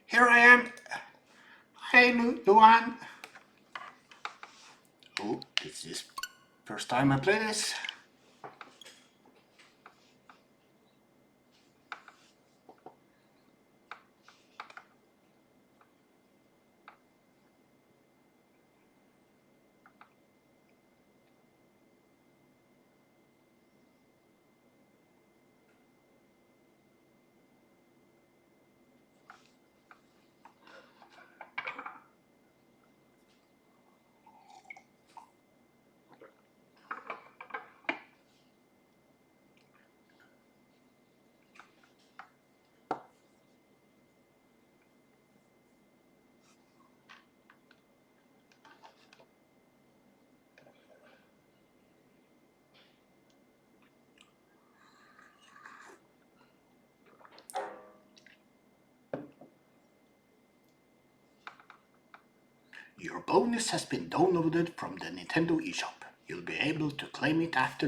Here I am. Hey, Luan. Oh, this is first time I play this. Your bonus has been downloaded from the Nintendo eShop. You'll be able to claim it after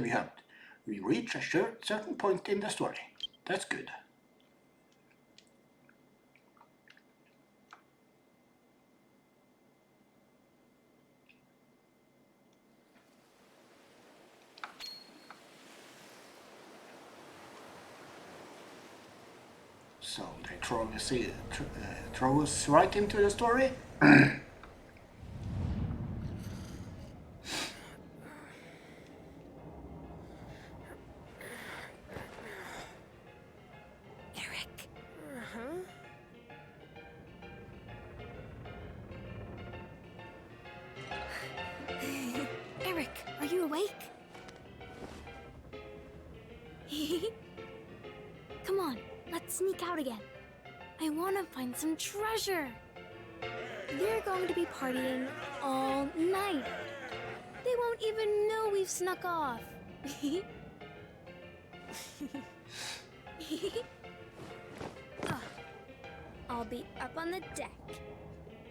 we reach a certain point in the story. That's good. So they throw us right into the story. Eric, are you awake? Come on, let's sneak out again. I want to find some treasure. They're going to be partying all night. They won't even know we've snuck off. I'll be up on the deck.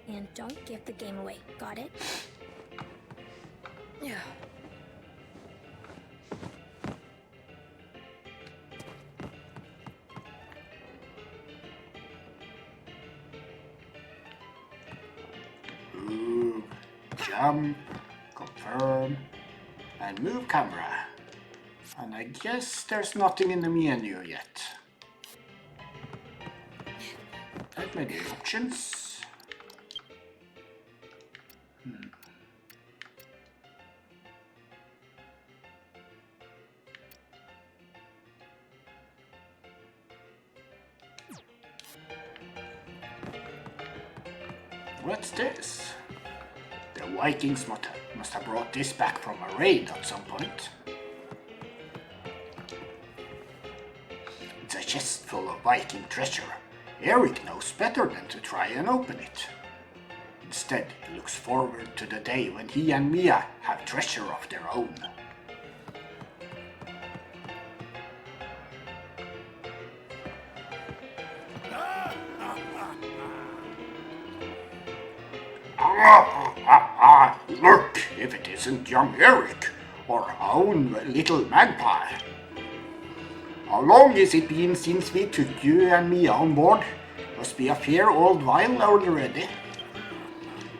And don't give the game away, got it? Yeah. Move, jump, confirm, and move camera. And I guess there's nothing in the menu yet. That may be options. What's this? The Vikings must have brought this back from a raid at some point. It's a chest full of Viking treasure. Eric knows better than to try and open it. Instead, he looks forward to the day when he and Mia have treasure of their own. Look, if it isn't young Eric, or our own little magpie. How long has it been since we took you and Mia on board? Must be a fair old while already.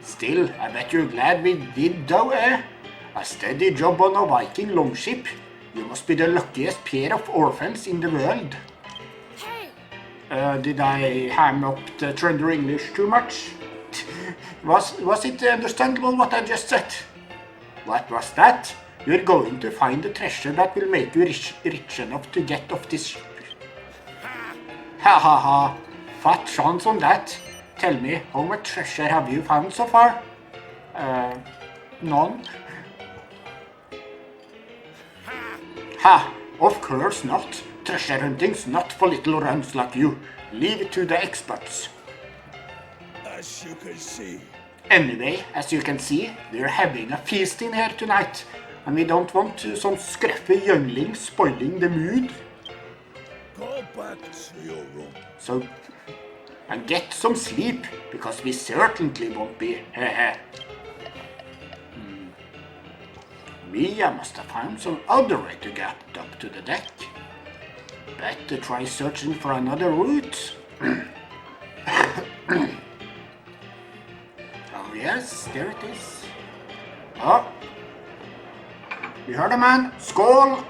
Still, I bet you're glad we did though, eh? A steady job on a Viking longship. You must be the luckiest pair of orphans in the world. Hey! Did I ham up the Trønder English too much? Was it understandable what I just said? What was that? You're going to find a treasure that will make you rich enough to get off this ship. Ha ha ha. Fat chance on that. Tell me, how much treasure have you found so far? None. Ha! Of course not. Treasure hunting's not for little runs like you. Leave it to the experts. As you can see. Anyway, as you can see, we're having a feast in here tonight, and we don't want some scruffy younglings spoiling the mood. Go back to your room. So, and get some sleep, because we certainly won't be. Mia must have found some other way to get up to the deck. Better try searching for another route. Oh yes, there it is. Oh, you heard a man. Skål!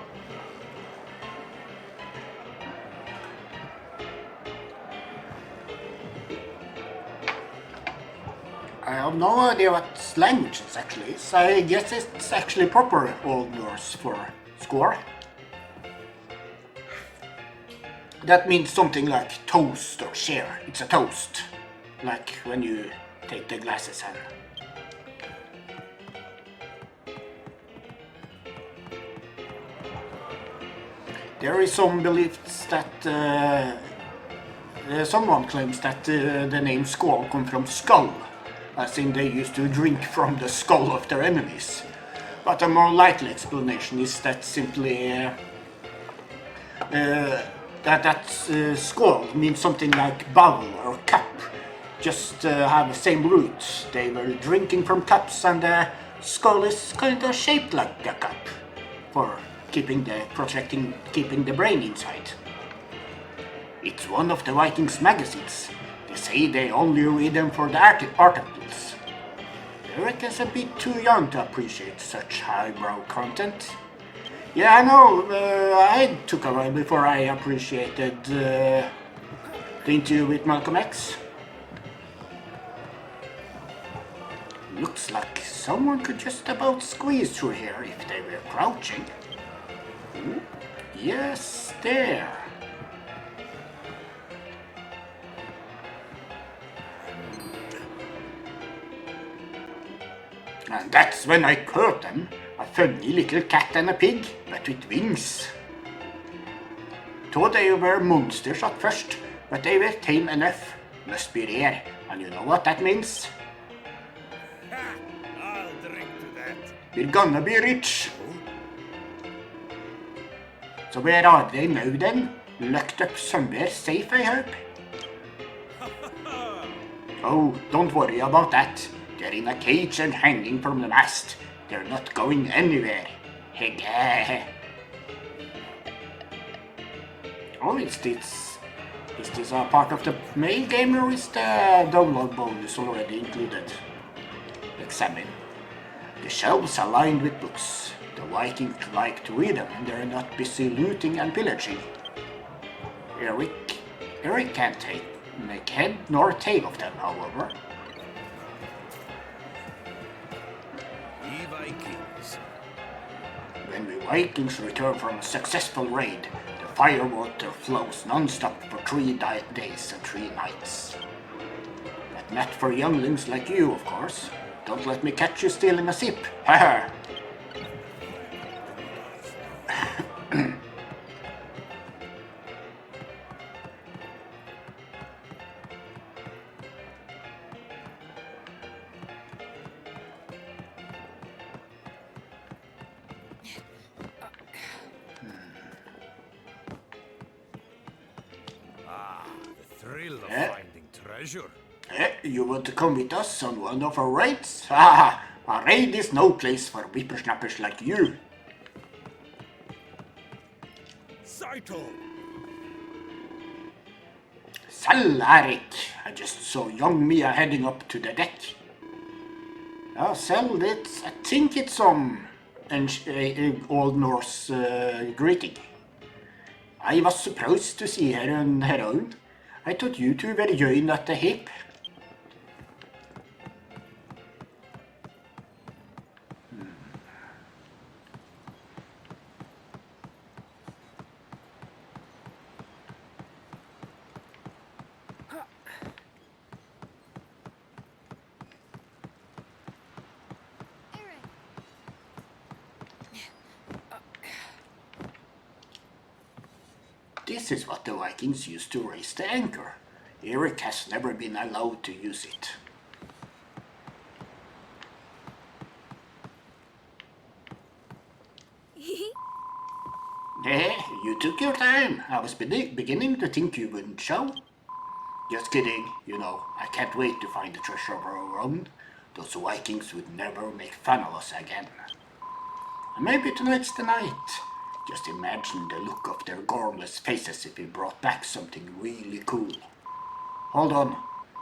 I have no idea what language it actually is. I guess it's actually proper Old Norse for score. That means something like toast or share. It's a toast. Like when you take the glasses and... There is some beliefs that someone claims that the name Skål comes from skull, as in they used to drink from the skull of their enemies. But a more likely explanation is that simply skål means something like bowl or cup, just have the same roots. They were drinking from cups, and the skull is kind of shaped like a cup for keeping the brain inside. It's one of the Vikings magazines. They say they only read them for the articles. Eric is a bit too young to appreciate such highbrow content. Yeah, I know. I took a while before I appreciated the interview with Malcolm X. Looks like someone could just about squeeze through here if they were crouching. Ooh, yes, there. And that's when I caught them. A funny little cat and a pig, but with wings. Thought they were monsters at first, but they were tame enough. Must be rare, and you know what that means? Ha! I'll drink to that. We're gonna be rich. So where are they now then? Locked up somewhere safe, I hope? Oh, don't worry about that. They're in a cage and hanging from the mast. They're not going anywhere. Hegge. Oh, is this a part of the main game, or is the download bonus already included? Examine. The shelves are lined with books. The Vikings like to read them, and they're not busy looting and pillaging. Eric can't make head nor tail of them, however. When the Vikings return from a successful raid, the firewater flows non-stop for 3 days and 3 nights. But not for younglings like you, of course. Don't let me catch you stealing a sip. Haha. Thrill of finding treasure. You want to come with us on one of our raids? Ha! A raid is no place for whippersnappers like you. Saito! Sal, Eric. I just saw young Mia heading up to the deck. Oh, Sal, I think it's some Old Norse greeting. I was surprised to see her on her own. I thought you two were joined at the hip. This is what the Vikings used to raise the anchor. Eric has never been allowed to use it. You took your time. I was beginning to think you wouldn't show. Just kidding, you know, I can't wait to find the treasure of our own. Those Vikings would never make fun of us again. And maybe tonight's the night. Just imagine the look of their gormless faces if we brought back something really cool. Hold on,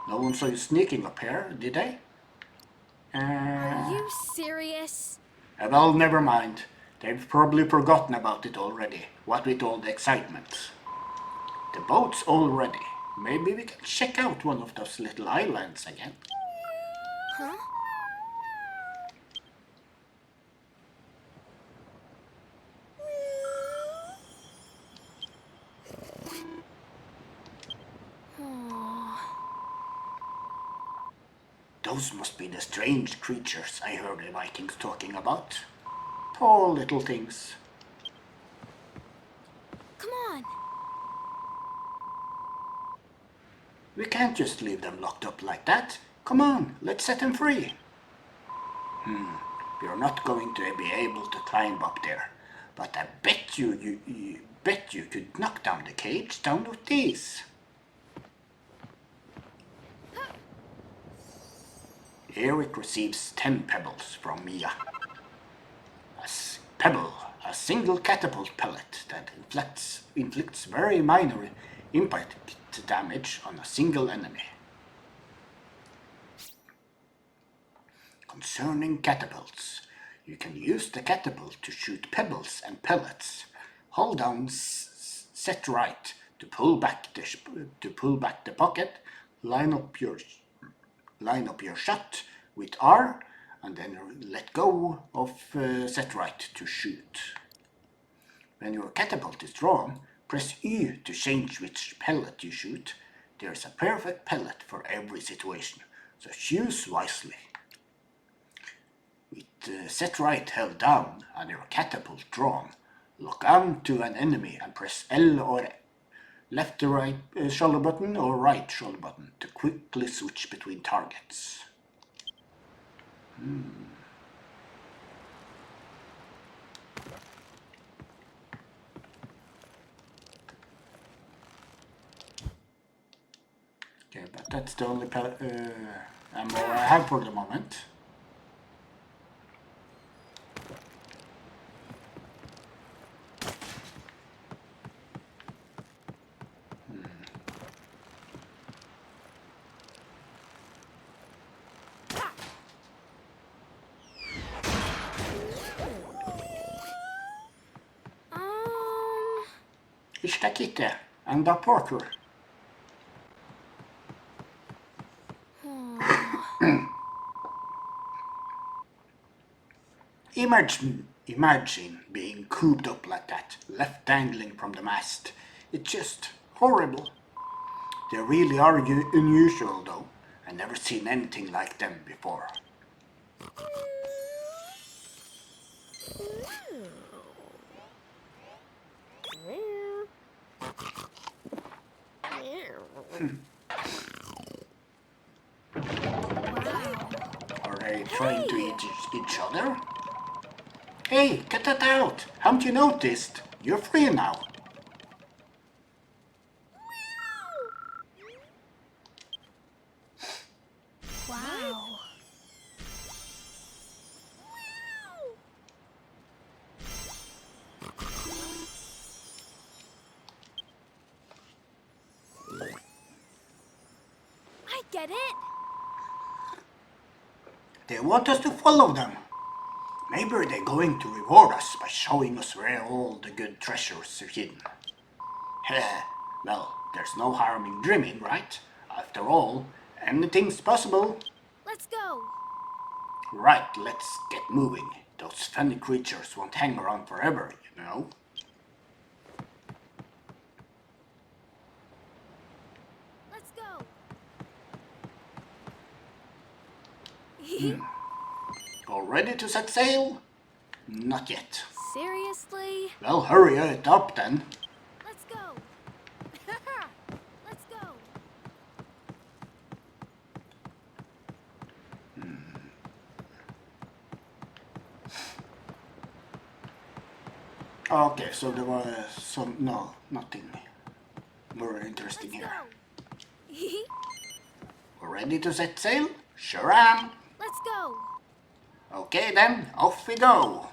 No one saw you sneaking up here, did they? Are you serious? Well, never mind. They've probably forgotten about it already, what with all the excitement. The boat's all ready. Maybe we can check out one of those little islands again. Huh? Those must be the strange creatures I heard the Vikings talking about. Poor little things. Come on. We can't just leave them locked up like that. Come on, let's set them free. You're not going to be able to climb up there, but I bet you could knock down the cage down with these. Eric receives 10 pebbles from Mia. A single catapult pellet that inflicts very minor impact damage on a single enemy. Concerning catapults, you can use the catapult to shoot pebbles and pellets. Hold down set right to pull back the pocket. Line up your shot with R, and then let go of set right to shoot. When your catapult is drawn, press U to change which pellet you shoot. There's a perfect pellet for every situation, so choose wisely. With set right held down and your catapult drawn, lock on to an enemy and press L or left to right shoulder button or right shoulder button to quickly switch between targets. Okay, but that's the only ammo I have for the moment. Ishtakite and the porter. Imagine being cooped up like that, left dangling from the mast. It's just horrible. They really are unusual though. I've never seen anything like them before. Are they trying to eat each other? Hey, get that out! Haven't you noticed? You're free now. Wow. I get it. They want us to follow them. Maybe they're going to reward us by showing us where all the good treasures are hidden. Well, there's no harm in dreaming, right? After all, anything's possible. Let's go. Right, let's get moving. Those funny creatures won't hang around forever, you know. Let's go. All ready to set sail? Not yet. Seriously? Well, hurry it up then. Let's go. Let's go. Okay, so there was nothing more interesting Let's here. go. We're ready to set sail? Sure am. Let's go. Okay then, off we go.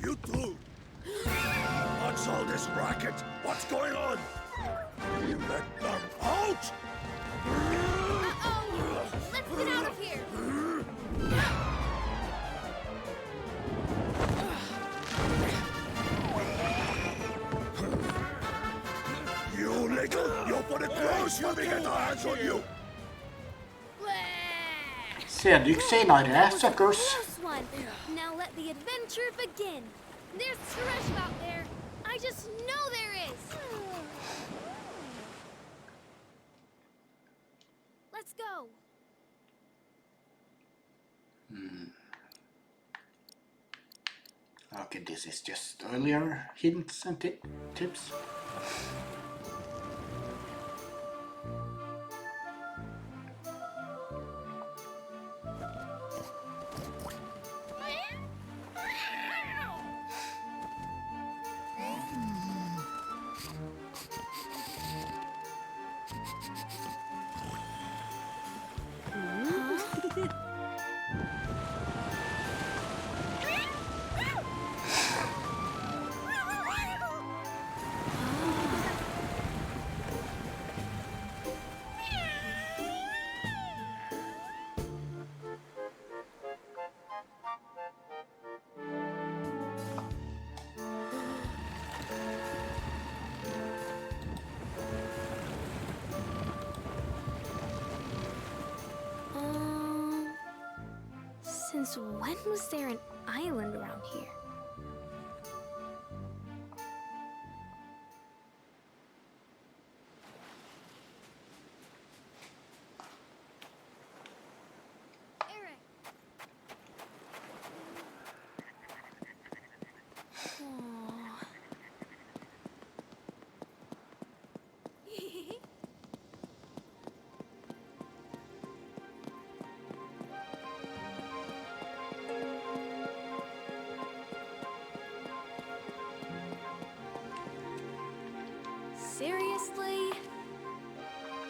You too! What's all this racket? What's going on? You let them out? Uh-oh! Let's get out of here! You little! You'll put it close when they get their hands on you! Ser dere senere, suckers. Close one. Now let the adventure begin. There's treasure out there. I just know there is. Let's go. Okay, this is just earlier hints and tips. Since when was there an island around here? Eric! Aw. Seriously?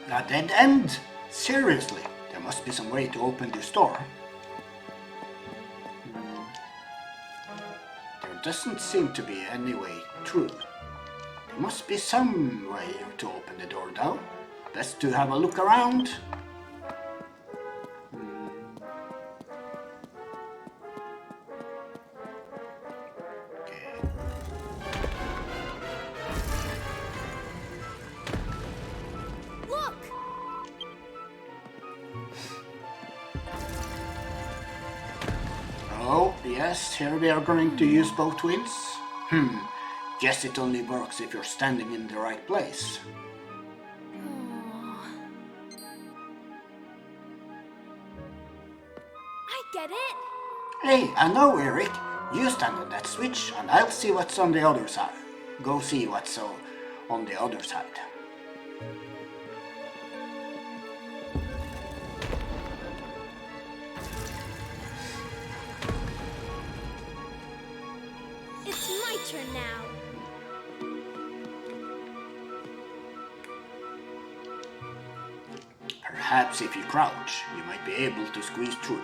A dead end? Seriously? There must be some way to open this door. There doesn't seem to be any way through. There must be some way to open the door though. Best to have a look around. Look! Oh, yes, here we are going to use both twins. Guess it only works if you're standing in the right place. Aw. I get it! Hey, I know, Eric. You stand on that switch and I'll see what's on the other side. Go see what's on the other side. It's my turn now. Perhaps if you crouch, you might be able to squeeze through.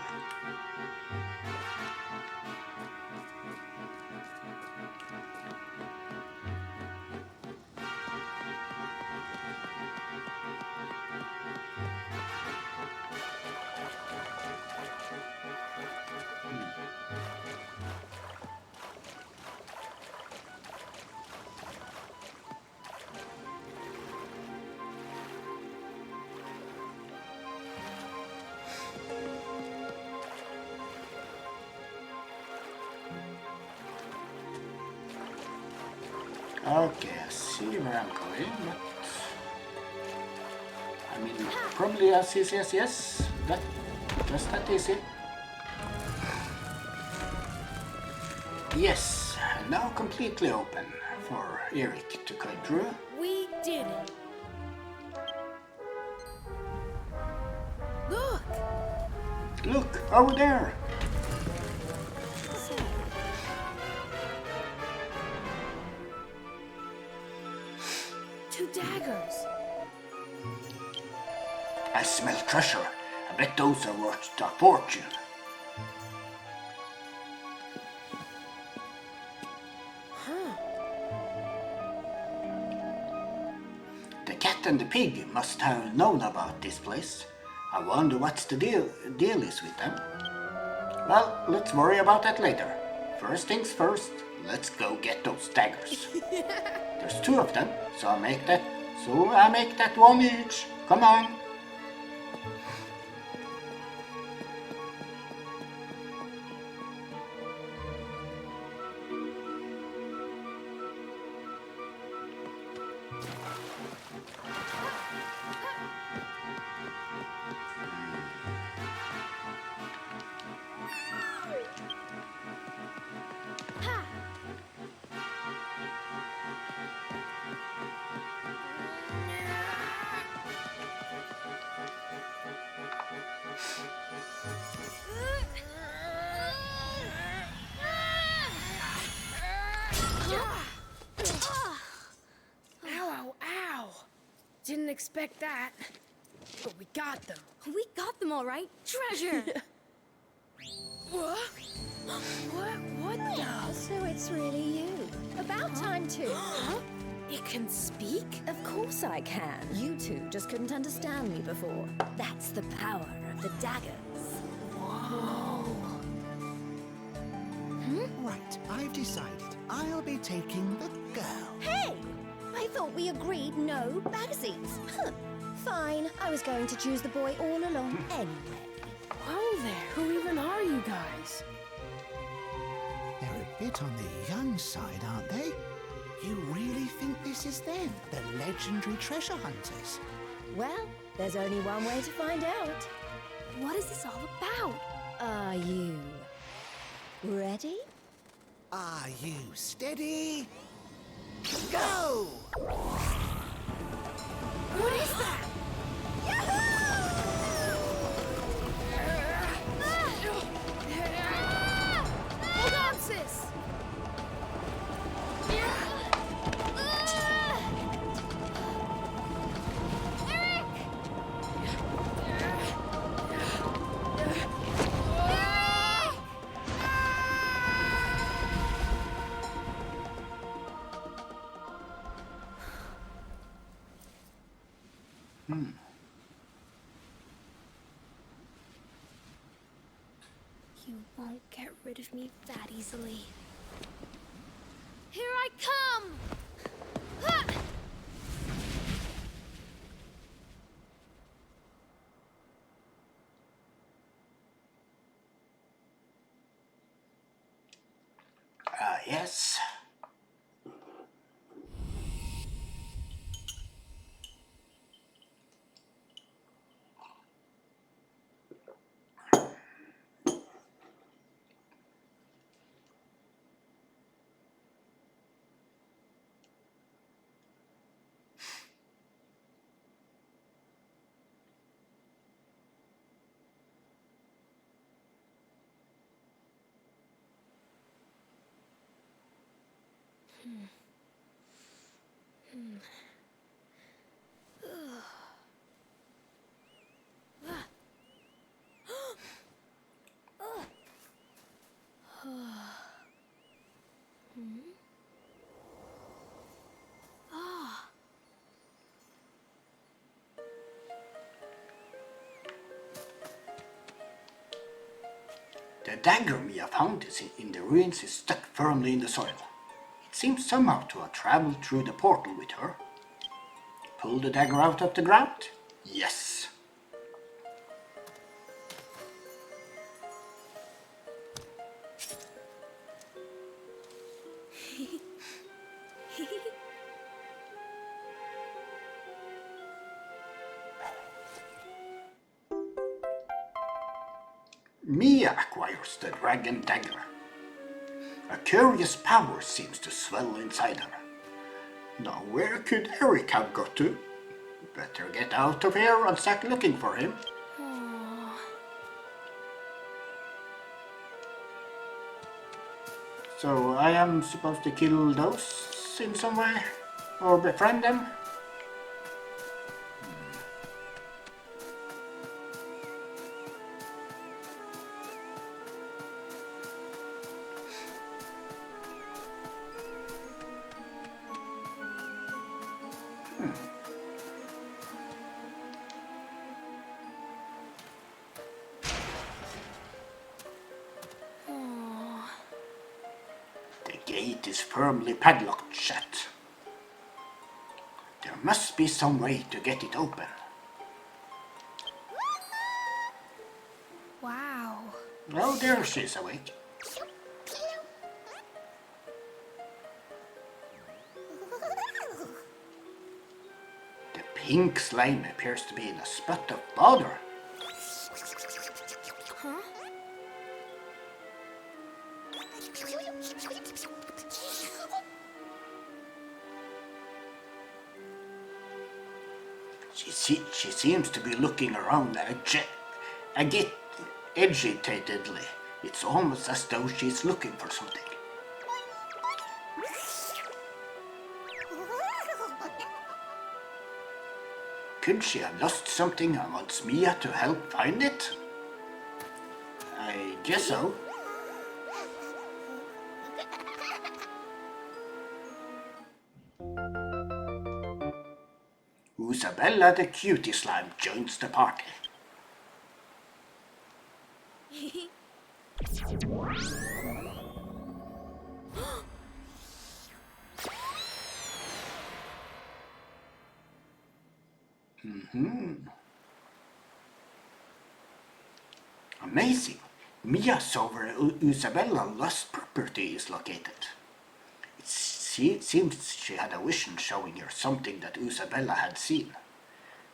Okay, I see where I'm going, but I mean, probably as easy as yes. Just that easy. Yes, now completely open for Eric to cut through. We did it. Look! Look, over there. Two daggers. I smell treasure. I bet those are worth a fortune. Cat and the Pig must have known about this place. I wonder what's the deal is with them. Well, let's worry about that later. First things first, let's go get those daggers. There's 2 of them, so I make that 1 each. Come on. Ow, ow! Didn't expect that. But we got them. We got them all right. Treasure! What? What the? So it's really you. About time too. Huh? It can speak? Of course I can. You two just couldn't understand me before. That's the power of the daggers. Right, I've decided. I'll be taking the girl. Hey! I thought we agreed no magazines. Huh. Fine, I was going to choose the boy all along anyway. Whoa there, who even are you guys? They're a bit on the young side, aren't they? You really think this is them, the legendary treasure hunters? Well, there's only one way to find out. What is this all about? Are you ready? Are you steady? Go! What is that? Hold on, sis! You won't get rid of me that easily. Here I come! Ha! Yes. The dagger Mia found in the ruins is stuck firmly in the soil. It seems somehow to have traveled through the portal with her. Pull the dagger out of the ground? Yes. Mia acquires the dragon dagger. A curious power seems to swell inside her. Now where could Eric have got to? Better get out of here and start looking for him. So I am supposed to kill those in some way? Or befriend them? gate is firmly padlocked shut. There must be some way to get it open. Wow. Oh, there she's awake. The pink slime appears to be in a spot of bother. Huh? She seems to be looking around agitatedly. It's almost as though she's looking for something. Could she have lost something and wants Mia to help find it? I guess so. Isabella the cutie slime joins the party. Amazing. Mia saw where Isabella's lost property is located. It seems she had a vision showing her something that Isabella had seen.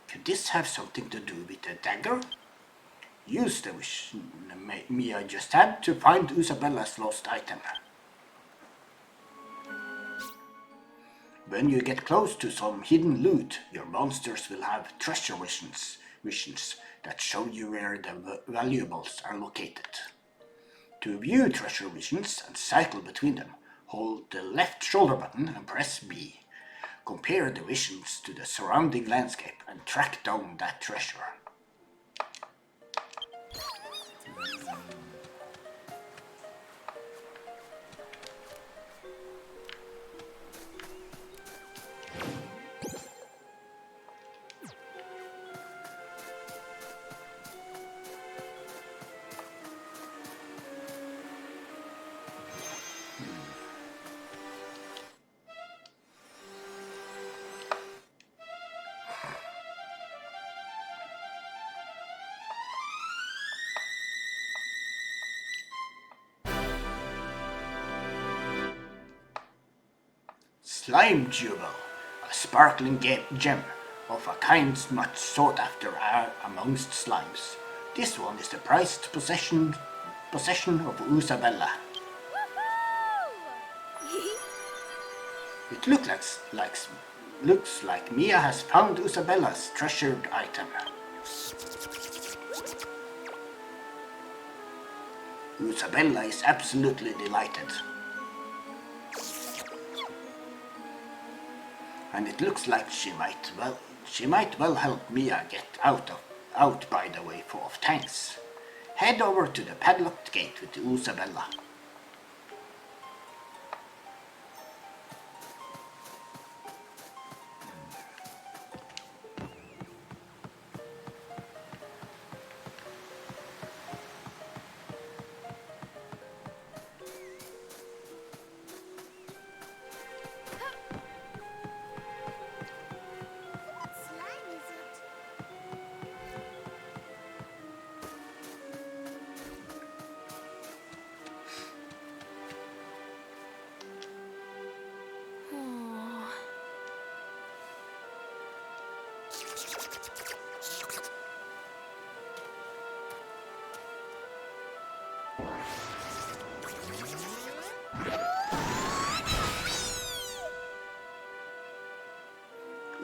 Could this have something to do with the dagger? Use the vision Mia just had to find Isabella's lost item. When you get close to some hidden loot, your monsters will have treasure visions that show you where the valuables are located. To view treasure visions and cycle between them, hold the left shoulder button and press B. Compare the visions to the surrounding landscape and track down that treasure. Slime Jewel, a sparkling gem of a kind much sought after amongst slimes. This one is the prized possession of Isabella. It looks like Mia has found Isabella's treasured item. Isabella is absolutely delighted. And it looks like she might well help Mia get out by the way of tanks. Head over to the padlocked gate with Isabella. Slime is it? Aw.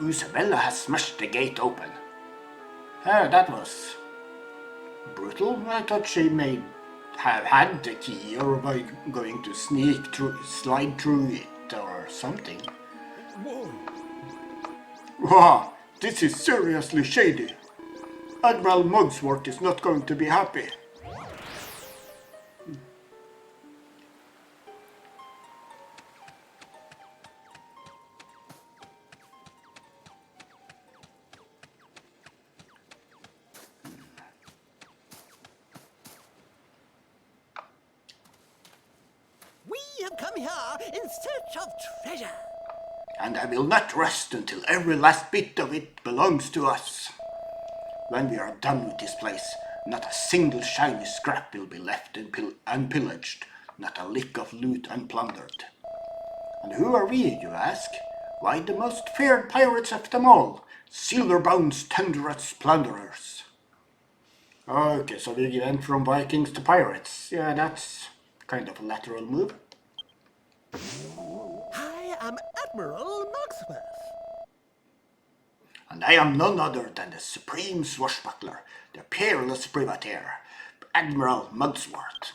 Isabella has smashed the gate open. That was brutal. I thought she may have had the key or by going to slide through it or something. Whoa! Wow, this is seriously shady. Admiral Mugsworth is not going to be happy. We have come come here in search of treasure. And I will not rest until every last bit of it belongs to us. When we are done with this place, not a single shiny scrap will be left unpillaged, not a lick of loot unplundered. And who are we, you ask? Why, the most feared pirates of them all, Silverbone's thunderous plunderers. Okay, so we went from Vikings to pirates. Yeah, that's kind of a lateral move. I am Admiral Mugsworth. And I am none other than the supreme swashbuckler, the peerless privateer, Admiral Mugsworth.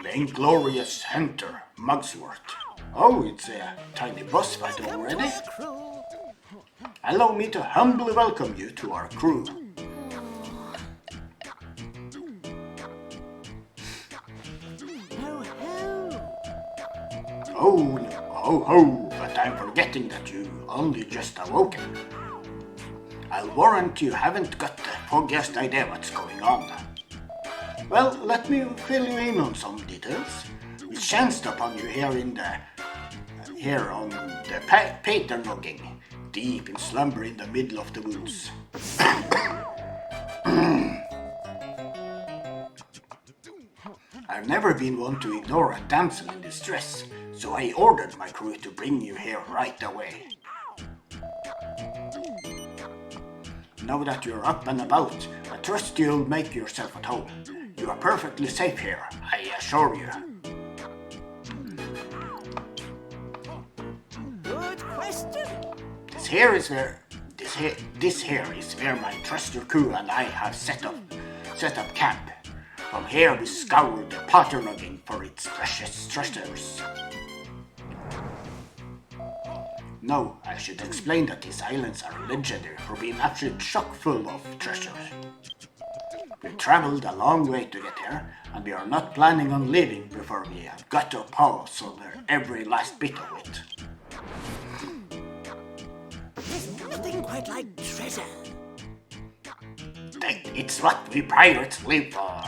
The inglorious hunter, Mugsworth. Oh, it's a tiny boss fight already. Allow me to humbly welcome you to our crew. Oh, ho, ho, but I'm forgetting that you only just awoken. I'll warrant you haven't got the foggiest idea what's going on. Well, let me fill you in on some details. We chanced upon you here on the Paternogging, deep in slumber in the middle of the woods. I've never been one to ignore a damsel in distress, so I ordered my crew to bring you here right away. Now that you're up and about, I trust you'll make yourself at home. You are perfectly safe here, I assure you. Good question. This here is where my trusted crew and I have set up camp. From here we scour the Paternogging for its precious treasures. No, I should explain that these islands are legendary for being absolutely chock full of treasure. We've traveled a long way to get here, and we are not planning on leaving before we have got our paws over every last bit of it. There's nothing quite like treasure. It's what we pirates live for.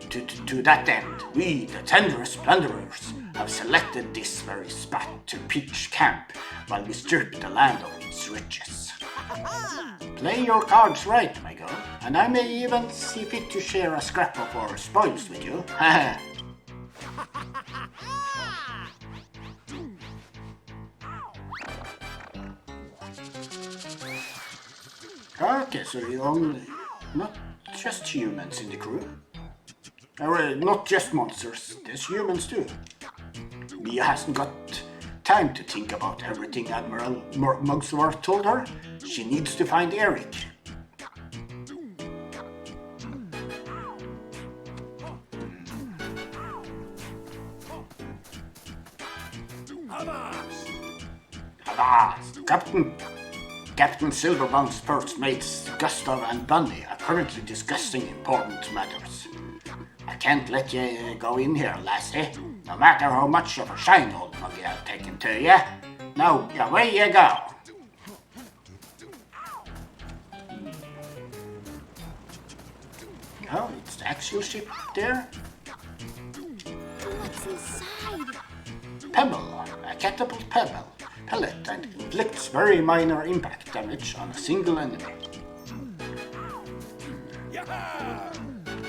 To that end, we, the thunderous plunderers, have selected this very spot to pitch camp while we strip the land of its riches. Play your cards right, my girl, and I may even see fit to share a scrap of our spoils with you. Okay, so you only not just humans in the crew. Not just monsters, there's humans too. Mia hasn't got time to think about everything Admiral Mugsworth told her. She needs to find Eric. Avast! Captain Silverbone's first mates, Gustav and Bunny, are currently discussing important matters. I can't let you go in here, lassie, no matter how much of a shine old muggy I've taken to you. Now, away you go. Oh, it's the actual ship there. What's inside? Pebble, a catapult pellet that inflicts very minor impact damage on a single enemy.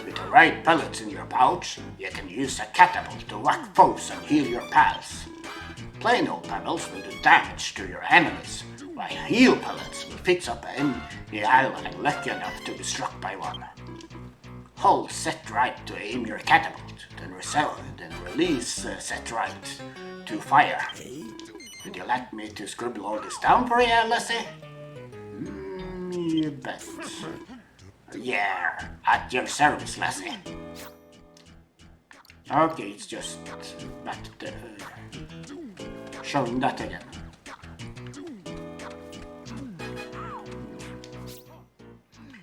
With the right pellets in your pouch, you can use a catapult to whack foes and heal your pals. Plain old pebbles will do damage to your enemies, while heal pellets will fix up any ally lucky enough to be struck by one. Hold set right to aim your catapult, then release set right to fire. Would you like me to scribble all this down for you, Lassie? You bet. Yeah, at your service, Lassie. Okay, it's just that, showing that again.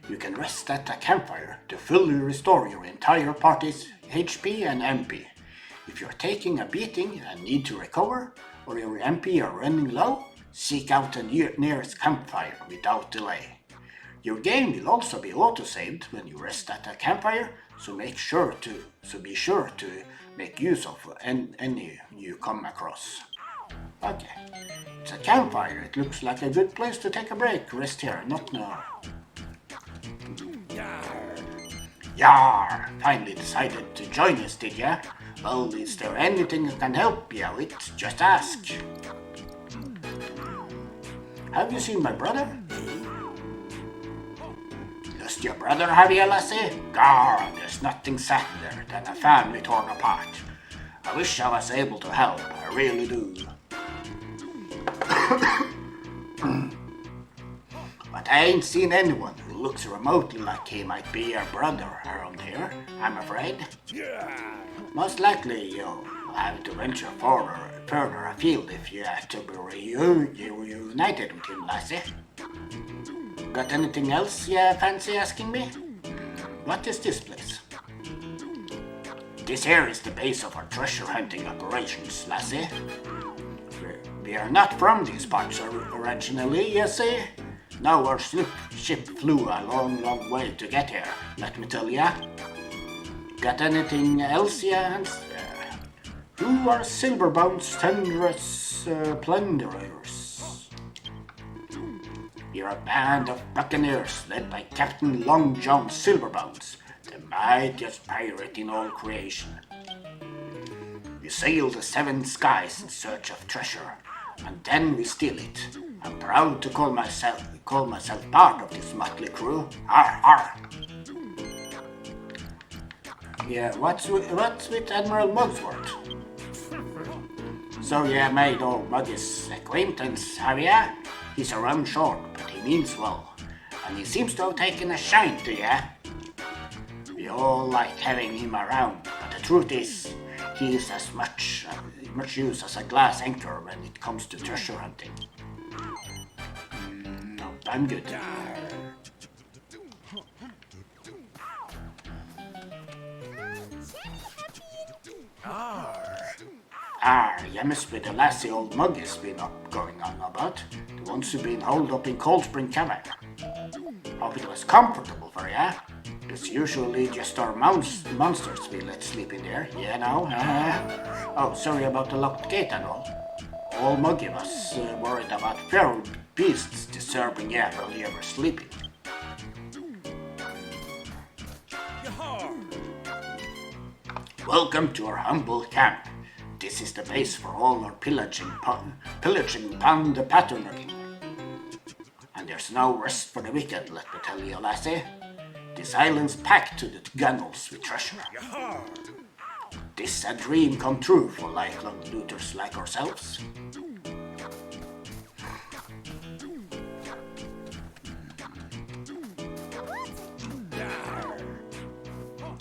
You can rest at a campfire to fully restore your entire party's HP and MP. If you're taking a beating and need to recover, or your MP are running low, seek out the nearest campfire without delay. Your game will also be auto-saved when you rest at a campfire, so be sure to make use of any you come across. Okay, it's a campfire. It looks like a good place to take a break. Rest here, not now. Yar! Finally decided to join us, did ya? Well, is there anything I can help you with? Just ask. Have you seen my brother? Lost your brother, have you, lassie? Gar, there's nothing sadder than a family torn apart. I wish I was able to help, I really do. But I ain't seen anyone who looks remotely like he might be your brother around here, I'm afraid. Most likely you'll have to venture further afield if you have to be reunited with him, lassie. Got anything else you fancy asking me? What is this place? This here is the base of our treasure hunting operations, lassie. We are not from these parts originally, you see. Now our ship flew a long way to get here, let me tell ya. Got anything else you answer? Who are Silverbone's thunderous plunderers? We're a band of buccaneers led by Captain Long John Silverbones, the mightiest pirate in all creation. We sail the seven skies in search of treasure, and then we steal it. I'm proud to call myself part of this motley crew. Har har! Yeah, what's with Admiral Mugsworth? So you made old Muggy's acquaintance, have ya? He's around short, but he means well, and he seems to have taken a shine to ya. We all like having him around, but the truth is, he is as much use as a glass anchor when it comes to treasure hunting. No, I'm good. You must be the lassie old Muggy's been going on about. The ones who've been holed up in Cold Spring Cavern. Hope it was comfortable for ya. It's usually just our monsters we let sleep in there, you know. Oh, sorry about the locked gate and all. Old Muggy was worried about feral beasts disturbing ya while you were sleeping. Welcome to our humble camp. This is the base for all our pillaging pound the patterning. And there's no rest for the wicked, let me tell you, lassie. This island's packed to the gunwales with treasure. This a dream come true for lifelong looters like ourselves.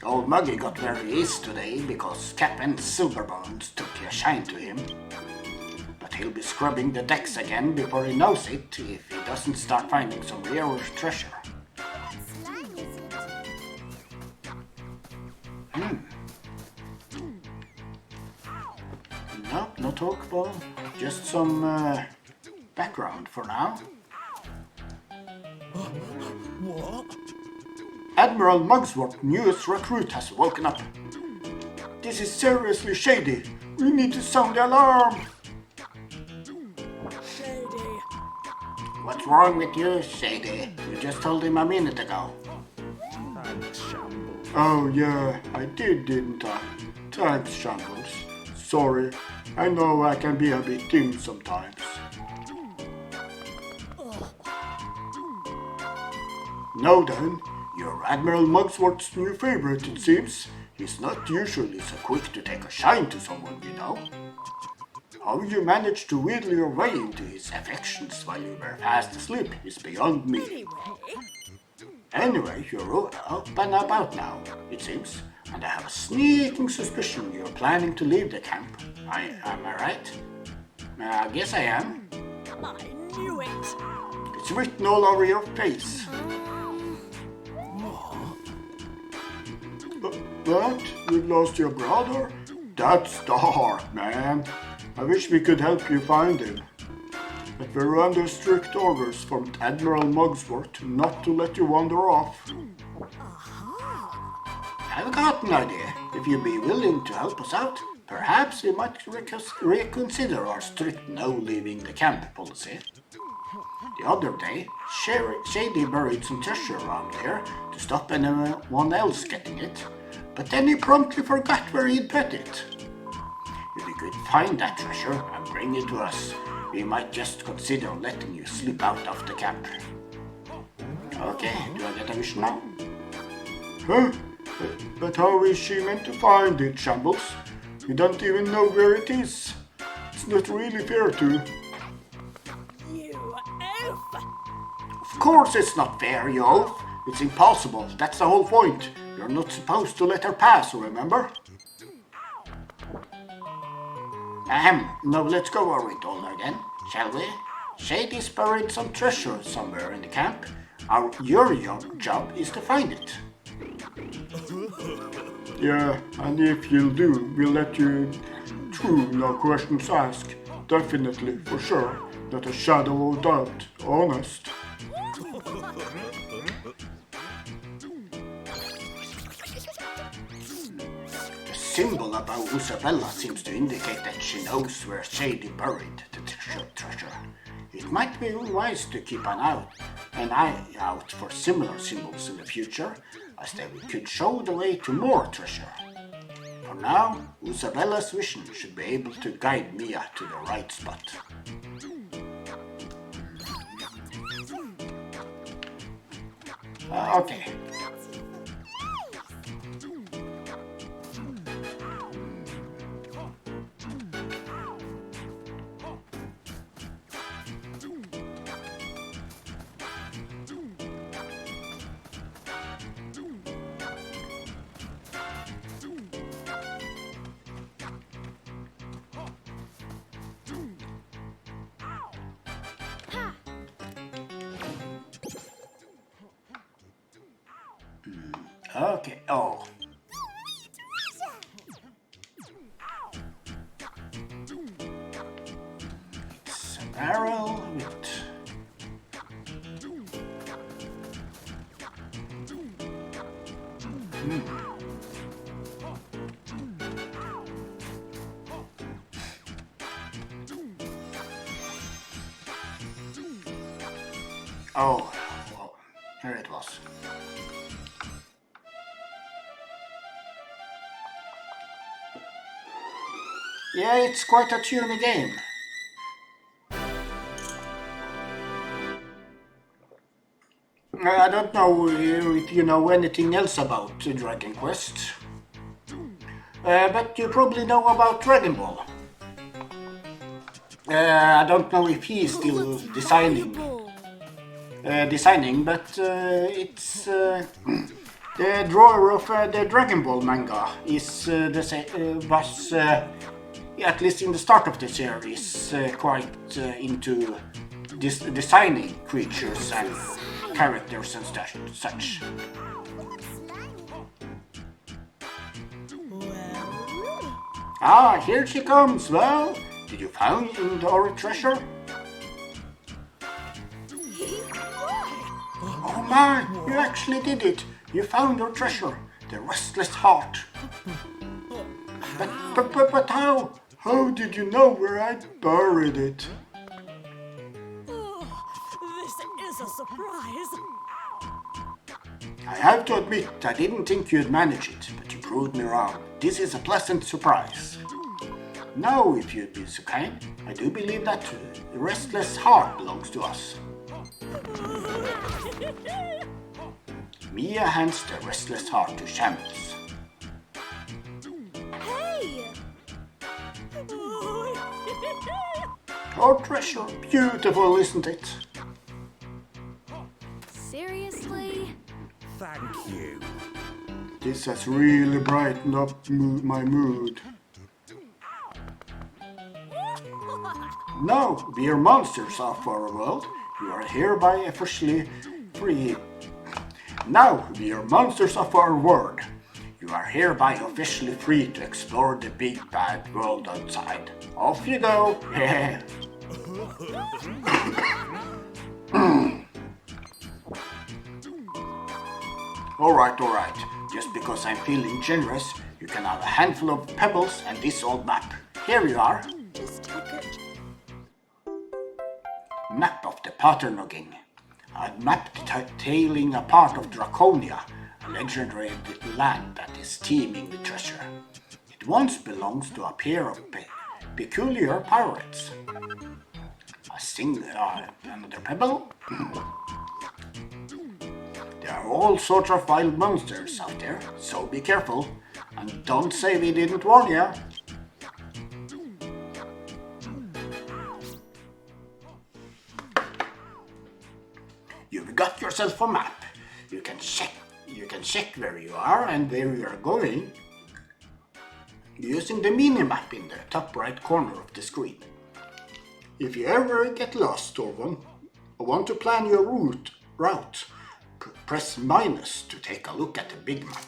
Old Muggy got very east today because Captain Silverbones took a shine to him. But he'll be scrubbing the decks again before he knows it if he doesn't start finding some rare treasure. No, no talk, Paul. Just some background for now. What? Admiral Mugsworth's newest recruit has woken up. This is seriously shady. We need to sound the alarm. Shady. What's wrong with you, Shady? You just told him a minute ago. Oh yeah, I did, didn't I? Thanks, Shambles. Sorry, I know I can be a bit dim sometimes. Now then, you're Admiral Mugsworth's new favorite, it seems. He's not usually so quick to take a shine to someone, you know. How you managed to wheedle your way into his affections while you were fast asleep is beyond me. Anyway, you're up and about now, it seems, and I have a sneaking suspicion you're planning to leave the camp. Am I right? I guess I am. I knew it. It's written all over your face. What? You lost your brother? That's dark, man. I wish we could help you find him. but we're under strict orders from Admiral Mugsworth not to let you wander off. I've got an idea. If you'd be willing to help us out, perhaps we might reconsider our strict no leaving the camp policy. The other day, Shady buried some treasure around here to stop anyone else getting it, but then he promptly forgot where he'd put it. If you could find that treasure and bring it to us, we might just consider letting you slip out of the camp. Okay, do I get a wish now? Huh? But how is she meant to find it, Shambles? We don't even know where it is. It's not really fair to. You oaf! Of course it's not fair, you oaf. It's impossible. That's the whole point. You're not supposed to let her pass, remember? Now let's go over it all again, shall we? Shady's buried some treasure somewhere in the camp. Your job is to find it. Yeah, and if you'll do, we'll let you through, no questions asked. Definitely, for sure, not a shadow of doubt, honest. The symbol above Isabella seems to indicate that she knows where Shady buried the treasure. It might be wise to keep an eye out for similar symbols in the future, as they could show the way to more treasure. For now, Isabella's vision should be able to guide Mia to the right spot. Okay. Okay, oh. It's a barrel with... Oh, well, here it was. Yeah, it's quite a tuney game. I don't know if you know anything else about Dragon Quest, but you probably know about Dragon Ball. I don't know if he's still designing, but it's the drawer of the Dragon Ball manga is at least in the start of the series, quite into designing creatures and characters and such. Ah, here she comes. Well, did you find our treasure? Oh my, you actually did it. You found your treasure, the Restless Heart. But how? How did you know where I buried it? This is a surprise. I have to admit, I didn't think you'd manage it, but you proved me wrong. This is a pleasant surprise. Now, if you'd be so kind, I do believe that the Restless Heart belongs to us. Mia hands the Restless Heart to Shambles. Hey! Our treasure, beautiful, isn't it? Seriously? Thank you. This has really brightened up my mood. Now, dear monsters of our world, you are hereby officially free. Now, dear monsters of our world, you are hereby officially free to explore the big bad world outside. Off you go! Alright. Just because I'm feeling generous, you can have a handful of pebbles and this old map. Here you are. Just take it. Map of the Paternoggin. A map detailing a part of Draconia, a legendary land that is teeming with treasure. It once belonged to a pair of peculiar pirates. Another pebble. There are all sorts of wild monsters out there, so be careful. And don't say we didn't warn you. You've got yourself a map. You can check where you are and where you are going using the mini-map in the top right corner of the screen. If you ever get lost or want to plan your route, press minus to take a look at the big map.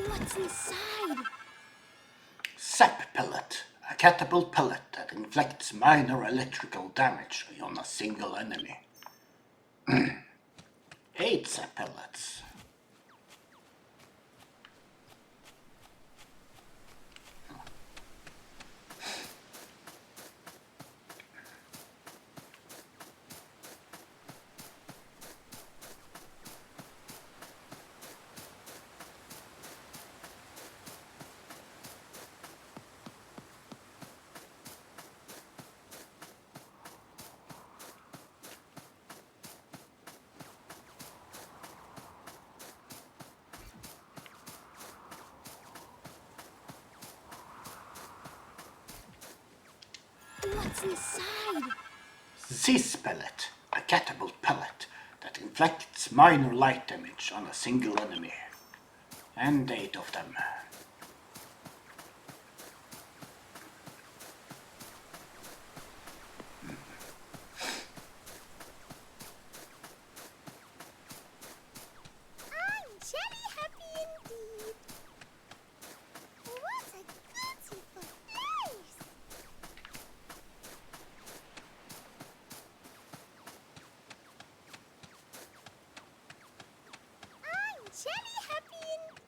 What's inside? Sap pellet, a catapult pellet that inflicts minor electrical damage on a single enemy. 8 sap pellets. What's inside? Zis pellet, a catapult pellet that inflicts minor light damage on a single enemy. And 8 of them. I'm jelly happy indeed. What a beautiful place! I'm jelly happy indeed.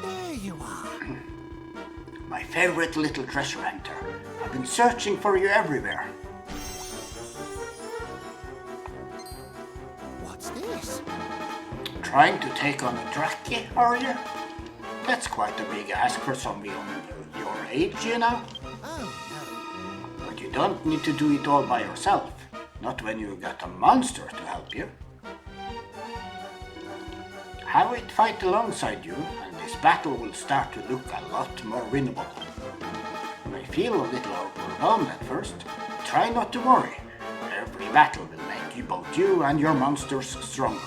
There you are. My favorite little treasure hunter. I've been searching for you everywhere. What's this? Trying to take on a Draki, are you? That's quite a big ask for somebody on your age, you know. Oh, But you don't need to do it all by yourself. Not when you got a monster to help you. have it fight alongside you, and this battle will start to look a lot more winnable. You may feel a little overwhelmed at first, but try not to worry. Every battle will make both you and your monsters stronger.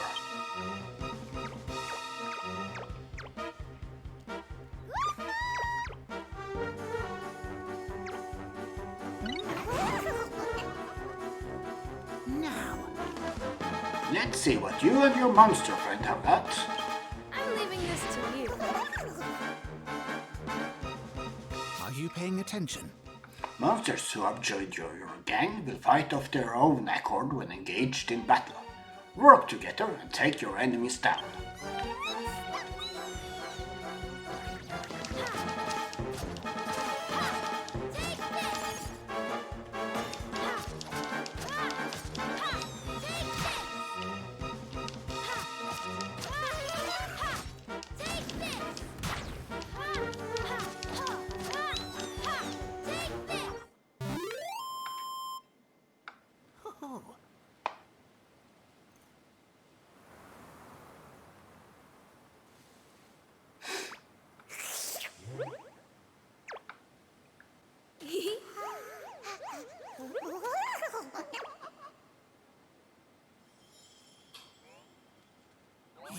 Now, Let's see what you and your monster friend have got. I'm leaving this to you. are you paying attention? Monsters who have joined your gang will fight of their own accord when engaged in battle. Work together and take your enemies down.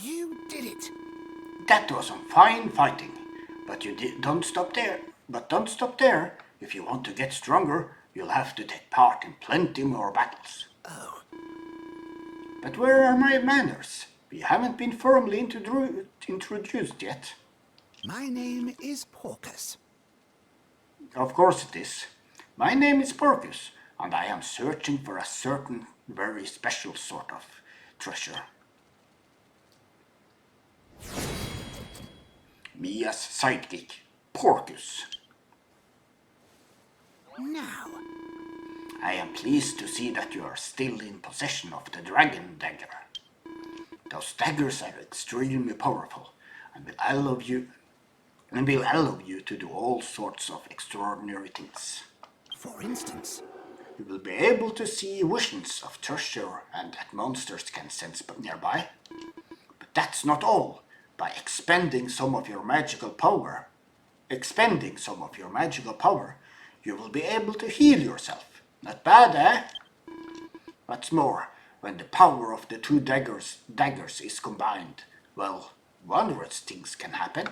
You did it! That was some fine fighting, but don't stop there. But don't stop there. If you want to get stronger, you'll have to take part in plenty more battles. Oh, But where are my manners? We haven't been formally introduced yet. my name is Porcus. Of course it is. My name is Porcus, and I am searching for a certain very special sort of treasure. Mia's sidekick, Porcus. Now, I am pleased to see that you are still in possession of the dragon dagger. Those daggers are extremely powerful and will allow you to do all sorts of extraordinary things. for instance, You will be able to see visions of treasure and that monsters can sense nearby. But that's not all. By expending some of your magical power, you will be able to heal yourself. Not bad, eh? What's more, when the power of the two daggers is combined, well, wondrous things can happen.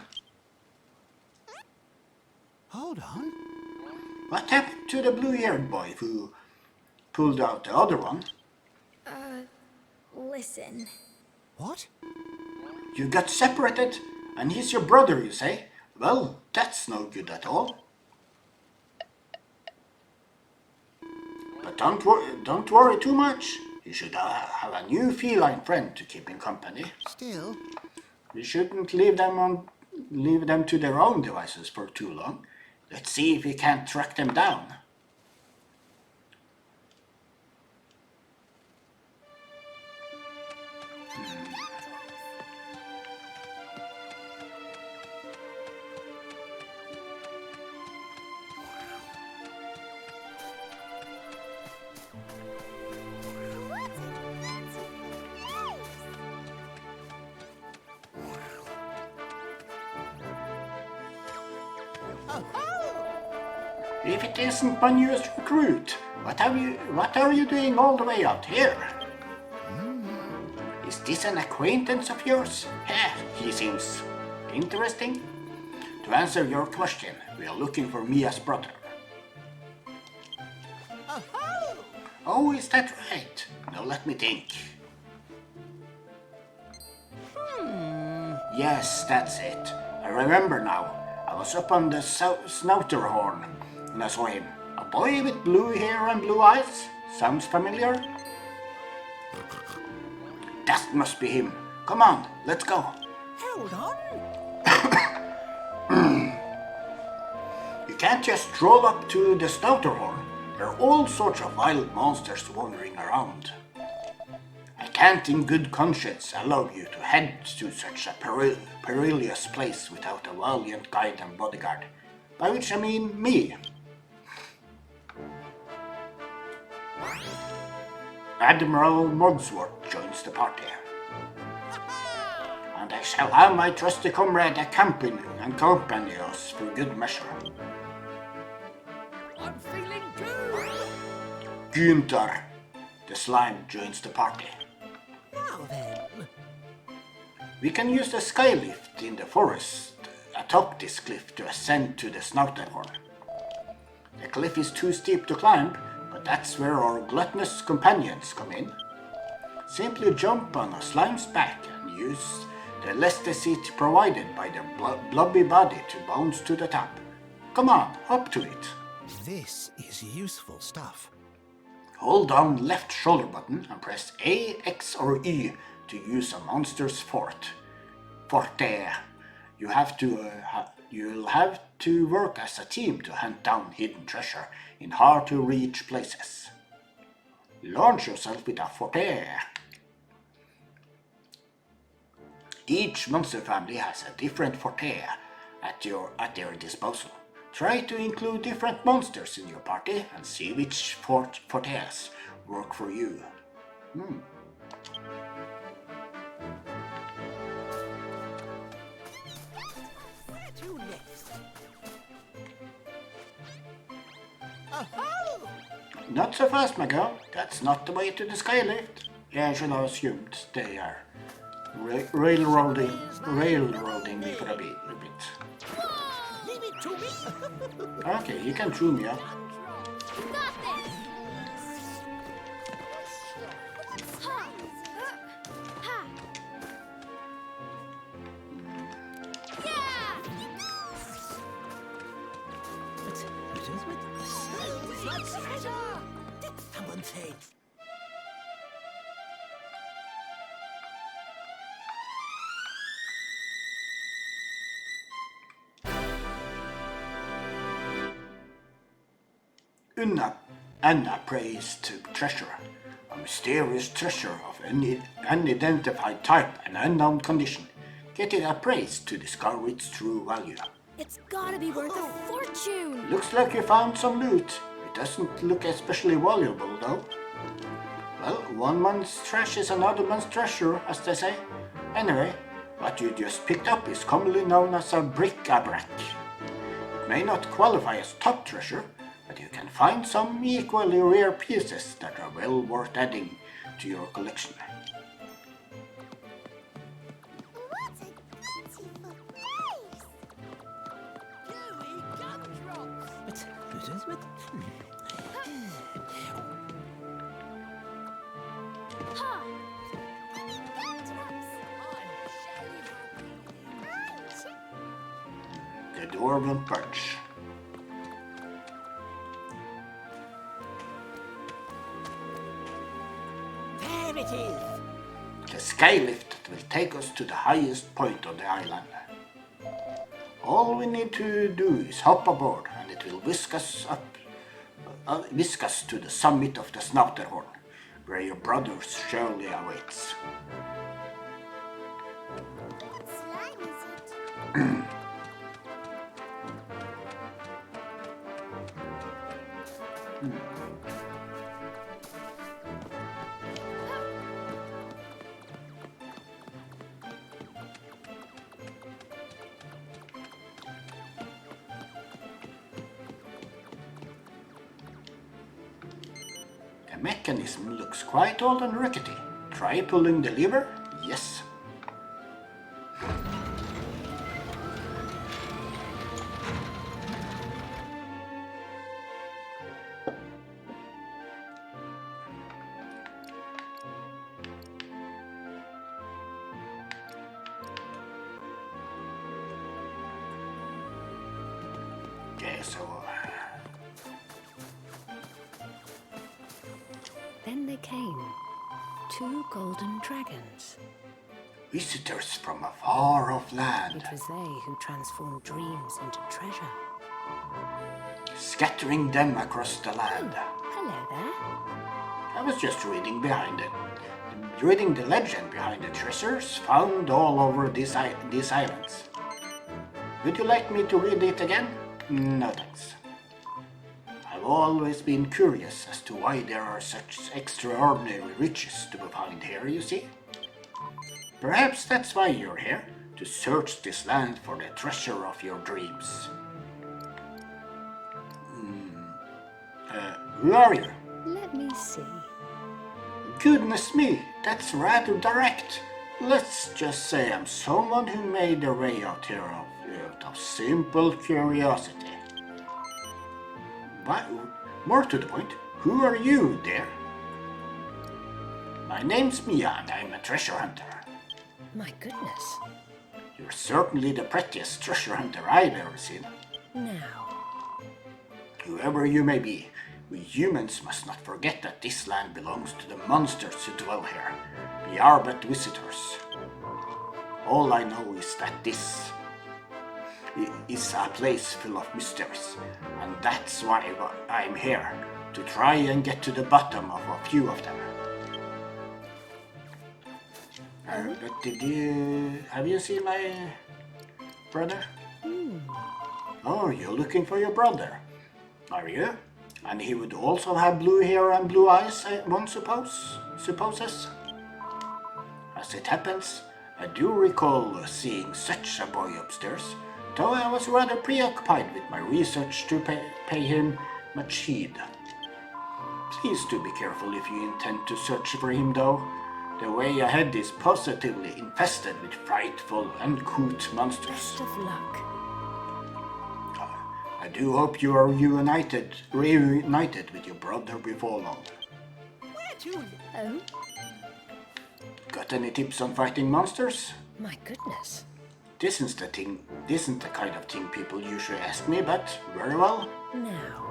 hold on. What happened to the blue-haired boy who pulled out the other one? Listen. What? You got separated, and he's your brother, you say? Well, that's no good at all. But don't worry too much. You should have a new feline friend to keep in company. Still, We shouldn't leave them to their own devices for too long. Let's see if we can't track them down. If it isn't my newest recruit, what are you doing all the way out here? Is this an acquaintance of yours? He seems interesting. To answer your question, we are looking for Mia's brother. Oh, is that right? Now let me think. Yes, that's it. I remember now. I was up on the Snouterhorn and I saw him. A boy with blue hair and blue eyes. Sounds familiar? That must be him. Come on, let's go. Hold on. You can't just stroll up to the Snouterhorn. There are all sorts of wild monsters wandering around. I can't in good conscience allow you to head to such a perilous place without a valiant guide and bodyguard, by which I mean me. Admiral Mogsworth joins the party. And but I shall have my trusty comrade accompany us for good measure. I'm feeling good. Günther, the slime, joins the party. Now then. We can use the skylift in the forest atop this cliff to ascend to the Snauterhorn. The cliff is too steep to climb, but that's where our gluttonous companions come in. Simply jump on a slime's back and use the elasticity provided by the blobby body to bounce to the top. Come on, up to it. This is useful stuff. Hold down left shoulder button and press A, X or Y to use a monster's forte. You'll have to work as a team to hunt down hidden treasure in hard to reach places. Launch yourself with a forte. Each monster family has a different forte at their disposal. Try to include different monsters in your party and see which fortes work for you. Where to next? Not so fast, my girl. That's not the way to the skylift. Yeah, I should have assumed they are railroading me for a bit. Leave it to me. Okay, you can chew me up. You got this! Ha! Ha! Yeah! But it is with treasure. Did someone say? Anna prays to treasure, a mysterious treasure of unidentified type and unknown condition. Get it appraised to discover its true value. It's gotta be worth a fortune! Looks like you found some loot. It doesn't look especially valuable though. Well, one man's trash is another man's treasure, as they say. Anyway, what you just picked up is commonly known as a bric-a-brac. It may not qualify as top treasure, but you can find some equally rare pieces that are well worth adding to your collection. What a beautiful place! Gooey gumdrops. But it is with. Ha! The Dwarven Perch. There it is. The skylift will take us to the highest point on the island. All we need to do is hop aboard and it will whisk us to the summit of the Snauterhorn, where your brother surely awaits. What slime is it? The mechanism looks quite old and rickety. Try pulling the lever? Yes. Okay, so Then they came, 2 golden dragons. visitors from a far-off land, It was they who transformed dreams into treasure. scattering them across the land. Hello there. I was just reading the legend behind the treasures found all over these islands. Would you like me to read it again? No thanks. I've always been curious as to why there are such extraordinary riches to be found here, you see. Perhaps that's why you're here, to search this land for the treasure of your dreams. Who are you? Let me see. Goodness me, that's rather direct. Let's just say I'm someone who made their way out here out of simple curiosity. But more to the point, who are you, dear? My name's Mia and I'm a treasure hunter. My goodness. You're certainly the prettiest treasure hunter I've ever seen. Now, Whoever you may be, we humans must not forget that this land belongs to the monsters who dwell here. We are but visitors. All I know is that this is a place full of mysteries, and that's why I'm here, to try and get to the bottom of a few of them. But have you seen my brother? Oh, you're looking for your brother, are you? And he would also have blue hair and blue eyes, one supposes? As it happens, I do recall seeing such a boy upstairs, though I was rather preoccupied with my research to pay him much heed. Please do be careful if you intend to search for him, though. The way ahead is positively infested with frightful, uncouth monsters. best of luck. I do hope you are reunited with your brother before long. Where to? Oh, Got any tips on fighting monsters? my goodness. This isn't the kind of thing people usually ask me, but very well. Now,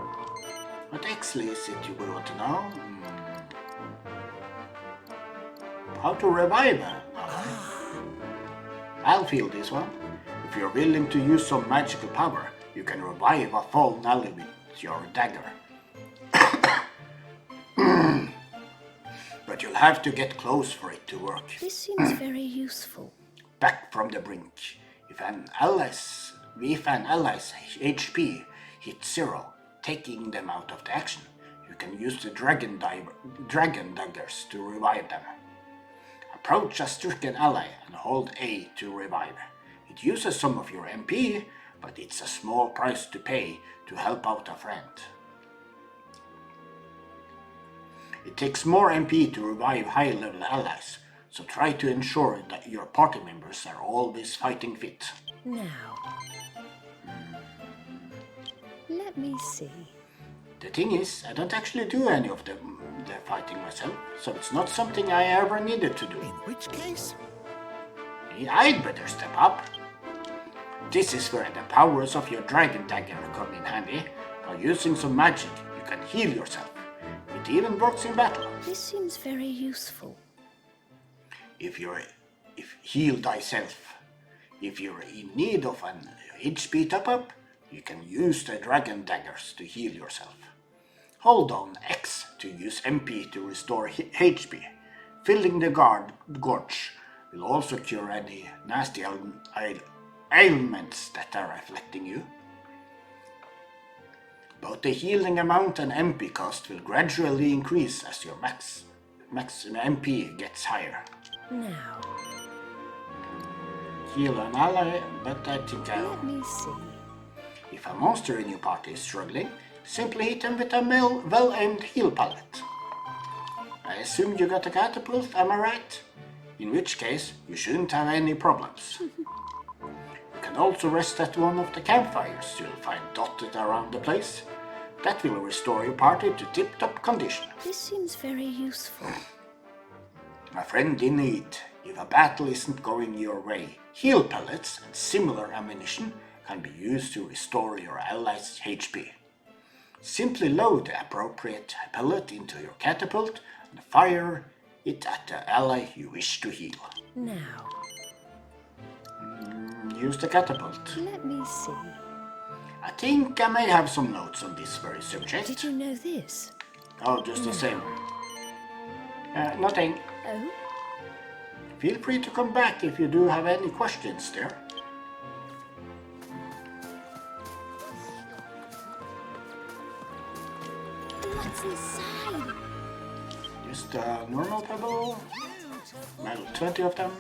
What actually is it you would want to know? How to revive her? I'll feel this one. If you're willing to use some magical power, you can revive a fallen ally with your dagger. But you'll have to get close for it to work. this seems very useful. Back from the brink. If an ally's HP hits 0, taking them out of the action, you can use the dragon daggers to revive them. Approach a stricken ally and hold A to revive. It uses some of your MP, but it's a small price to pay to help out a friend. It takes more MP to revive high-level allies, so try to ensure that your party members are always fighting fit. Now, let me see. The thing is, I don't actually do any of the fighting myself, so it's not something I ever needed to do. In which case, I'd better step up. This is where the powers of your dragon dagger come in handy. By using some magic, you can heal yourself. It even works in battle. This seems very useful. If heal thyself. If you're in need of an HP top-up, you can use the dragon daggers to heal yourself. Hold down X to use MP to restore HP. Filling the gorge will also cure any nasty ailments that are afflicting you. Both the healing amount and MP cost will gradually increase as your max MP gets higher. Now, Heal an ally, but I think let me see. if a monster in your party is struggling, simply hit them with a well-aimed heal pellet. I assume you got a catapult, am I right? In which case, you shouldn't have any problems. You can also rest at one of the campfires you'll find dotted around the place. That will restore your party to tip-top condition. This seems very useful. My friend in need, if a battle isn't going your way, heal pellets and similar ammunition can be used to restore your allies' HP. Simply load the appropriate pellet into your catapult and fire it at the ally you wish to heal. Now, Use the catapult. let me see. I think I may have some notes on this very subject. Did you know this? Oh, just the same. Nothing. Oh, Feel free to come back if you do have any questions there. What's inside? Just a normal pebble. Well, 20 of them.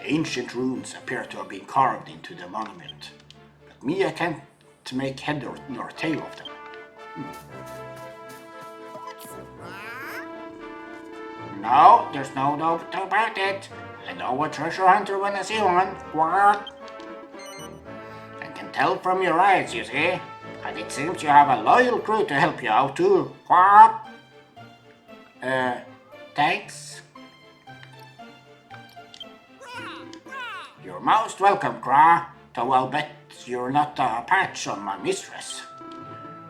Ancient runes appear to have been carved into the monument, but me, I can't make head nor tail of them. No, there's no doubt about it. I know a treasure hunter when I see one. Quack. I can tell from your eyes, you see. And it seems you have a loyal crew to help you out too. Quack. Thanks. You're most welcome, Cra. Though I'll bet you're not a patch on my mistress.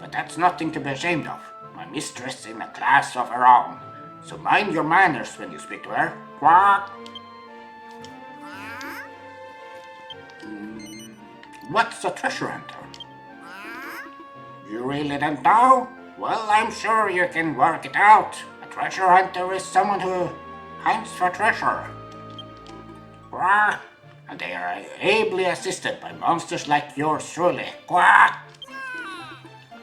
But that's nothing to be ashamed of. My mistress is in a class of her own. So mind your manners when you speak to her. Quack. What's a treasure hunter? You really don't know? Well, I'm sure you can work it out. A treasure hunter is someone who hunts for treasure. Quack. And they are ably assisted by monsters like yours truly. Quack.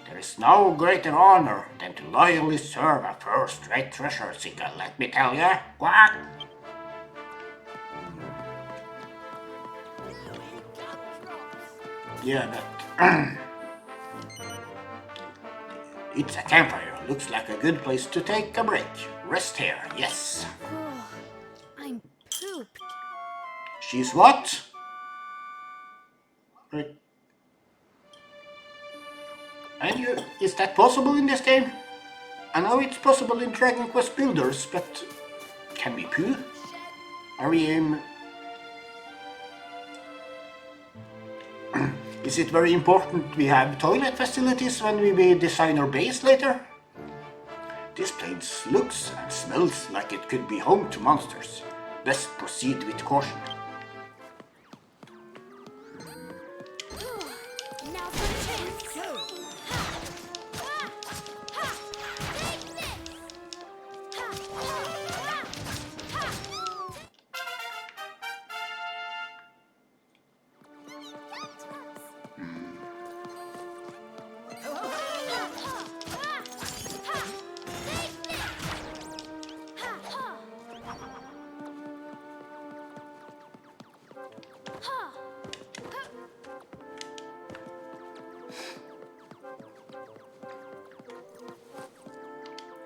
There is no greater honor than to loyally serve a first-rate treasure seeker, let me tell you. Quack. Yeah, but it's a campfire. Looks like a good place to take a break. Rest here, yes. Oh, I'm pooped. She's what? Right. And is that possible in this game? I know it's possible in Dragon Quest Builders, but can we poo? Are we Is it very important we have toilet facilities when we design our base later? This place looks and smells like it could be home to monsters. Best proceed with caution. Now for the chance.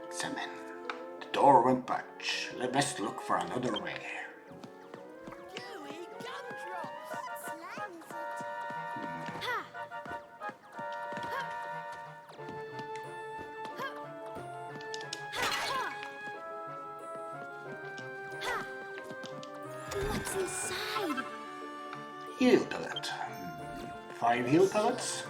Examine. The door won't budge. Let best look for another way. What's inside? Heal pellet. 5 heal pellets.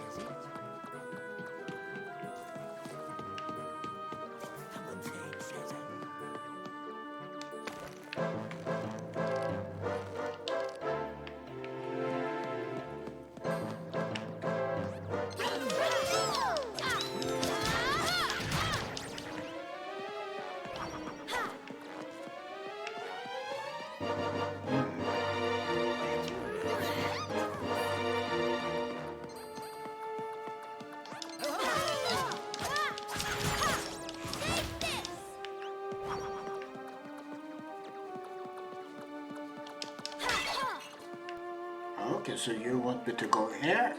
Okay, so you want me to go here?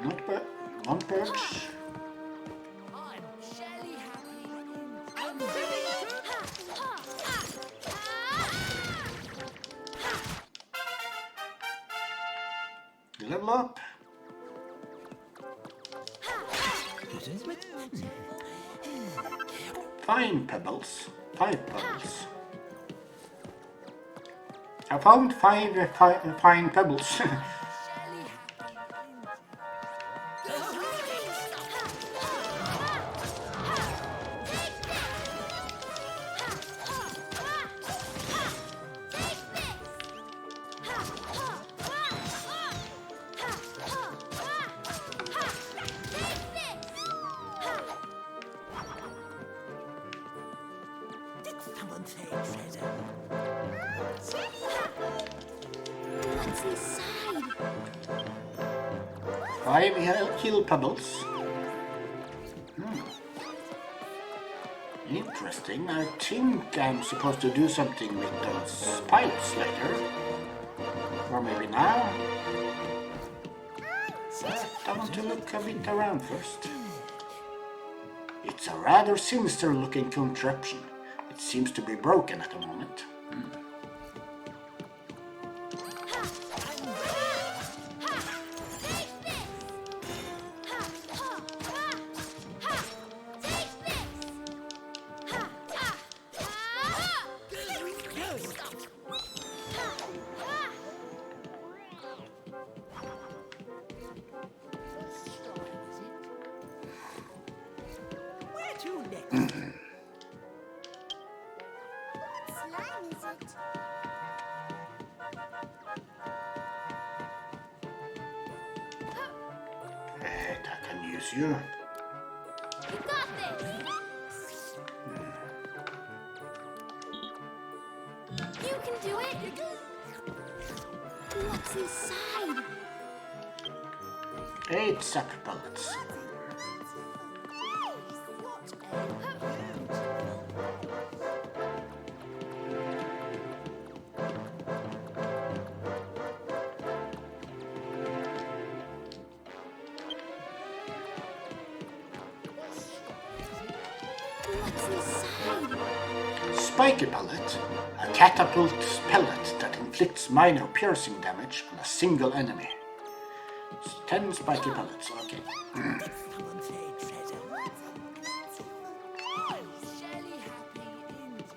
Not bad. One perch. Level up. Fine pebbles. 5 pebbles. I found 5 fine pebbles. What's inside? 5 heal pebbles. Interesting. interesting. I think I'm supposed to do something with those pipes later. Or maybe now. But I want to look a bit around first. It's a rather sinister looking contraption. It seems to be broken at the moment. Where to next? Slime is it? Right, I can use you. You got this! You can do it! What's inside? 8 sack pellets. What's inside? Spiky pellet. A catapult pellet that inflicts minor piercing damage on a single enemy. 10 spiky pellets, okay. Someone say treasure. Shelly happy indeed.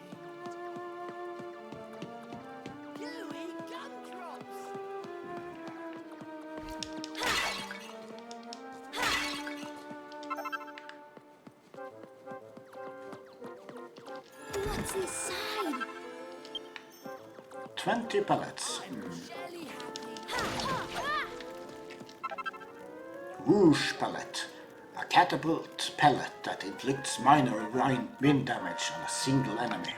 Gooey gumdrops. What's inside? 20 pellets. Shelly happy. Whoosh pellet. A catapult pellet that inflicts minor wind damage on a single enemy.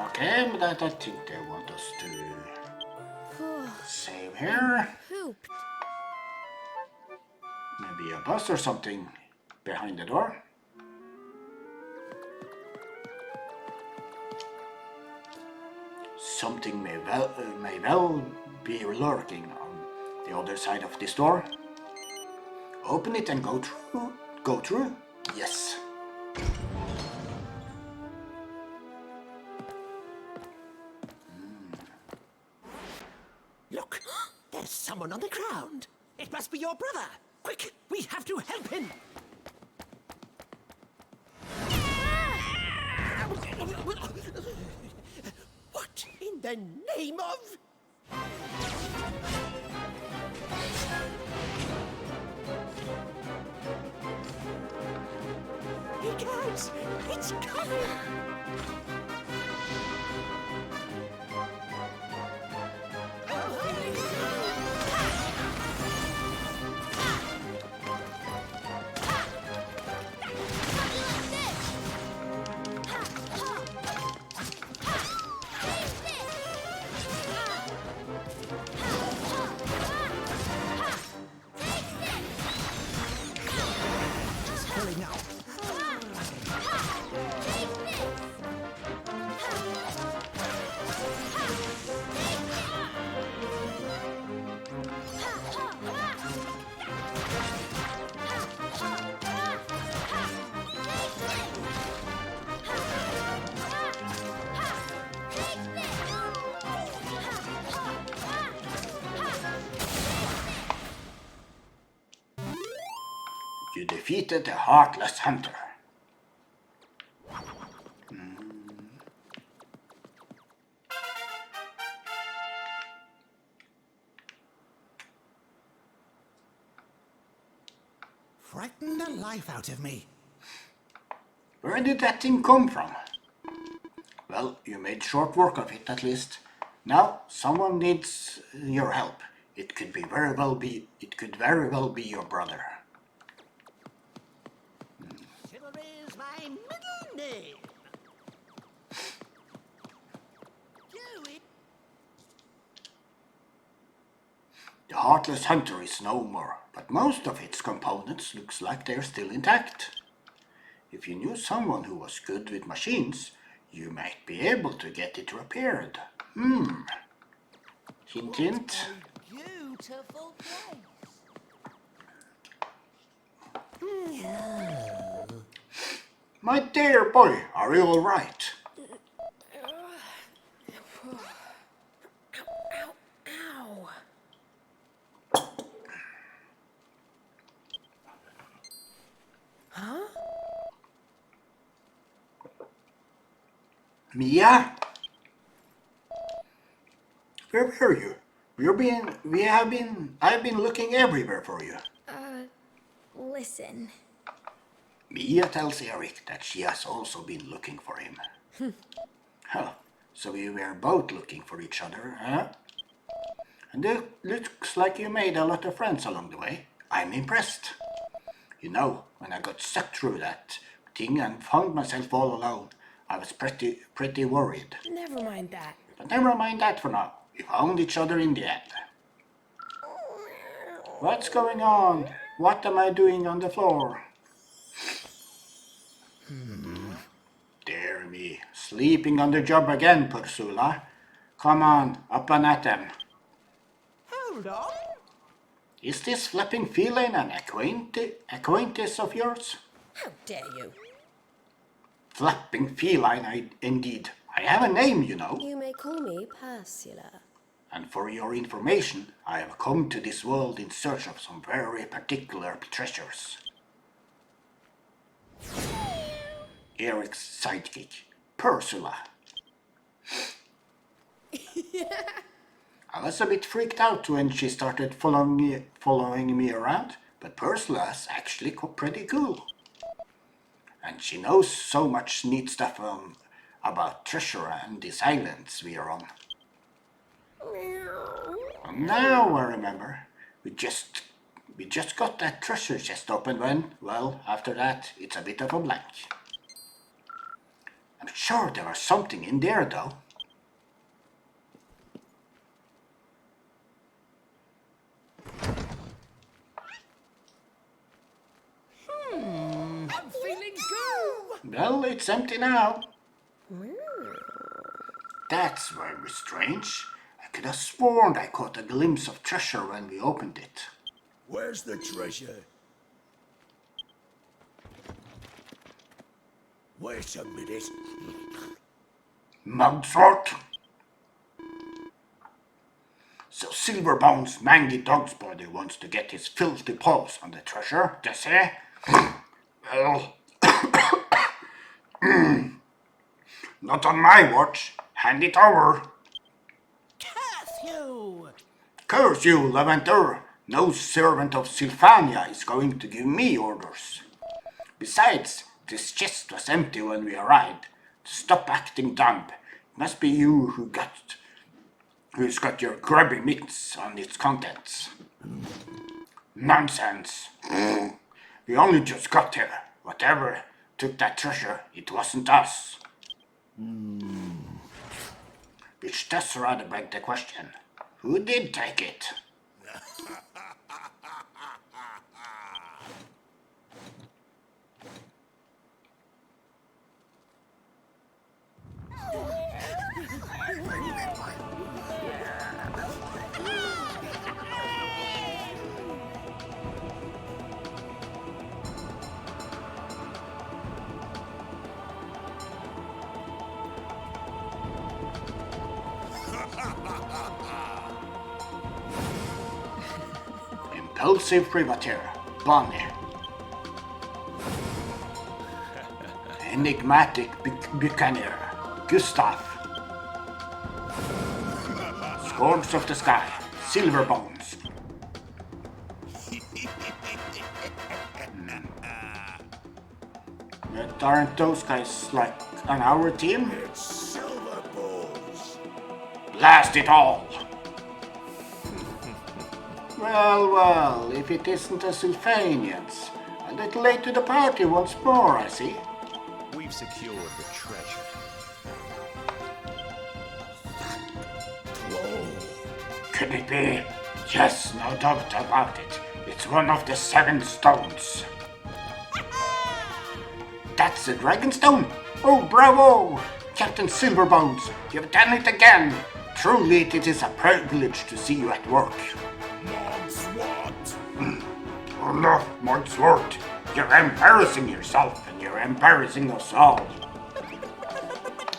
Okay, but I think they want us to save here. Poop. Maybe a bus or something behind the door. Something may well be lurking on the other side of this door. Open it and go through. Go through? Yes. Look, there's someone on the ground. It must be your brother. Quick, we have to help him. What in the name of... Hey guys, it's coming! Just hurry now. You defeated the Heartless Hunter. Frightened the life out of me. Where did that thing come from? Well, you made short work of it at least. Now someone needs your help. It could very well be your brother. Chivalry is my middle name. Gooey. The Heartless Hunter is no more, but most of its components looks like they're still intact. if you knew someone who was good with machines, you might be able to get it repaired. Hint, hint. Beautiful place. My dear boy, are you all right? Ow. Huh? Mia? Where were you? I've been looking everywhere for you. Listen. Mia tells Eric that she has also been looking for him. Huh, so we were both looking for each other, huh? And it looks like you made a lot of friends along the way. I'm impressed. You know, when I got sucked through that thing and found myself all alone, I was pretty worried. Never mind that. But never mind that for now. We found each other in the end. What's going on? What am I doing on the floor? Dear me, sleeping on the job again, Pursula. Come on, up and at them. Hold on. Is this flapping feline an acquaintance of yours? How dare you? Flapping feline, indeed. I have a name, you know. You may call me Ursula. And for your information, I have come to this world in search of some very particular treasures. Eric's sidekick, Pursula. I was a bit freaked out when she started following me around, but Pursula's actually pretty cool. And she knows so much neat stuff about treasure and these islands we are on. And now I remember, we just got that treasure chest open when, well, after that, it's a bit of a blank. I'm sure there was something in there, though. I'm feeling good. Well, it's empty now. That's very strange. I could have sworn I caught a glimpse of treasure when we opened it. Where's the treasure? Wait a minute. Mugthroat. So Silverbone's mangy dog's body wants to get his filthy paws on the treasure, does he? Well, not on my watch. Hand it over. Curse you! Curse you, Lavender. No servant of Sylphania is going to give me orders. Besides, this chest was empty when we arrived. Stop acting dumb. It must be you who's got your grubby mitts on its contents. Nonsense. We only just got here. Whatever took that treasure, it wasn't us. Which does rather beg the question, who did take it? Impulsive privateer, Bonnie. Enigmatic buccaneer, Gustav. Scourge of the sky, Silverbones. But aren't those guys like on our team? It's Silver Balls. Blast it all! Well, if it isn't the Sylphanians. A little late to the party once more, I see. We've secured the treasure. Could it be? Yes, no doubt about it. It's one of the 7 stones. That's the Dragonstone. Oh, bravo! Captain Silverbones, you've done it again. Truly, it is a privilege to see you at work. Mogswort! Oh no, Mogswort. You're embarrassing yourself and you're embarrassing us all.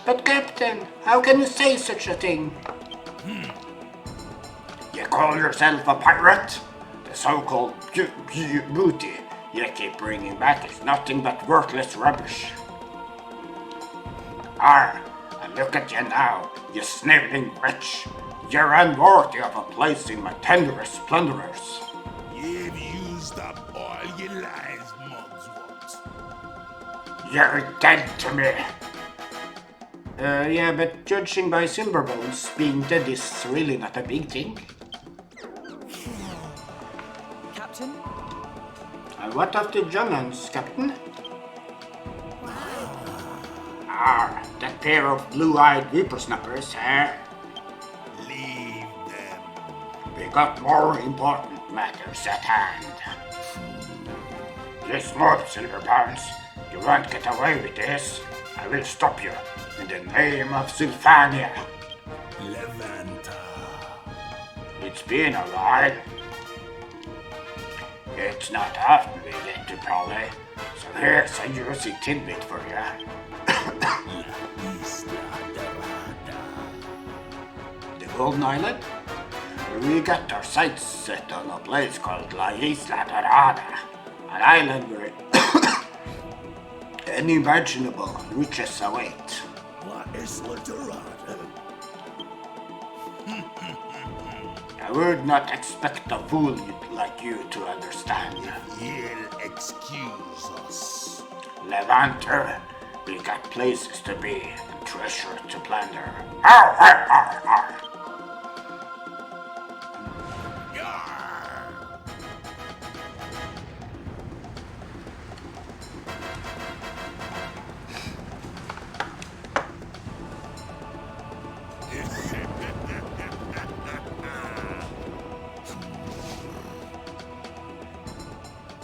But Captain, how can you say such a thing? You call yourself a pirate? The so-called booty you keep bringing back is nothing but worthless rubbish. And look at you now, you sniveling wretch. You're unworthy of a place in my tenderest plunderers. You've used up all your lies, Mogswort. You're dead to me. Yeah, but judging by Silverbones, being dead is really not a big thing. Captain? And what of the Johnnons, Captain? That pair of blue-eyed whippersnappers, eh? Leave them. We got more important matters at hand. Listen up, Silverbones. You won't get away with this. I will stop you. In the name of Sylvania. Levanta. It's been a while. It's not often we get to Polly, so here's a juicy tidbit for you. The Golden Island? We got our sights set on a place called La Isla Dorada, an island where unimaginable riches await. La Isla Dorada. I would not expect a fool like you to understand. You'll excuse us. Levanter, we got places to be and treasure to plunder. Arr, arr, arr, arr.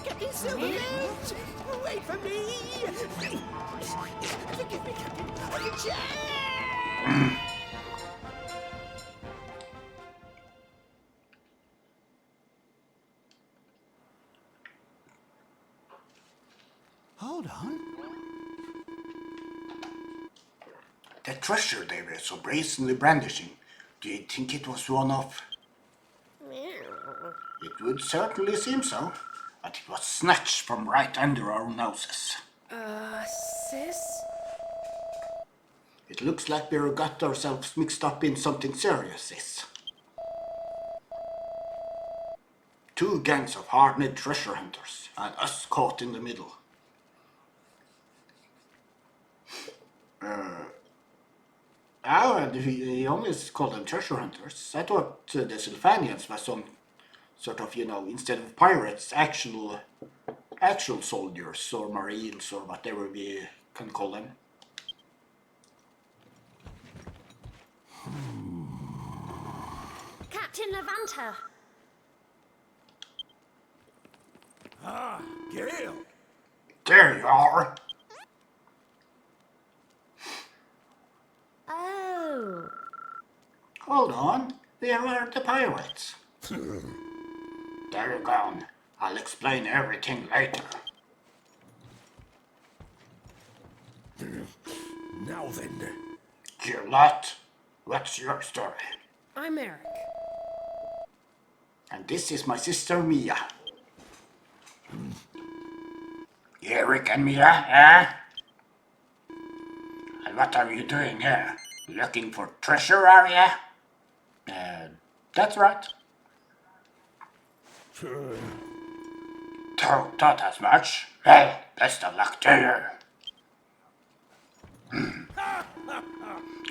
Captain Silverbones! Wait for me! Forgive me, Captain. Hold on. The treasure they were so brazenly brandishing, do you think it was one of... It would certainly seem so, but it was snatched from right under our noses. Sis? It looks like we got ourselves mixed up in something serious, sis. Two gangs of hard-made treasure hunters, and us caught in the middle. He only called them treasure hunters. I thought the Sylvanians were some sort of, instead of pirates, actual soldiers or marines or whatever we can call them. Captain Levanta. Gale. There you are. Oh. Hold on. Where are the pirates? They're gone. I'll explain everything later. Now then. Dear lot, what's your story? I'm Eric. And this is my sister Mia. Eric and Mia, eh? And what are you doing here? Looking for treasure, are ya? That's right. Thought as much. Well, best of luck to you.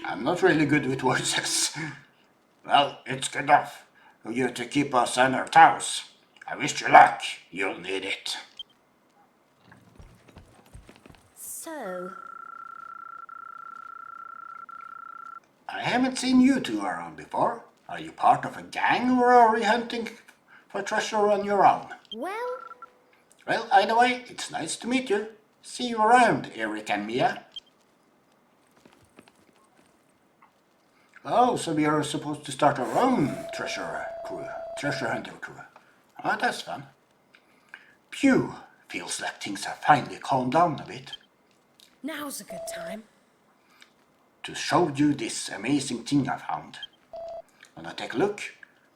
I'm not really good with voices. Well, it's good enough for you to keep us on our toes. I wish you luck. You'll need it. So, I haven't seen you two around before. Are you part of a gang or are you hunting for treasure on your own? well, Well, either way, it's nice to meet you. See you around, Eric and Mia. Oh, so we are supposed to start our own treasure hunter crew. Oh, that's fun. Phew, feels like things have finally calmed down a bit. Now's a good time. To show you this amazing thing I found. Wanna take a look?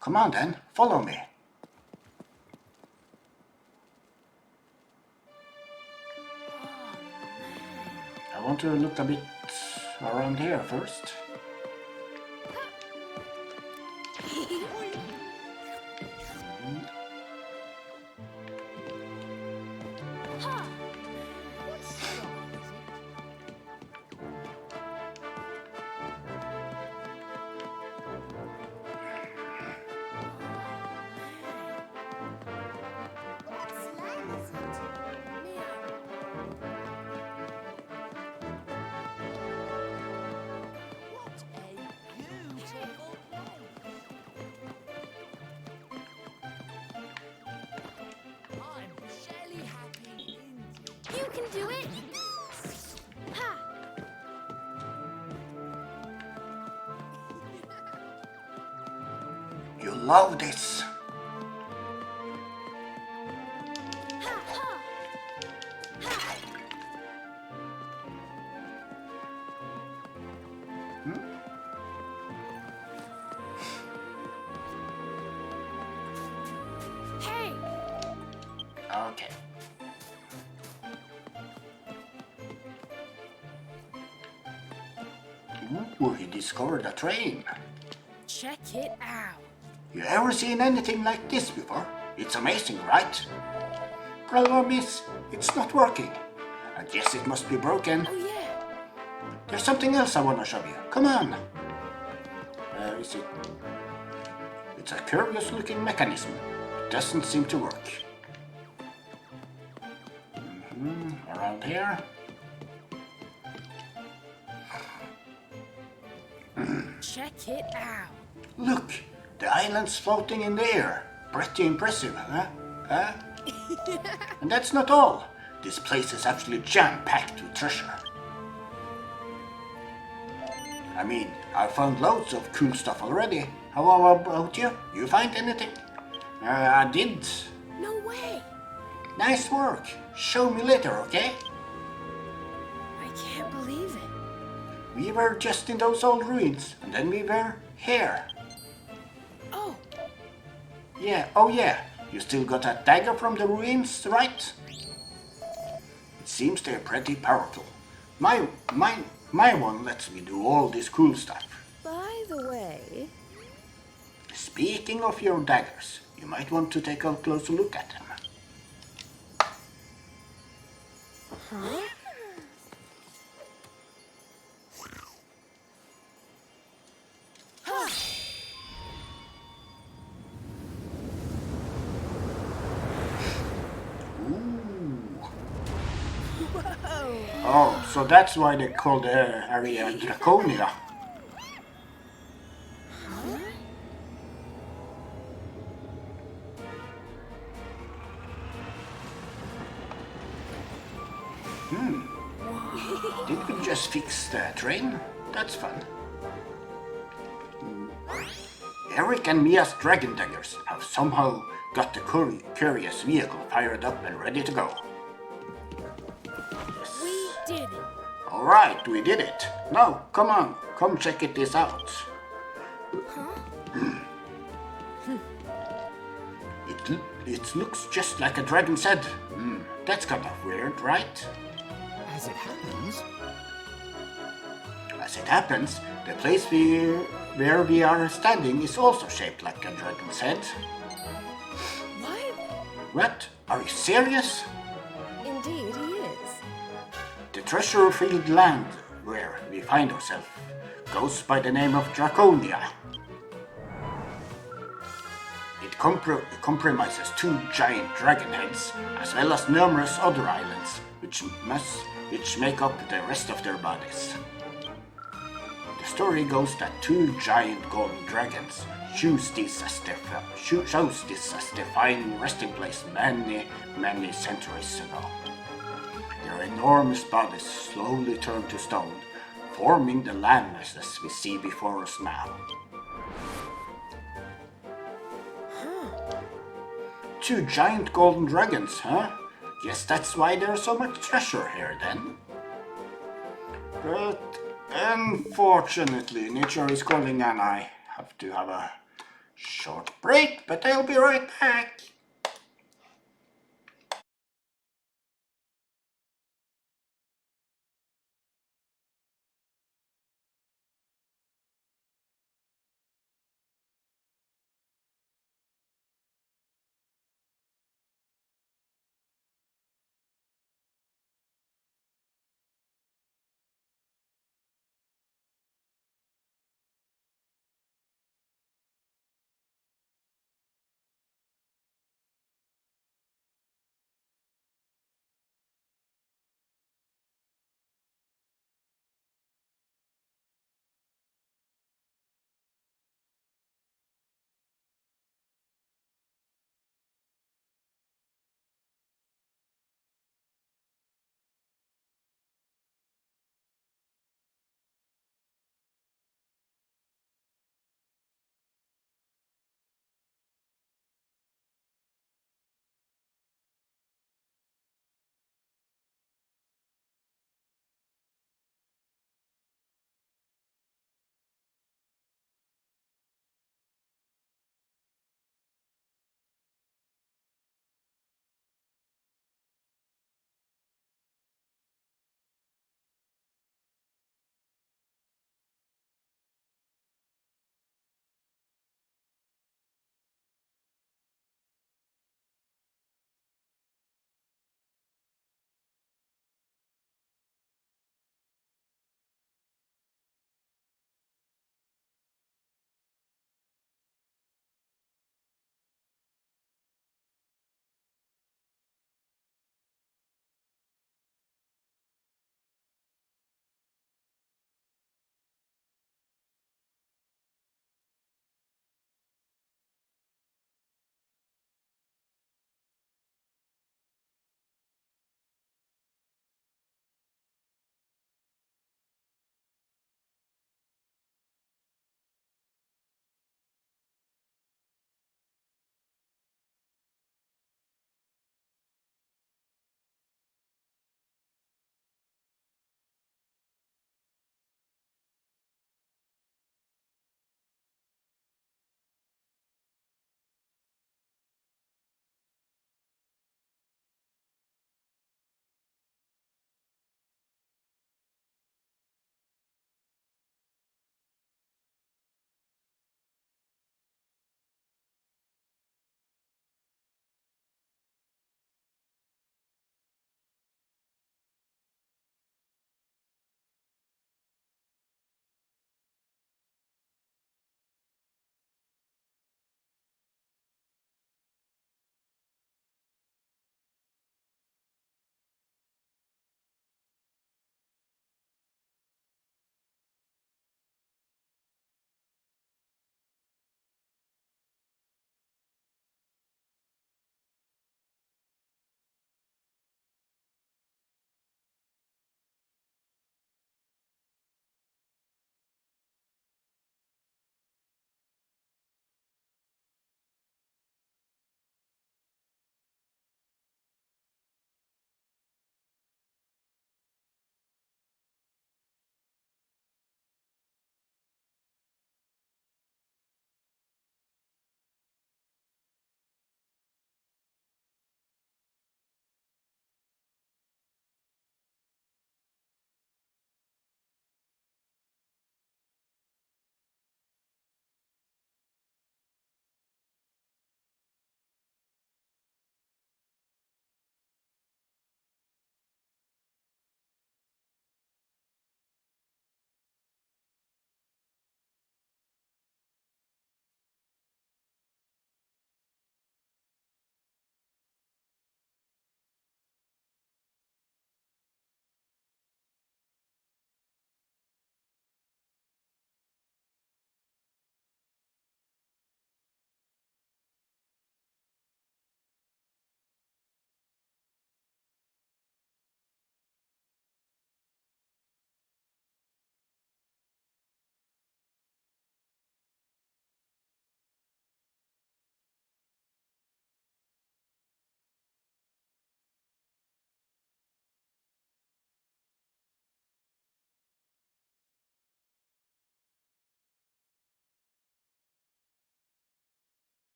Come on then, follow me. I want to look a bit around here first. You can do it! Ha! You love this. Ha! Ha! Ha! Hey! Okay. Ooh, he discovered a train. Check it out. You ever seen anything like this before? It's amazing, right? Problem is, it's not working. I guess it must be broken. Oh yeah. There's something else I want to show you. Come on. Where is it? It's a curious looking mechanism. It doesn't seem to work. Around here. Check it out. Look, the island's floating in the air. Pretty impressive, huh? And that's not all. This place is actually jam-packed with treasure. I mean, I found loads of cool stuff already. How about you? You find anything? I did. No way. Nice work. Show me later, okay? I can't believe it. We were just in those old ruins, and then we were here. Oh, Yeah, oh yeah. You still got that dagger from the ruins, right? It seems they're pretty powerful. My one lets me do all this cool stuff. By the way, Speaking of your daggers, you might want to take a closer look at them. Oh, so that's why they call the area Draconia. Did we just fix the train? That's fun. Eric and Mia's dragon daggers have somehow got the curious vehicle fired up and ready to go. we did it. Alright, we did it. Now, come on, come check this out. It looks just like a dragon's head. That's kind of weird, right? As it happens, As it happens, the place where we are standing is also shaped like a dragon's head. What? What? Are you serious? indeed he is. The treasure-filled land where we find ourselves goes by the name of Draconia. It comprises 2 giant dragon heads, as well as numerous other islands, which make up the rest of their bodies. The story goes that 2 giant golden dragons chose this as their final resting place many centuries ago. Their their enormous bodies slowly turn to stone, forming the landmasses we see before us now. Two giant golden dragons, huh? Guess that's why there's so much treasure here then. But unfortunately, nature is calling and I have to have a short break, but I'll be right back.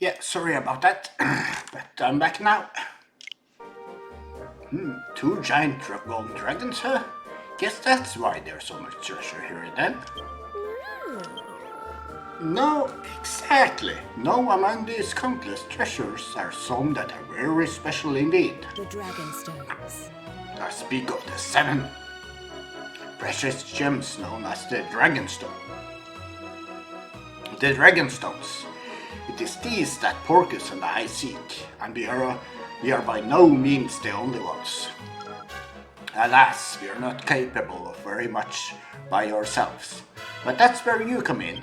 Yeah, sorry about that, but I'm back now. Two giant golden dragons, huh? Guess that's why there's so much treasure here then. No, exactly. No, among these countless treasures are some that are very special indeed. The Dragonstones. I speak of the 7 precious gems known as the Dragonstone. The Dragonstones. It is these that Porcus and I seek, and we are by no means the only ones. Alas, we are not capable of very much by ourselves, but that's where you come in.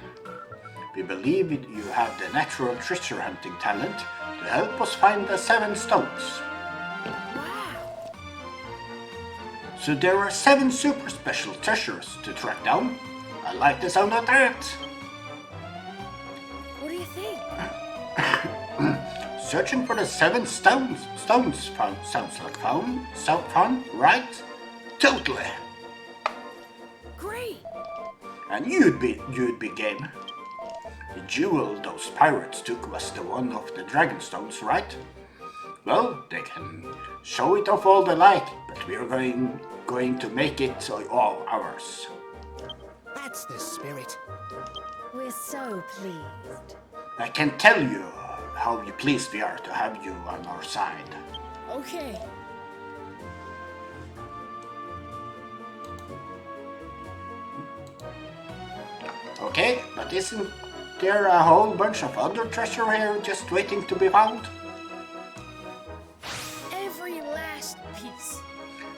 We believe you have the natural treasure hunting talent to help us find the 7 stones. Wow. So there are 7 super special treasures to track down. I like the sound of that. What do you think? Searching for the 7 stones sounds like fun, right? Totally. Great. And you'd be game. The jewel those pirates took was the one of the Dragonstones, right? Well, they can show it off all they like, but we're going to make it all ours. That's the spirit. We're so pleased. I can tell you how pleased we are to have you on our side. Okay. Okay, but isn't there a whole bunch of other treasure here just waiting to be found? Every last piece.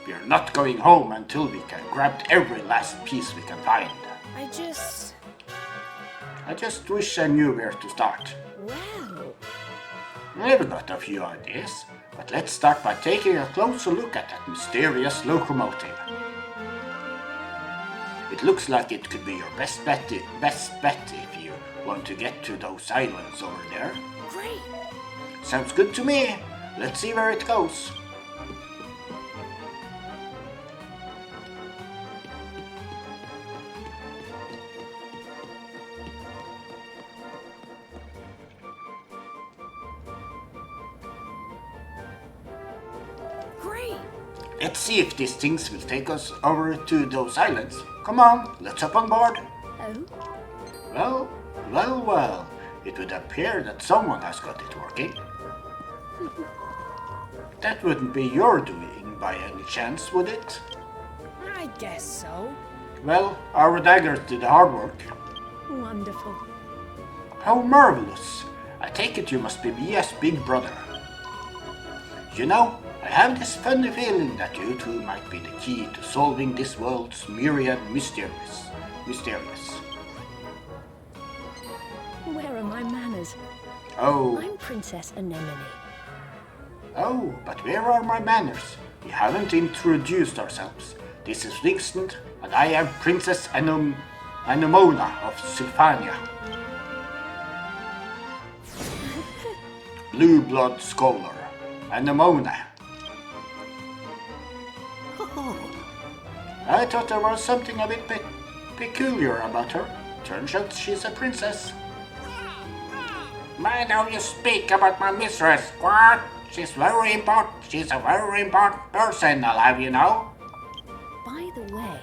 We're not going home until we can grab every last piece we can find. I just wish I knew where to start. Well, I've got a few ideas, but let's start by taking a closer look at that mysterious locomotive. It looks like it could be your best bet if you want to get to those islands over there. Great. Sounds good to me. Let's see where it goes. Great. Let's see if these things will take us over to those islands. Come on, let's hop on board. oh, Well. It would appear that someone has got it working. That wouldn't be your doing by any chance, would it? I guess so. Well, our daggers did the hard work. wonderful. How marvelous! I take it you must be Mia's big brother. You know, I have this funny feeling that you two might be the key to solving this world's myriad mysteries. Where are my manners? Oh, I'm Princess Anemone. But where are my manners? We haven't introduced ourselves. This is Winston, and I am Princess Anemona of Sylvania. Blue blood scholar, Anemona. I thought there was something a bit peculiar about her. Turns out she's a princess. Mind how you speak about my mistress, what? She's a very important person alive, you know. By the way,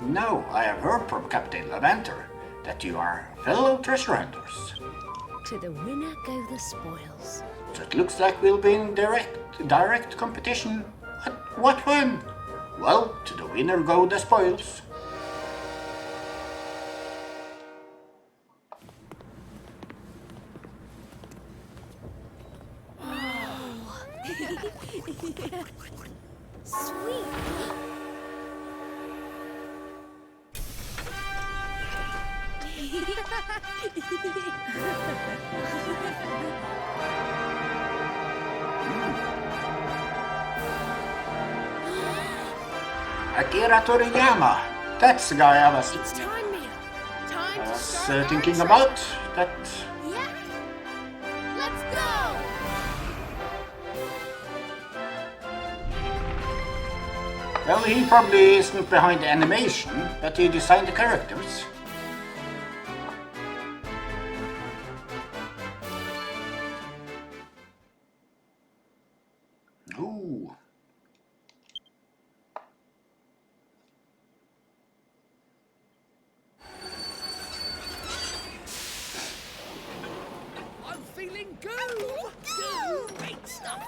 No, I have heard from Captain Levanter that you are fellow treasure hunters. to the winner go the spoils. So it looks like we'll be in direct competition. What fun! Well, to the winner go the spoils. Sweet. Akira Toriyama. That's the guy I was It's time, Mia. Time to start thinking our about. That. Yeah. Let's go. Well, he probably isn't behind the animation, but he designed the characters. feeling goo! Goo! Great stuff!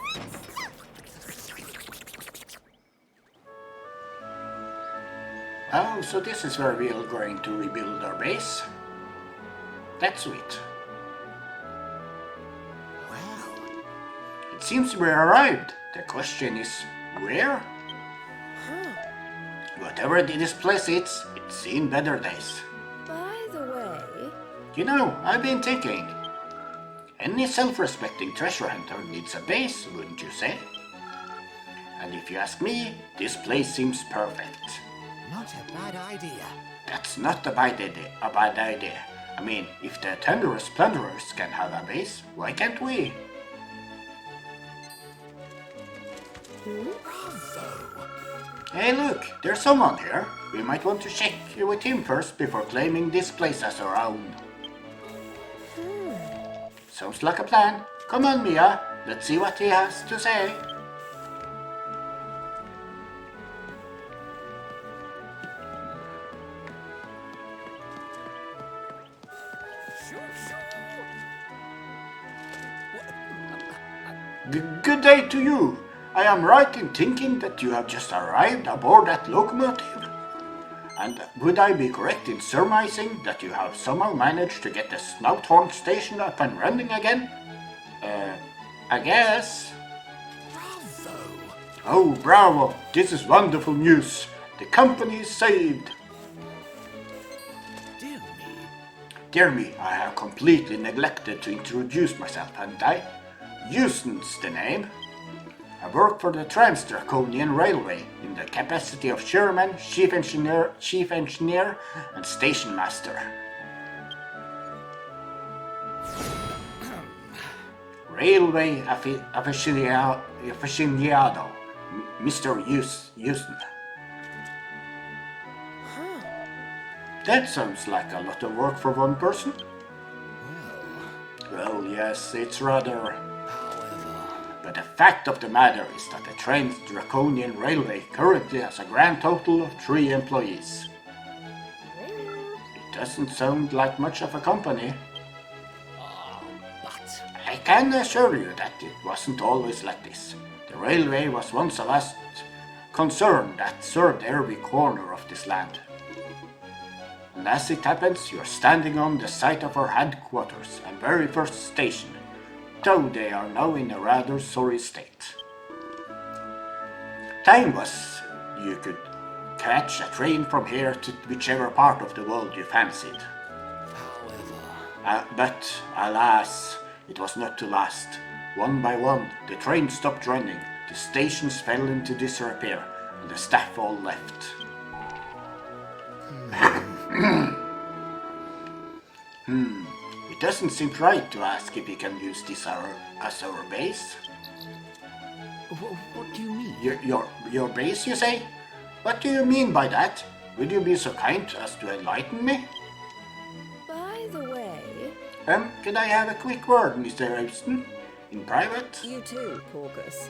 Oh, so this is where we are going to rebuild our base. That's sweet. Wow. It seems we arrived. The question is, where? Whatever this place is, it's seen better days. By the way, You know, I've been thinking. Any self-respecting treasure hunter needs a base, wouldn't you say? And if you ask me, this place seems perfect. Not a bad idea. That's not a bad idea. I mean, if the Thunderous Plunderers can have a base, why can't we? Hey look, there's someone here. We might want to check with him first before claiming this place as our own. Sounds like a plan. Come on, Mia. Let's see what he has to say. Good day to you. I am right in thinking that you have just arrived aboard that locomotive. And would I be correct in surmising that you have somehow managed to get the Snouthorn station up and running again? I guess. Bravo! Oh, bravo! This is wonderful news. The company is saved. Dear me. Dear me, I have completely neglected to introduce myself, hadn't I? Houston's the name. I work for the Trans-Draconian Railway in the capacity of chairman, chief engineer, and station master. Railway aficionado, Mr. Houston. That sounds like a lot of work for one person. Well, yes, it's rather. But the fact of the matter is that the Trans-Draconian Railway currently has a grand total of 3 employees. It doesn't sound like much of a company. But I can assure you that it wasn't always like this. The railway was once a vast concern that served every corner of this land. And as it happens, you're standing on the site of our headquarters and very first station, though they are now in a rather sorry state. Time was you could catch a train from here to whichever part of the world you fancied. But alas, it was not to last. One by one, the train stopped running, the stations fell into disrepair, and the staff all left. It doesn't seem right to ask if we can use this as our base. What do you mean? Your base, you say? What do you mean by that? Would you be so kind as to enlighten me? by the way, Can I have a quick word, Mr. Houston? In private? you too, Porgus.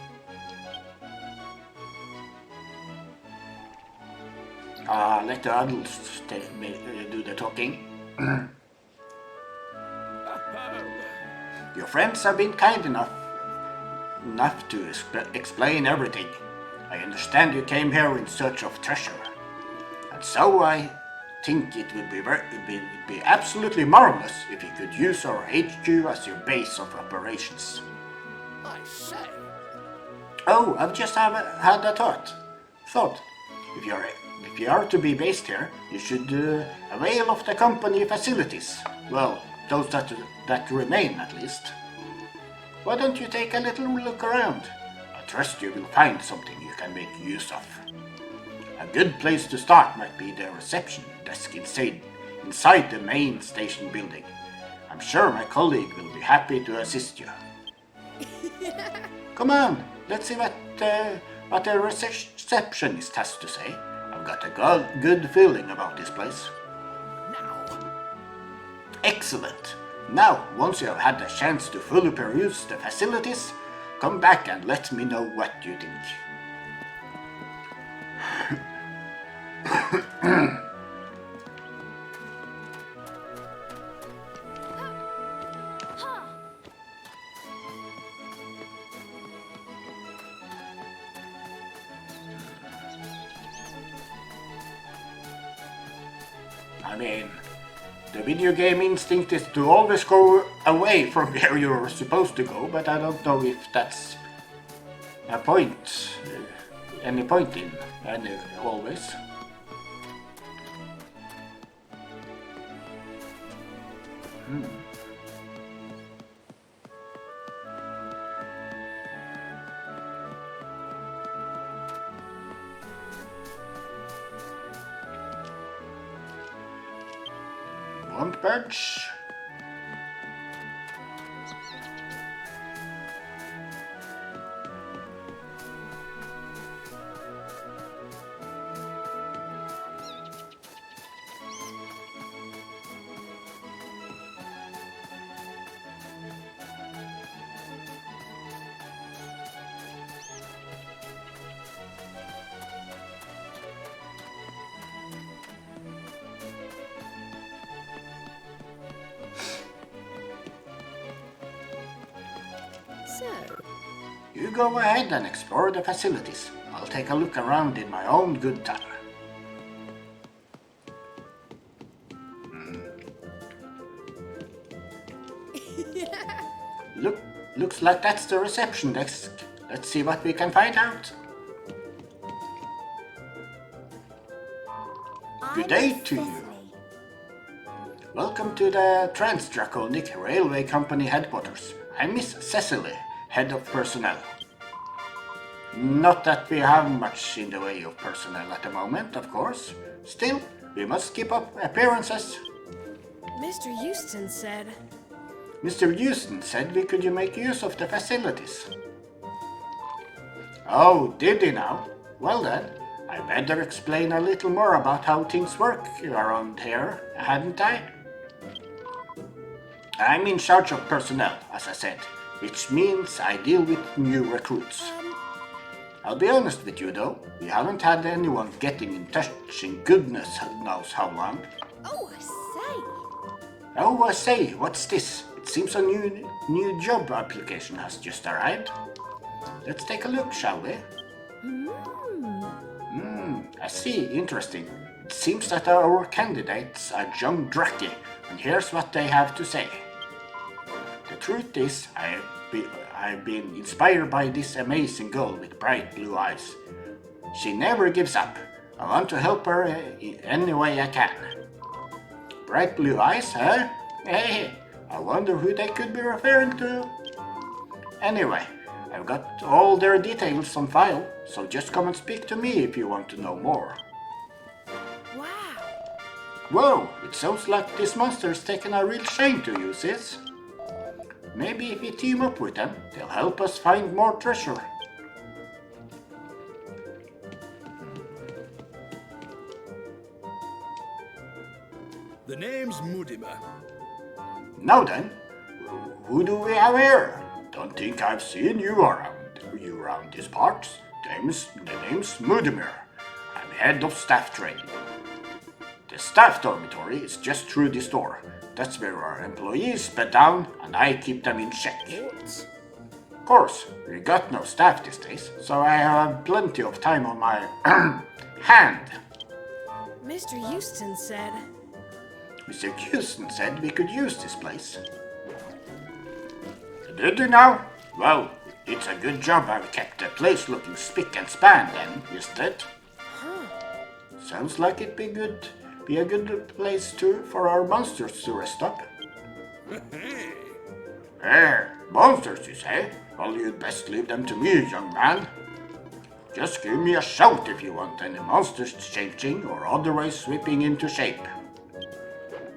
Let the adults do the talking. Your friends have been kind enough to explain everything. I understand you came here in search of treasure, and so I think it would be absolutely marvelous if you could use our HQ as your base of operations. I say, Oh, I've just had a thought. If you are to be based here, you should avail of the company facilities. Well, those that remain, at least. Why don't you take a little look around? I trust you will find something you can make use of. A good place to start might be the reception desk inside the main station building. I'm sure my colleague will be happy to assist you. Come on, let's see what the receptionist has to say. I've got a good feeling about this place. now, Excellent. Now, once you have had the chance to fully peruse the facilities, come back and let me know what you think. I mean, the video game instinct is to always go away from where you're supposed to go, but I don't know if that's a point, any point in any always. Won't budge. So, You go ahead and explore the facilities. I'll take a look around in my own good time. Looks like that's the reception desk. Let's see what we can find out. Good day to you. Welcome to the Transdraconic Railway Company headquarters. I'm Miss Cecily, head of personnel. Not that we have much in the way of personnel at the moment, of course. Still, we must keep up appearances. Mr. Houston said. Mr. Houston said we could make use of the facilities. Oh, did he now? Well then, I better explain a little more about how things work around here, hadn't I? I'm in charge of personnel, as I said, which means I deal with new recruits. I'll be honest with you though, we haven't had anyone getting in touch in goodness knows how long. Oh, I say. Oh, I say, what's this? It seems a new job application has just arrived. Let's take a look, shall we? I see, interesting. It seems that our candidates are young Draki, and here's what they have to say. The truth is, I've been inspired by this amazing girl with bright blue eyes. She never gives up. I want to help her in any way I can. Bright blue eyes, huh? Hey, I wonder who they could be referring to. Anyway, I've got all their details on file, so just come and speak to me if you want to know more. Wow. Whoa, it sounds like this monster's taken a real shame to you, sis. Maybe if we team up with them, they'll help us find more treasure. The name's Mudima. Now then, who do we have here? Don't think I've seen you around these parts. The name's Mudimir. I'm head of staff training. The staff dormitory is just through this door. That's where our employees bed down and I keep them in check. Of course, we got no staff these days, so I have plenty of time on my hand. Mr. Houston said. Mr. Houston said we could use this place. Did you now? Well, it's a good job I've kept the place looking spick and span then, isn't it? Sounds like it'd be a good place for our monsters to rest up. Hey, monsters you say? Well, you'd best leave them to me, young man. Just give me a shout if you want any monsters changing or otherwise sweeping into shape.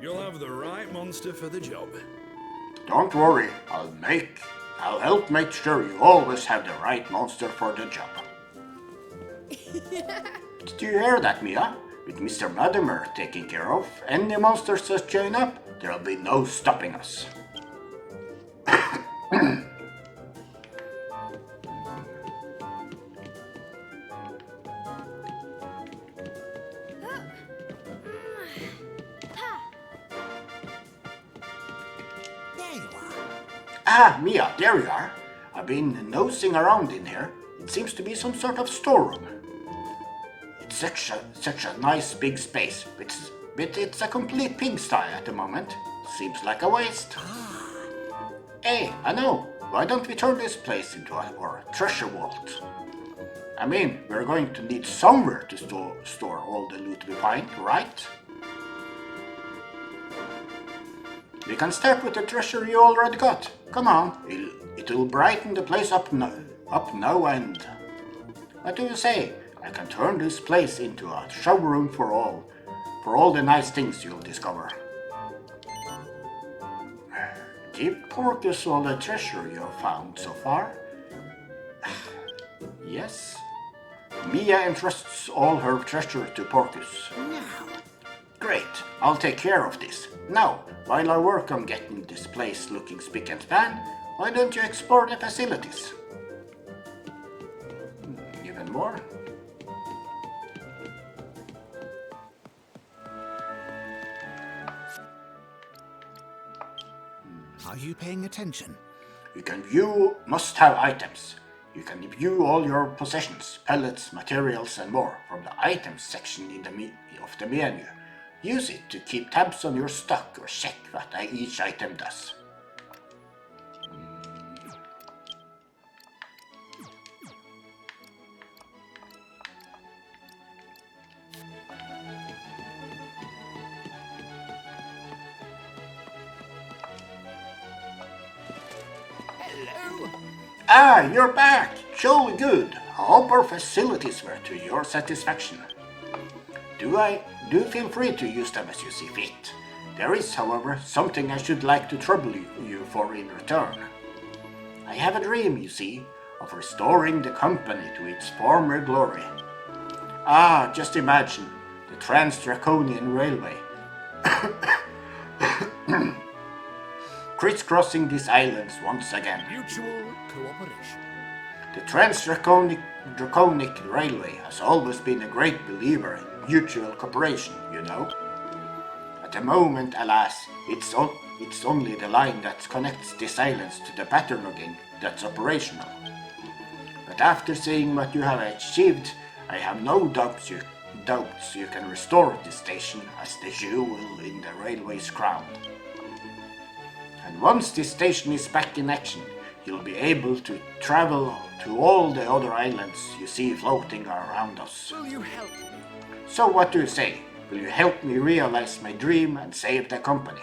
You'll have the right monster for the job. Don't worry, I'll help make sure you always have the right monster for the job. Did you hear that, Mia? With Mr. Muddimer taking care of any monsters that join up, there'll be no stopping us. Ah, Mia, there you are. I've been nosing around in here. It seems to be some sort of storeroom. It's such a nice big space but it's a complete pigsty at the moment. Seems like a waste. Hey, I know. Why don't we turn this place into our treasure vault? I mean, we're going to need somewhere to store all the loot we find, right? We can start with the treasure you already got. Come on, it'll brighten the place up now and... What do you say? I can turn this place into a showroom for all the nice things you'll discover. Give Porcus all the treasure you have found so far? Yes. Mia entrusts all her treasure to Porcus. Now, Great, I'll take care of this. Now, while I work on getting this place looking spick and span, why don't you explore the facilities? Even more? are you paying attention? You can view must-have items. You can view all your possessions, pellets, materials and more from the items section in of the menu. Use it to keep tabs on your stock or check what each item does. Hello. Ah, you're back! Jolly good! I hope our facilities were to your satisfaction. Do feel free to use them as you see fit. There is, however, something I should like to trouble you for in return. I have a dream, you see, of restoring the company to its former glory. Ah, just imagine, the Trans-Draconian Railway crisscrossing these islands once again. Mutual cooperation. The Trans-Draconic Railway has always been a great believer in mutual cooperation, you know. At the moment, alas, it's only the line that connects these islands to the Paternoggin that's operational. But after seeing what you have achieved, I have no doubts you can restore this station as the jewel in the railway's crown. And once this station is back in action, you'll be able to travel to all the other islands you see floating around us. Will you help me? So what do you say? Will you help me realize my dream and save the company?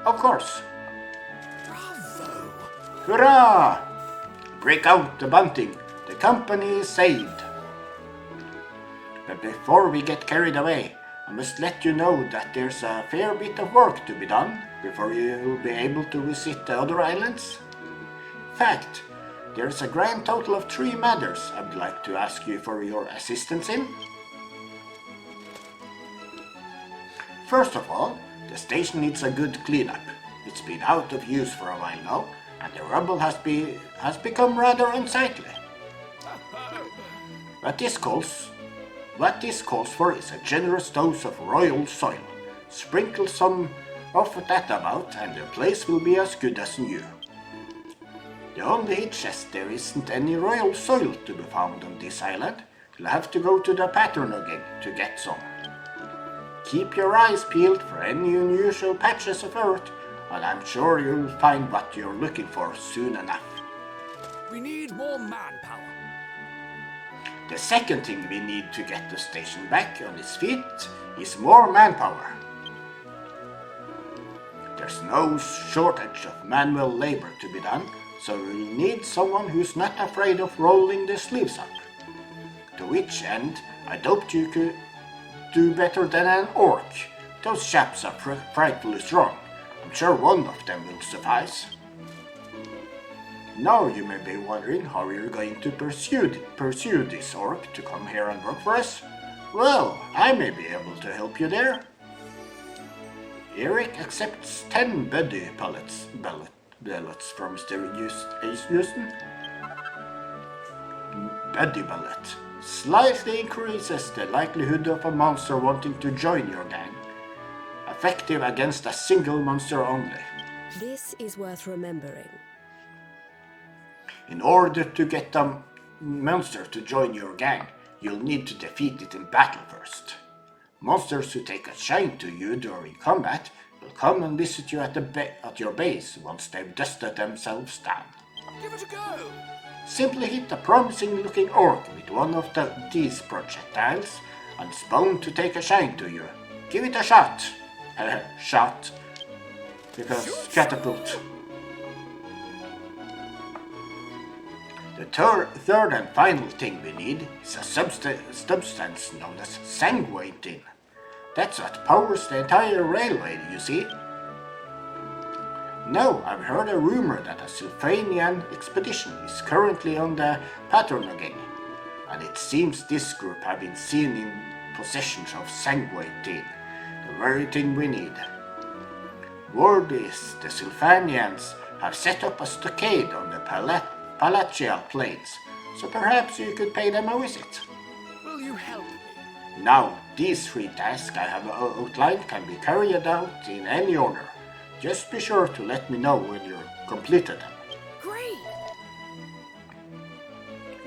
Of course. Bravo! Hurrah! Break out the bunting. The company is saved. But before we get carried away, I must let you know that there's a fair bit of work to be done before you'll be able to visit the other islands. In fact, there's a grand total of 3 matters I'd like to ask you for your assistance in. First of all, the station needs a good cleanup. It's been out of use for a while now, and the rubble has become rather unsightly. What this calls for is a generous dose of royal soil. Sprinkle some of that about, and the place will be as good as new. The only hitch is there isn't any royal soil to be found on this island. You'll have to go to the Paternoggin to get some. Keep your eyes peeled for any unusual patches of earth, and I'm sure you'll find what you're looking for soon enough. We need more manpower. The second thing we need to get the station back on its feet is more manpower. There's no shortage of manual labor to be done, so we'll need someone who's not afraid of rolling their sleeves up. To which end, I doubt you could do better than an orc. Those chaps are frightfully strong. I'm sure one of them will suffice. Now you may be wondering how we're going to pursue this orc to come here and work for us. Well, I may be able to help you there. Eric accepts 10 buddy pellets from Mr. Houston. Buddy pellet slightly increases the likelihood of a monster wanting to join your gang. Effective against a single monster only. This is worth remembering. In order to get a monster to join your gang, you'll need to defeat it in battle first. Monsters who take a shine to you during combat will come and visit you at your base once they've dusted themselves down. Give it a go! Simply hit a promising-looking orc with one of these projectiles, and it's bound to take a shine to you. Give it a shot. Shot. Because catapult. The third and final thing we need is a substance known as sanguine. That's what powers the entire railway, you see. Now, I've heard a rumor that a Sylvanian expedition is currently on the pattern again, and it seems this group have been seen in possession of sanguine, the very thing we need. Word is the Sylvanians have set up a stockade on the Palatial Plains, so perhaps you could pay them a visit. Will you help me? Now, these 3 tasks I have outlined can be carried out in any order. Just be sure to let me know when you're completed. Great!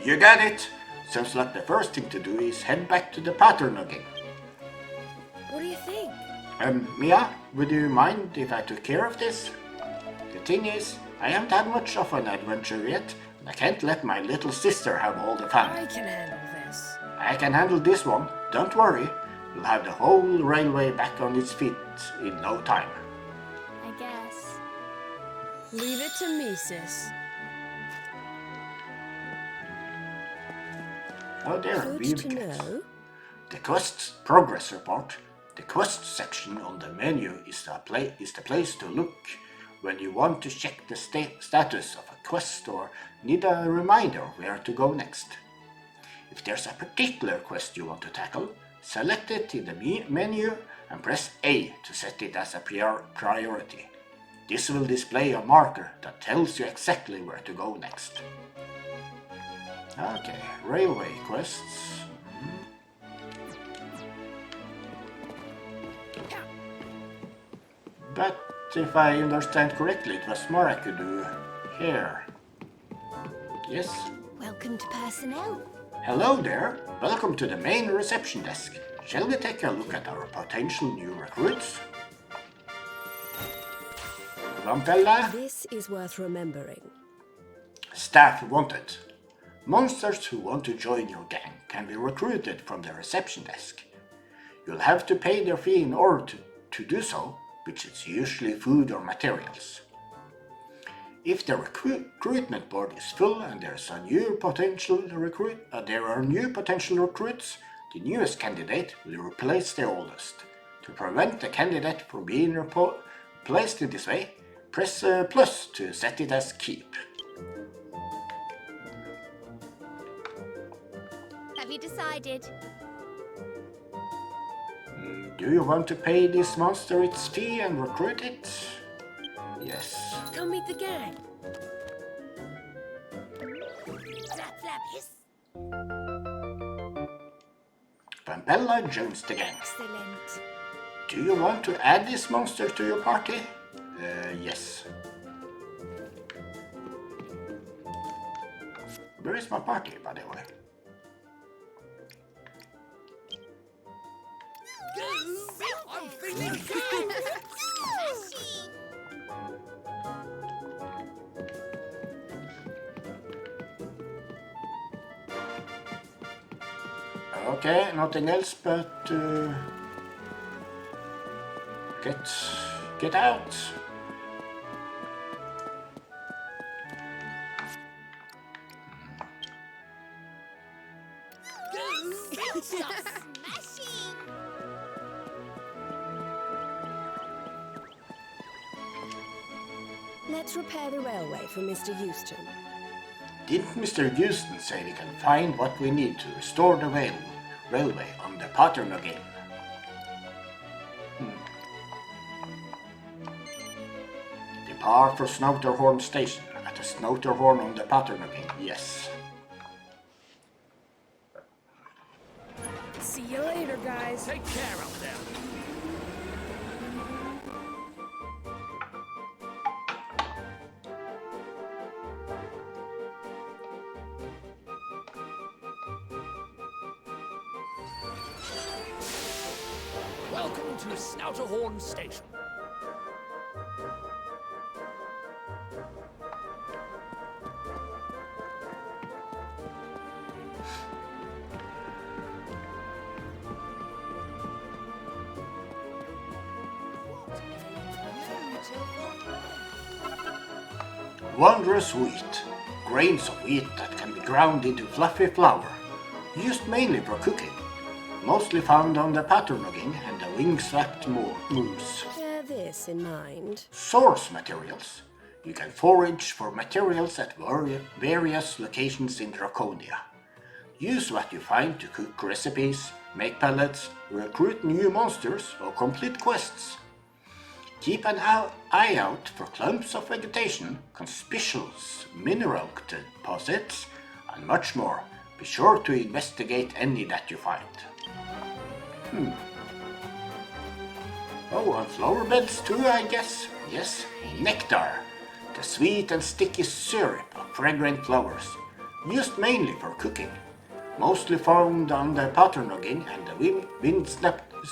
You got it! Sounds like the first thing to do is head back to the pattern again. What do you think? Mia, would you mind if I took care of this? The thing is, I haven't had much of an adventure yet, and I can't let my little sister have all the fun. I can handle this. I can handle this one, don't worry. We'll have the whole railway back on its feet in no time. I guess. Leave it to me, sis. Oh dear, Good we've to got know. the quest's progress report. The quest section on the menu is the place to look when you want to check the status of a quest or need a reminder of where to go next. If there's a particular quest you want to tackle, select it in the menu and press A to set it as a priority. This will display a marker that tells you exactly where to go next. Okay, railway quests. But if I understand correctly, it was more I could do here. Yes? Welcome to personnel. Hello there. Welcome to the main reception desk. Shall we take a look at our potential new recruits? Vampella? This is worth remembering. Staff wanted. Monsters who want to join your gang can be recruited from the reception desk. You'll have to pay their fee in order to do so, which is usually food or materials. If the recruitment board is full and there are new potential recruits, the newest candidate will replace the oldest. To prevent the candidate from being replaced in this way, press plus to set it as keep. Have you decided? Do you want to pay this monster its fee and recruit it? Yes. Come meet the gang. Flap, flap, hiss. Vampella joins the gang. Excellent. Do you want to add this monster to your party? Yes. Where is my party, by the way? I'm feeling good! Okay, nothing else but get out. Let's repair the railway for Mr. Houston. Didn't Mr. Houston say we can find what we need to restore the railway on the pattern again? Depart for Snouterhorn Station at the Snouterhorn on the pattern again, yes. See you later, guys. Take care out there! Welcome to Snouterhorn Station. Wondrous wheat. Grains of wheat that can be ground into fluffy flour. Used mainly for cooking. Mostly found on the Patternoggin and the wing-swept moors. Bear this in mind. Source materials. You can forage for materials at various locations in Draconia. Use what you find to cook recipes, make pellets, recruit new monsters, or complete quests. Keep an eye out for clumps of vegetation, conspicuous mineral deposits, and much more. Be sure to investigate any that you find. Oh, and flower beds too, I guess. Yes, nectar. The sweet and sticky syrup of fragrant flowers. Used mainly for cooking. Mostly found on the Patternoggin and the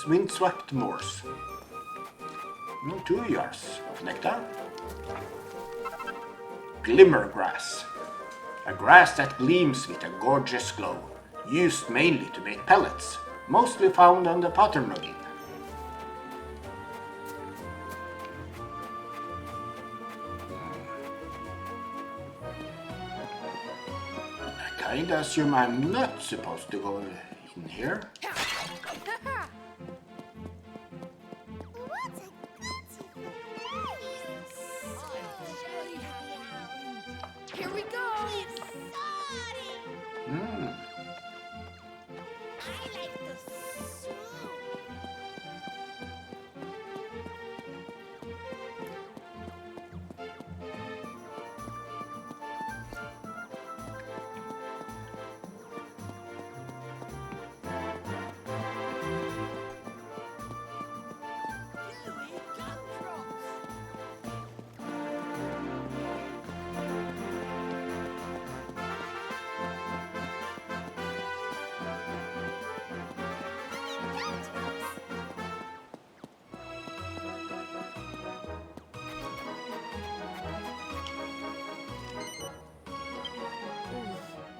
windswept moors. 2 yards of nectar. Glimmer grass. A grass that gleams with a gorgeous glow. Used mainly to make pellets. Mostly found on the Patternoggin. I kinda assume I'm not supposed to go in here. Here we go.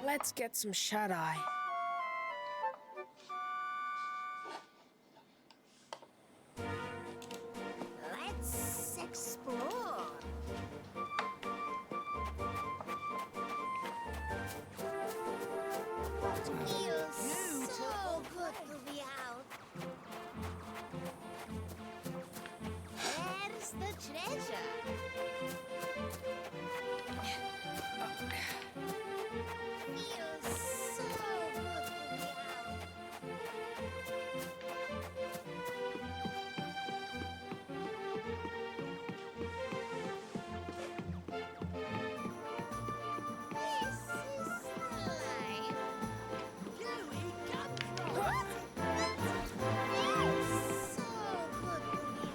Let's get some shut-eye. Let's explore. Feels so good to be out. Where's the treasure? Feels so good to be out. This is the life. Louis Gumdrop. Feels so good to be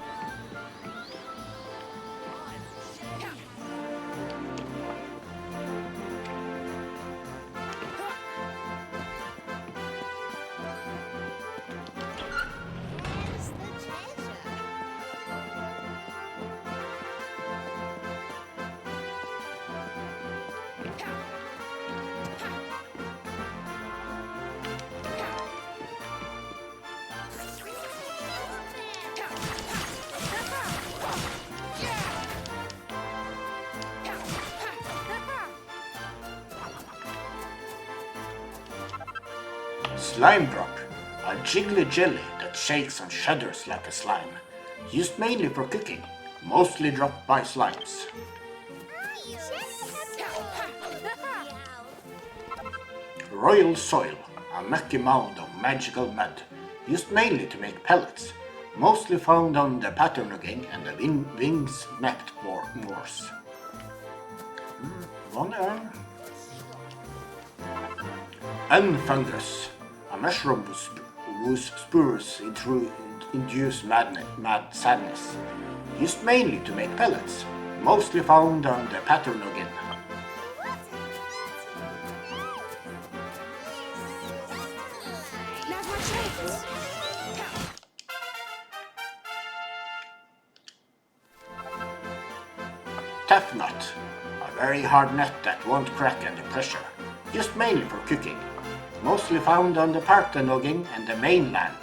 Where's the treasure? Slime drop. A jiggly jelly that shakes and shudders like a slime. Used mainly for cooking. Mostly dropped by slimes. Royal soil. A mucky mound of magical mud. Used mainly to make pellets. Mostly found on the Patternoggin and the wing-swept moors. One urn. Fungus. A mushroom whose spores induce mad sadness. Used mainly to make pellets. Mostly found on the Patternoggin. Now's my chance. very hard nut that won't crack under pressure, used mainly for cooking, mostly found on the Parthenon and the mainland.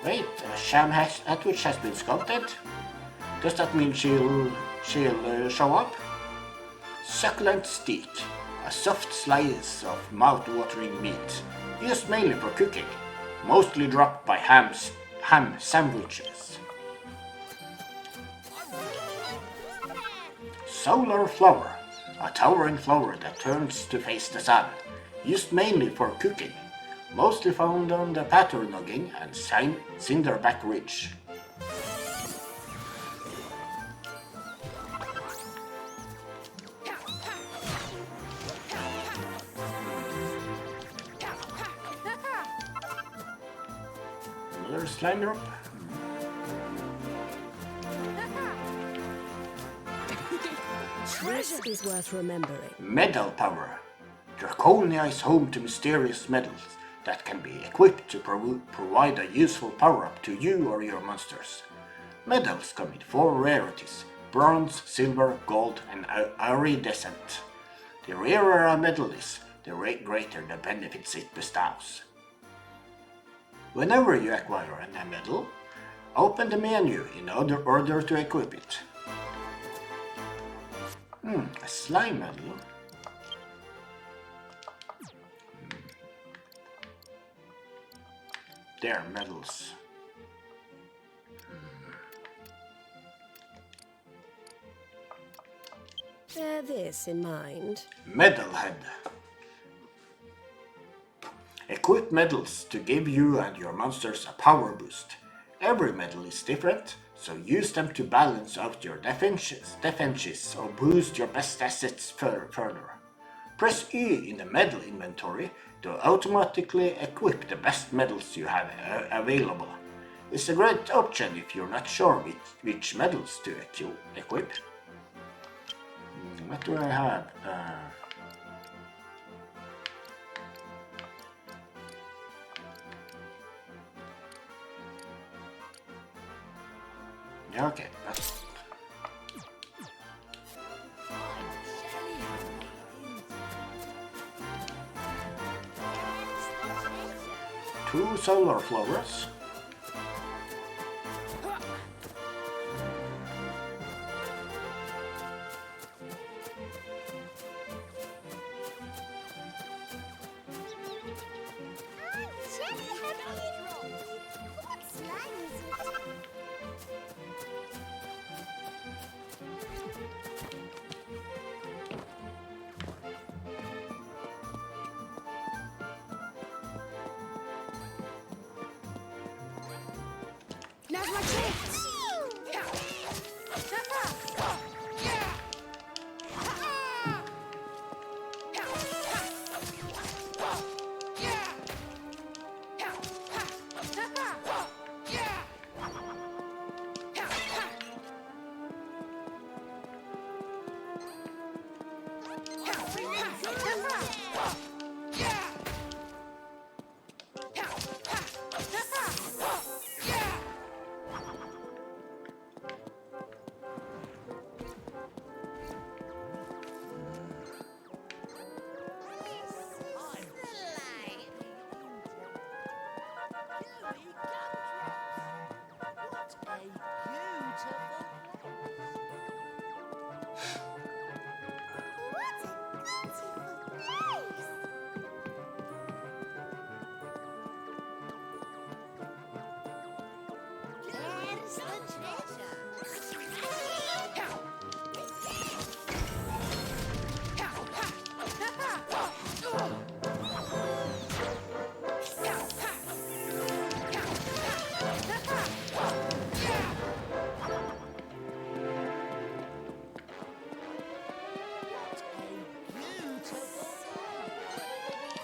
Wait, a sham Hatwitch has been sculpted? Does that mean she'll show up? Succulent steak, a soft slice of mouth-watering meat, used mainly for cooking, mostly dropped by ham sandwiches. Solar flower, a towering flower that turns to face the sun, used mainly for cooking, mostly found on the Paternoging and Cinderback Ridge. Another slime drop. This is worth remembering. Medal power. Draconia is home to mysterious medals that can be equipped to provide a useful power-up to you or your monsters. Medals come in 4 rarities: bronze, silver, gold, and iridescent. The rarer a medal is, the greater the benefits it bestows. Whenever you acquire a medal, open the menu in order to equip it. A slime medal. There, medals. Bear this in mind. Medal head. Equip medals to give you and your monsters a power boost. Every medal is different, so use them to balance out your defenses or boost your best assets further. Press E in the medal inventory to automatically equip the best medals you have available. It's a great option if you're not sure which medals to equip. What do I have? Okay, that's... Two solar flowers. Now's my chance!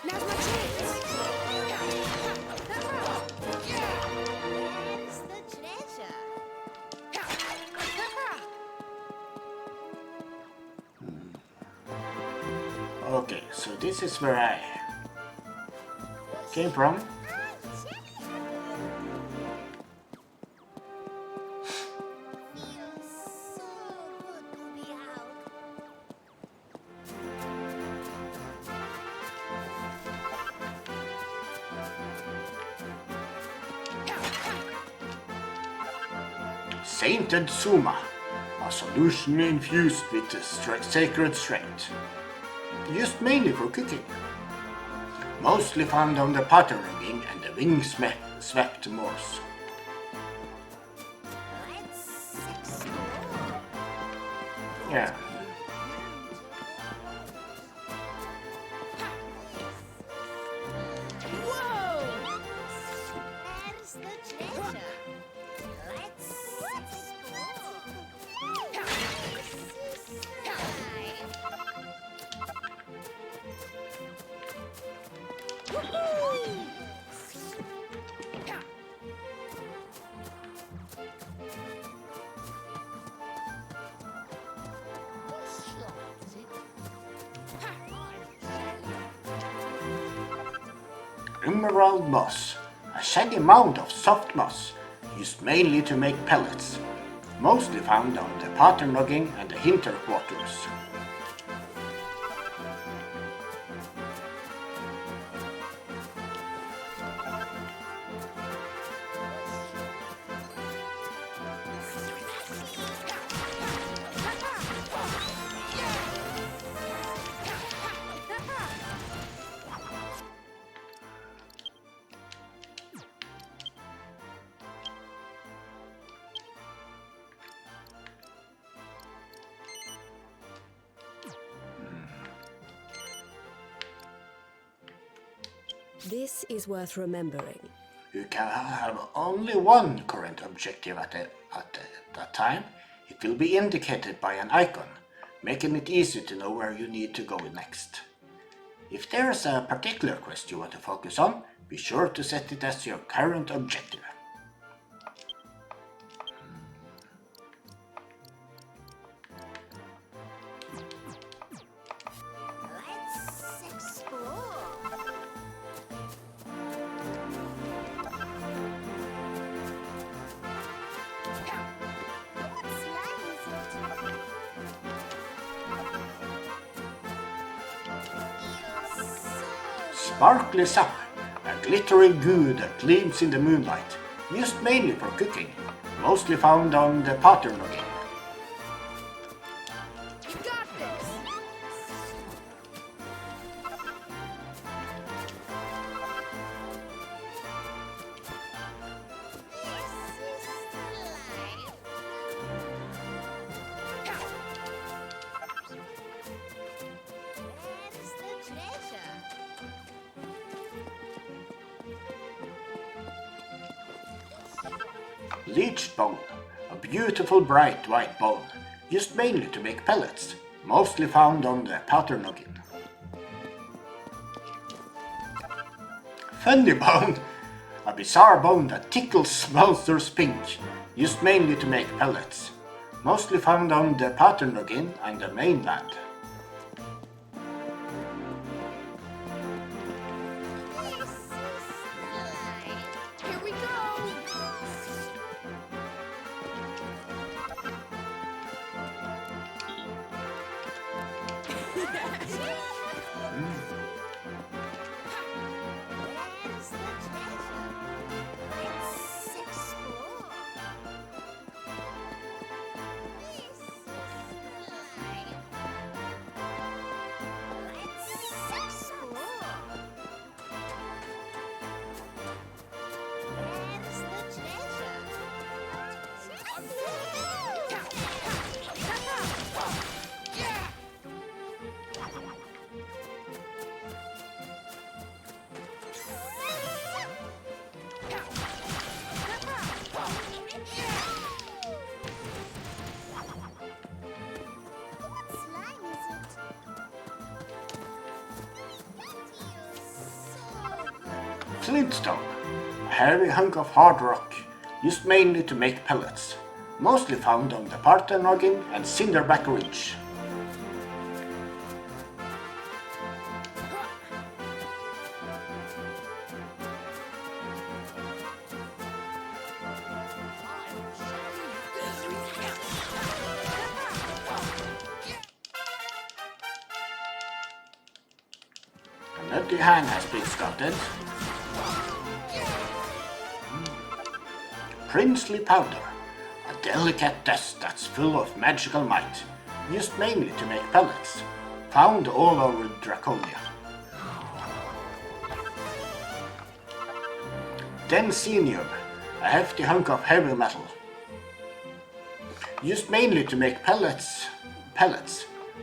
Now's my chance! Where's the treasure? Okay, so this is where I came from. Sainted Suma, a solution infused with sacred strength. Used mainly for cooking. Mostly found on the Paternoggin and the wing-swept moors. Yeah. Emerald moss, a shaggy mound of soft moss, used mainly to make pellets, mostly found on the Paternoggin and the hinterquarters. This is worth remembering. You can have only one current objective at that time. It will be indicated by an icon, making it easy to know where you need to go next. If there is a particular quest you want to focus on, be sure to set it as your current objective. Sparkly sap, a glittery goo that gleams in the moonlight, used mainly for cooking, mostly found on the Paternoggin. You got this! Leech bone, a beautiful bright white bone, used mainly to make pellets, mostly found on the Paternoggin. Funny bone, a bizarre bone that tickles monsters pink, used mainly to make pellets, mostly found on the Paternoggin and the mainland. Here we go! Flintstone, a heavy hunk of hard rock, used mainly to make pellets, mostly found on the Paternoggin and Cinderback Ridge. A nutty hand has been scouted. Princely powder, a delicate dust that's full of magical might, used mainly to make pellets, found all over Draconia. Densenium, a hefty hunk of heavy metal, used mainly to make pellets,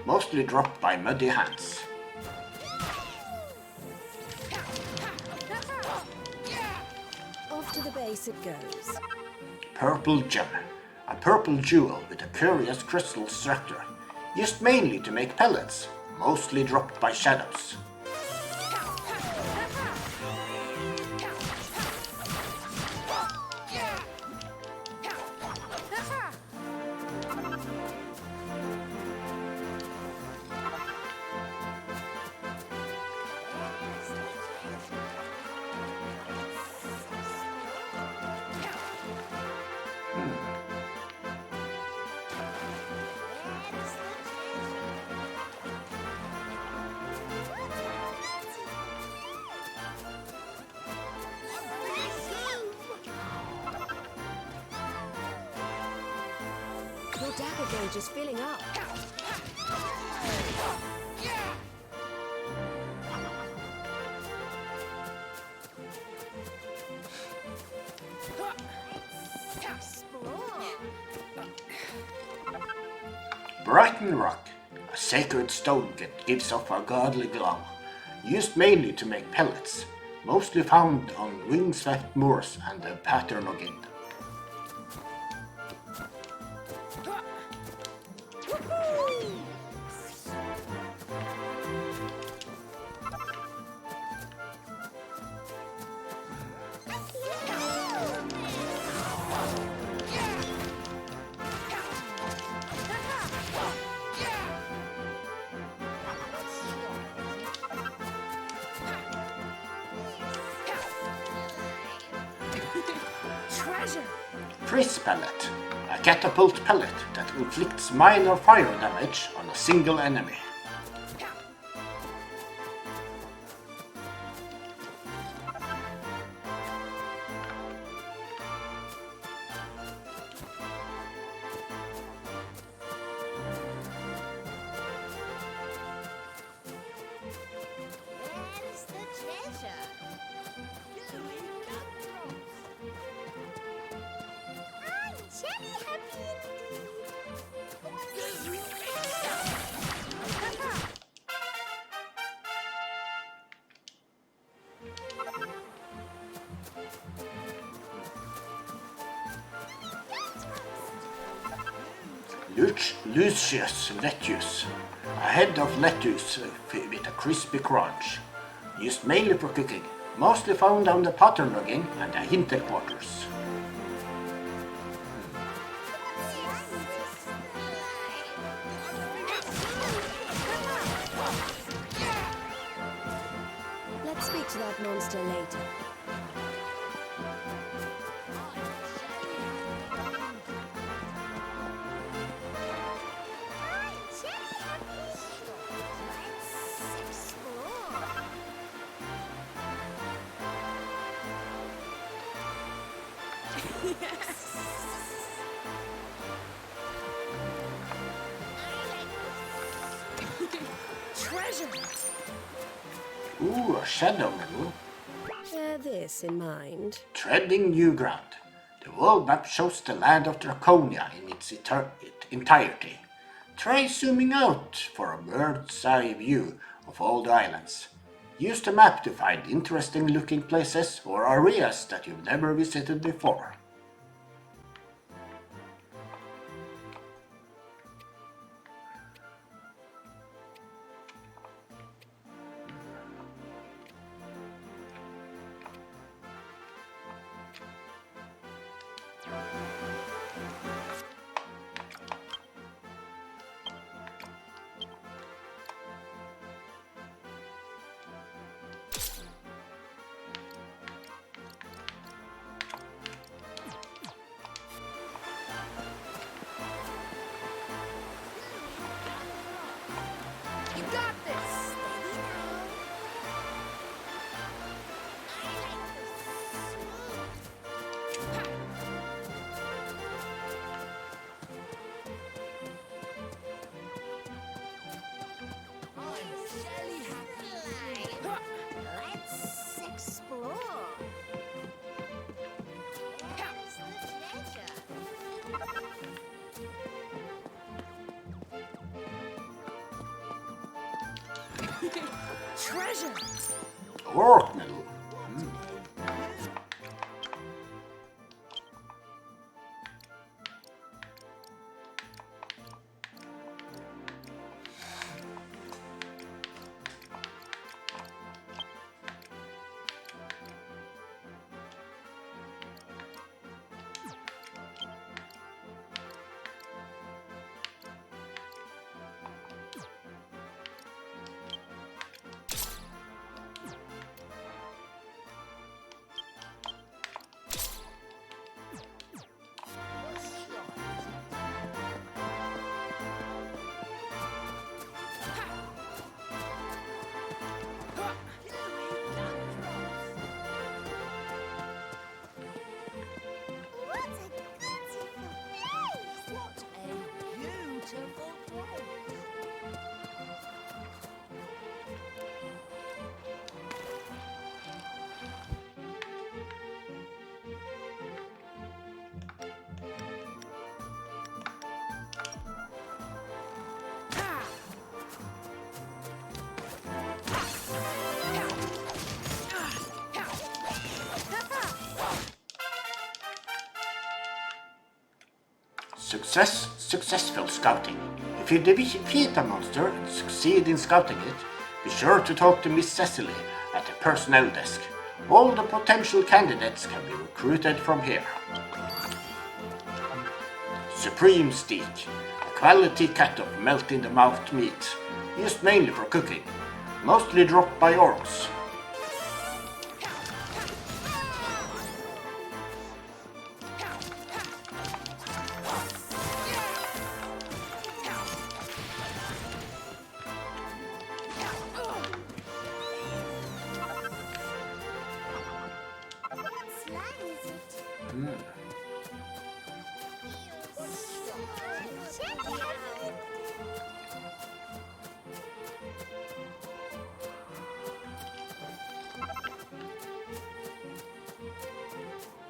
mostly dropped by muddy hands. Off to the base it goes. Purple gem, a purple jewel with a curious crystal structure, used mainly to make pellets, mostly dropped by shadows. Your dagger gauge is filling up. Brighton Rock, a sacred stone that gives off a godly glow, used mainly to make pellets, mostly found on wind-swept moors and the Paternoggin. Treasure! Frizz pellet, a catapult pellet that inflicts minor fire damage on a single enemy. Where's the treasure? I'm very happy Lucius lettuce, a head of lettuce with a crispy crunch, used mainly for cooking, mostly found on the Paternoggin and the Hinterquarters. Let's speak to that monster later. Treasure! Ooh, a shadow medal. Bear this in mind. Treading new ground. The world map shows the land of Draconia in its entirety. Try zooming out for a bird's eye view of all the islands. Use the map to find interesting looking places or areas that you've never visited before. Treasure! Orc medal. Successful scouting. If you defeat a monster and succeed in scouting it, be sure to talk to Miss Cecily at the personnel desk. All the potential candidates can be recruited from here. Supreme Steak, a quality cut of melt-in-the-mouth meat, used mainly for cooking, mostly dropped by orcs.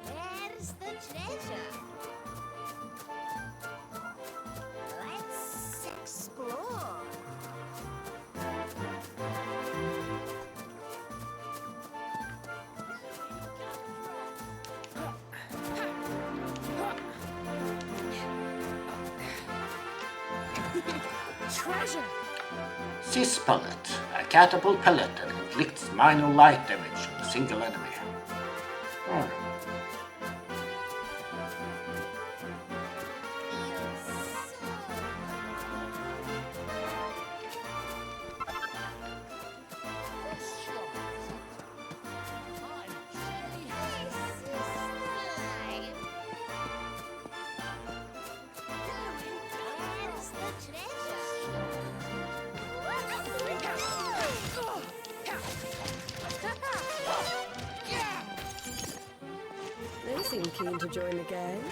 Where's the treasure? Let's explore. Treasure! Sis pellet, a catapult pellet that inflicts minor light damage on a single enemy. They seem keen to join the gang.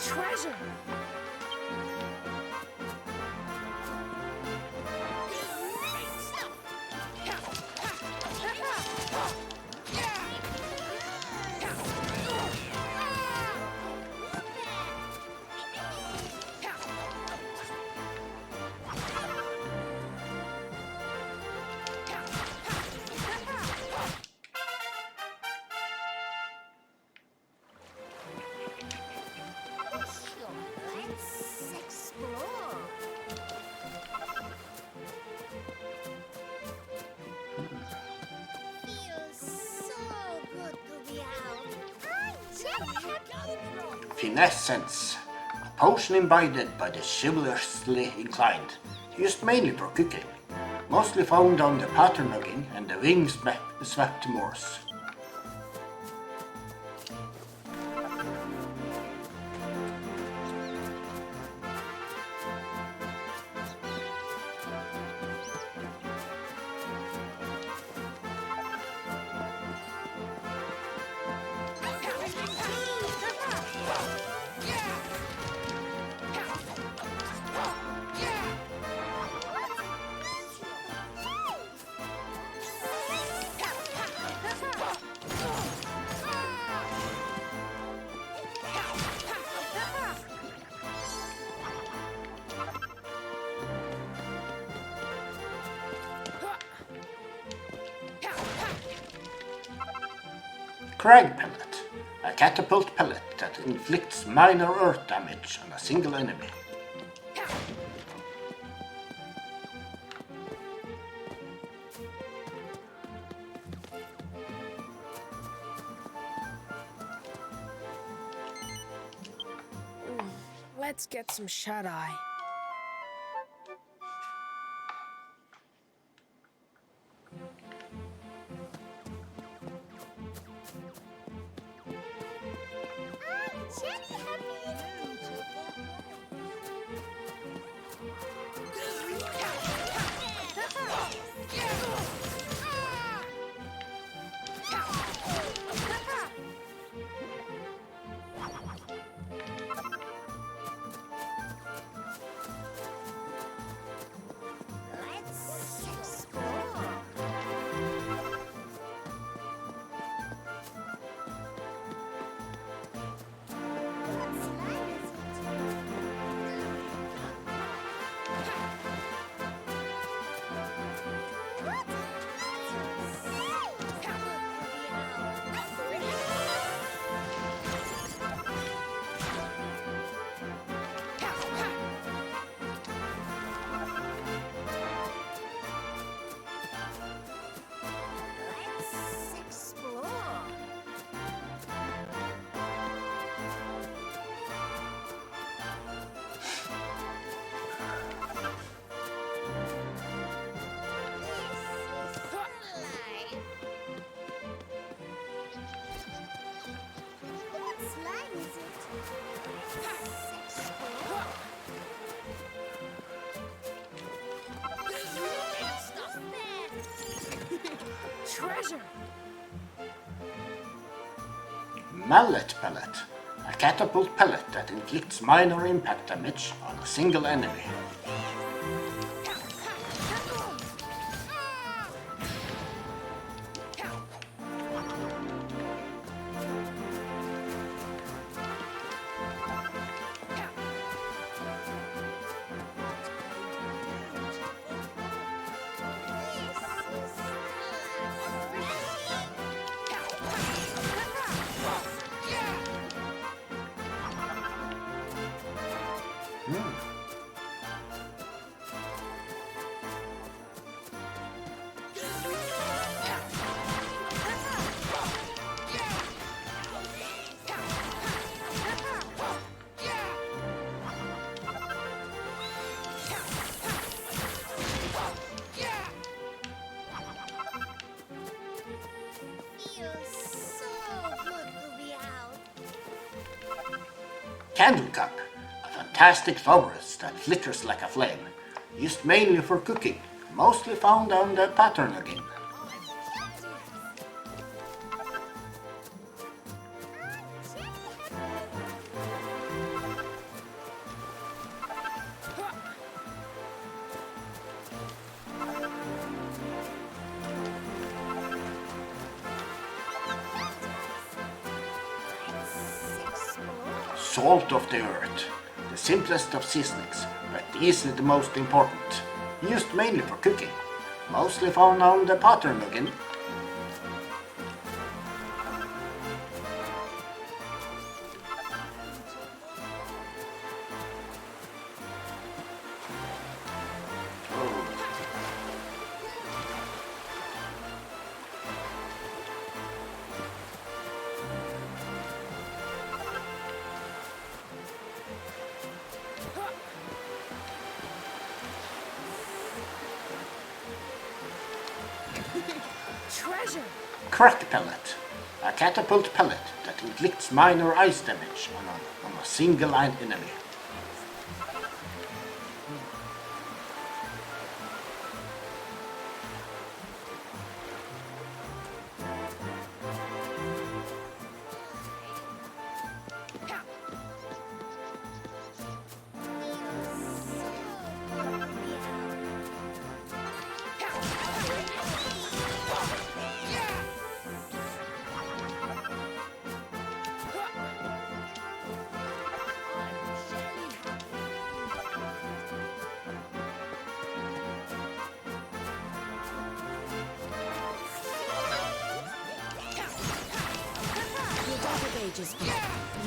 Treasure! Let's explore. Feels so good to be out. Finessence, a potion imbibed by the chivalrously inclined, used mainly for cooking, mostly found on the Paternoggin and the wing-swept moors. Crag pellet, a catapult pellet that inflicts minor earth damage on a single enemy. Let's get some shut-eye. Treasure! Mallet pellet, a catapult pellet that inflicts minor impact damage on a single enemy. Candle cup, a fantastic flowers that flickers like a flame, used mainly for cooking, mostly found on the pattern again. Salt of the earth, the simplest of seasonings, but easily the most important. Used mainly for cooking, mostly found on the pattern again. Treasure! Crack pellet, a catapult pellet that inflicts minor ice damage on a single enemy. ages for.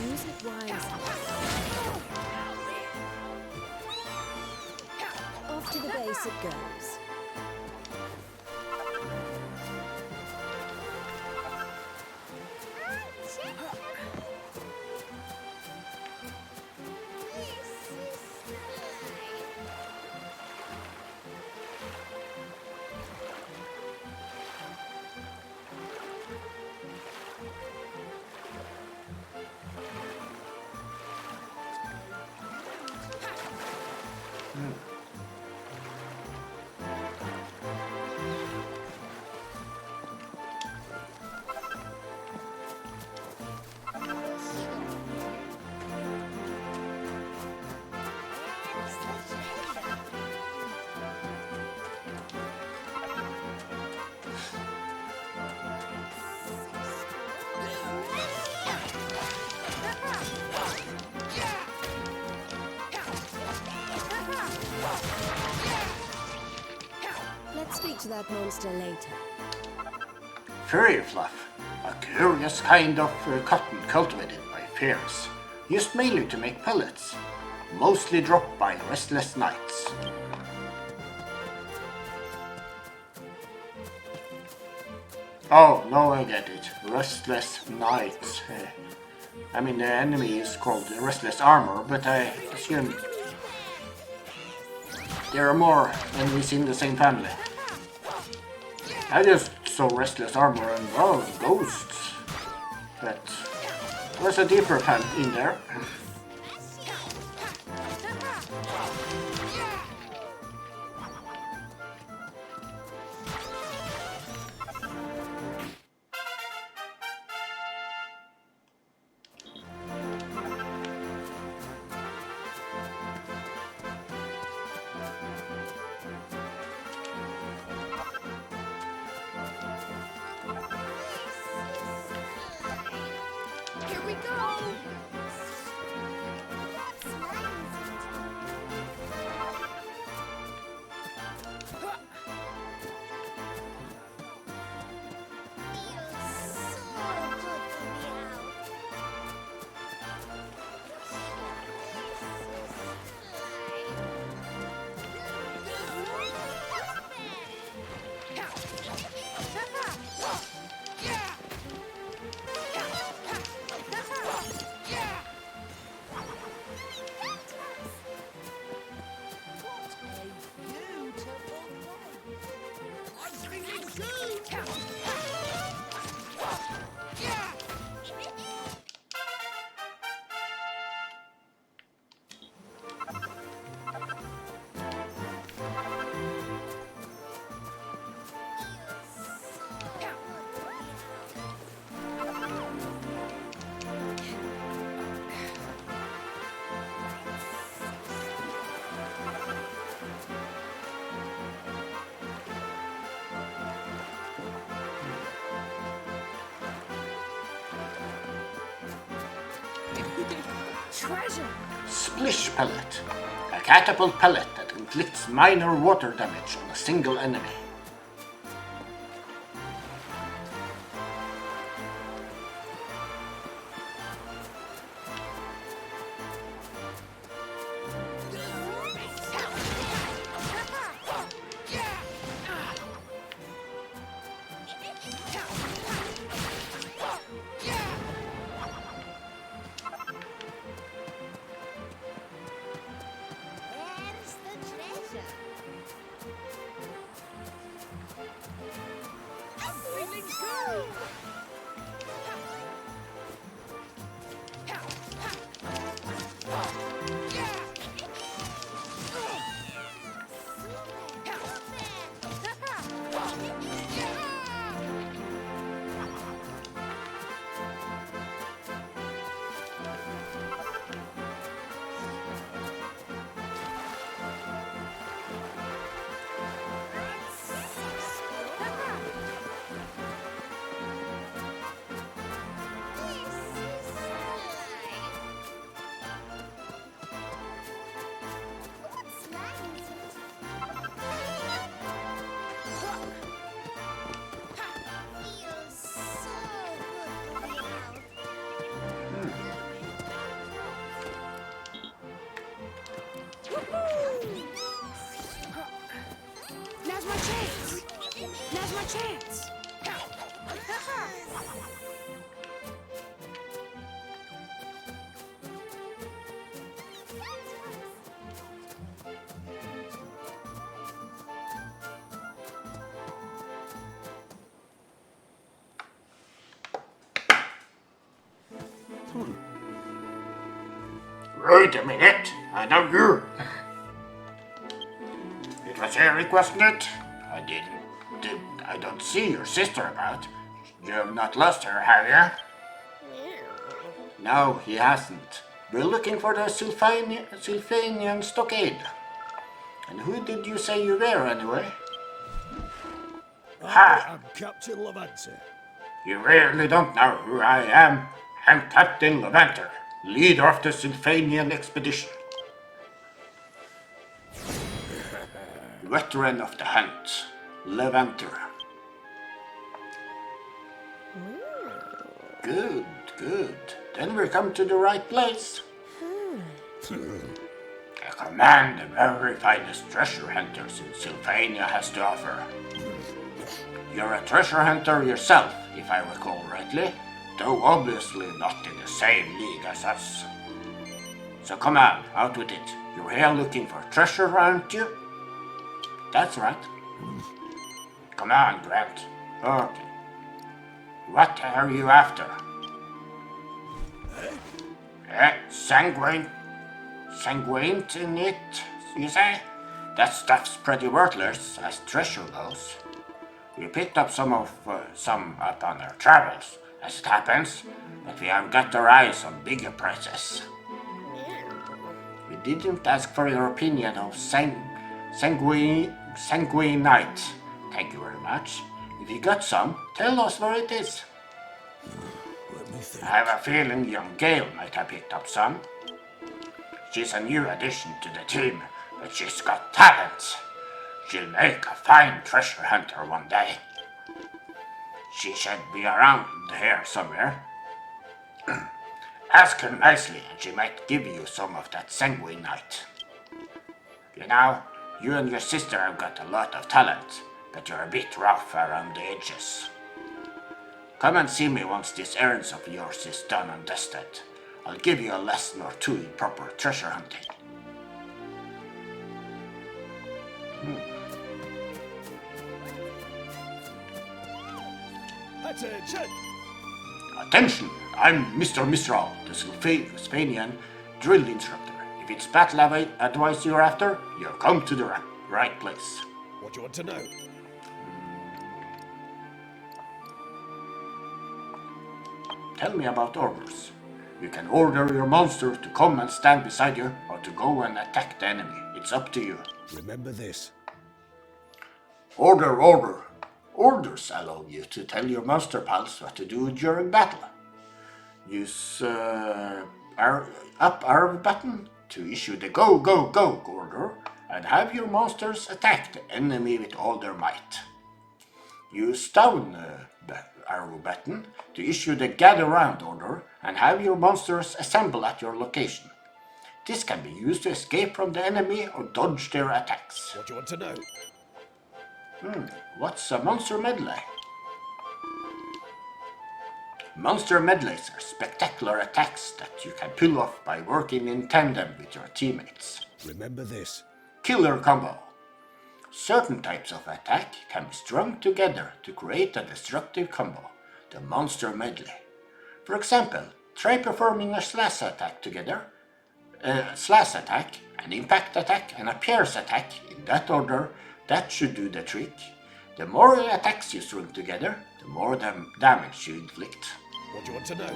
Use it wisely. Off to the base it goes. Let's speak to that monster later. Fairy fluff, a curious kind of cotton cultivated by fairies, used mainly to make pellets, mostly dropped by restless knights. Oh, no, I get it. Restless knights. I mean, the enemy is called restless armor, but I assume there are more enemies in the same family. I just saw restless armor and, oh, ghosts. But there's a deeper fan in there. Here we go! Treasure! Splish pellet, a catapult pellet that inflicts minor water damage on a single enemy. Where's the treasure? Wait a minute, I know you. It was Eric, wasn't it? I don't see your sister about. You have not lost her, have you? No, he hasn't. We're looking for the Sylvanian stockade. And who did you say you were, anyway? I'm Captain Levante. You really don't know who I am. I'm Captain Levanter, leader of the Sylvanian expedition. Veteran of the hunt, Levanter. Good, good. Then we come to the right place. I command the very finest treasure hunters Sylvania has to offer. You're a treasure hunter yourself, if I recall rightly, though obviously not in the same league as us. So come on, out with it. You're here looking for treasure, aren't you? That's right. Come on, Grant. Okay. What are you after? Sanguine? Sanguine in it, you say? That stuff's pretty worthless as treasure goes. We picked up some up on our travels, as it happens, but we have got our eyes on bigger prizes. We didn't ask for your opinion of sanguinite. Thank you very much. If you got some, tell us where it is. Let me think. I have a feeling young Gail might have picked up some. She's a new addition to the team, but she's got talent. She'll make a fine treasure hunter one day. She should be around here somewhere. Ask her nicely and she might give you some of that sanguinite. You know, you and your sister have got a lot of talent, but you're a bit rough around the edges. Come and see me once this errand of yours is done and dusted. I'll give you a lesson or two in proper treasure hunting. Attention! Attention! I'm Mr. Mistral, the Sylvanian drill instructor. If it's battle advice you're after, you've come to the right place. What do you want to know? Tell me about orders. You can order your monster to come and stand beside you, or to go and attack the enemy. It's up to you. Remember this. Order, order. Orders allow you to tell your monster pals what to do during battle. Use up arrow button to issue the go, go, go order, and have your monsters attack the enemy with all their might. Use down arrow button to issue the gather round order and have your monsters assemble at your location. This can be used to escape from the enemy or dodge their attacks. What do you want to know? What's a monster medley? Monster medleys are spectacular attacks that you can pull off by working in tandem with your teammates. Remember this. Killer combo. Certain types of attack can be strung together to create a destructive combo, the monster medley. For example, try performing a slash attack together. Slash attack, an impact attack, and a pierce attack in that order. That should do the trick. The more attacks you string together, the more damage you inflict. What do you want to know?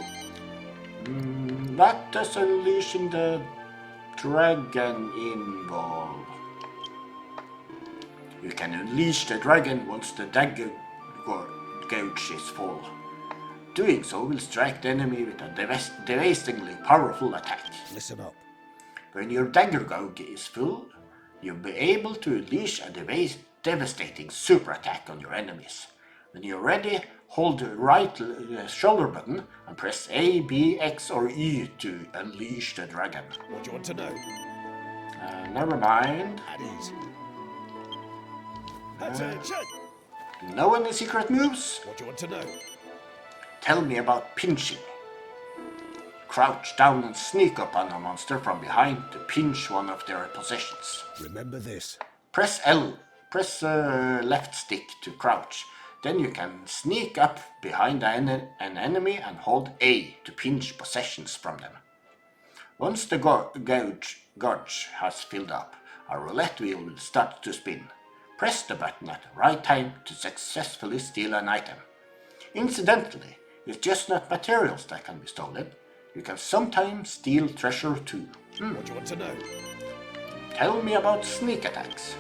What does unleashing the dragon involve? You can unleash the dragon once the dagger gouge is full. Doing so will strike the enemy with a devastatingly powerful attack. Listen up. When your dagger gouge is full, you'll be able to unleash a devastating super attack on your enemies. When you're ready, hold the right shoulder button and press A, B, X or E to unleash the dragon. What do you want to know? Never mind. At ease. Attention! Know any secret moves? What do you want to know? Tell me about pinching. Crouch down and sneak up on a monster from behind to pinch one of their possessions. Remember this. Press L. Press left stick to crouch. Then you can sneak up behind an enemy and hold A to pinch possessions from them. Once the gauge has filled up, a roulette wheel will start to spin. Press the button at the right time to successfully steal an item. Incidentally, it's just not materials that can be stolen. You can sometimes steal treasure too. What do you want to know? Tell me about sneak attacks.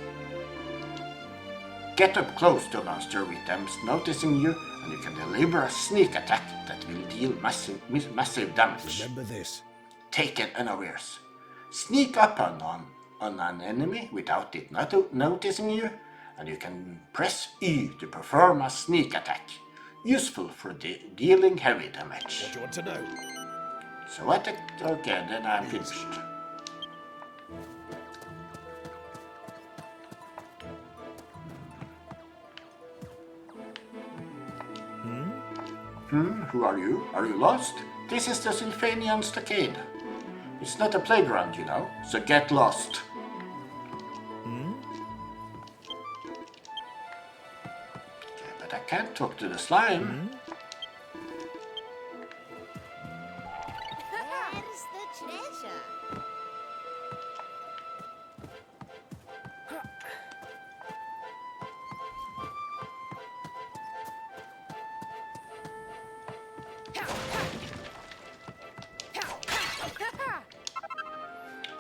Get up close to a monster with them noticing you, and you can deliver a sneak attack that will deal massive damage. Remember this. Take it unawares. Sneak up on an enemy without it noticing you, and you can press E to perform a sneak attack, useful for dealing heavy damage. What do you want to know? So what? Okay, then I'm finished. Who are you? Are you lost? This is the Sylphanian Stockade. It's not a playground, you know, so get lost. Okay, but I can't talk to the slime. Where's the treasure?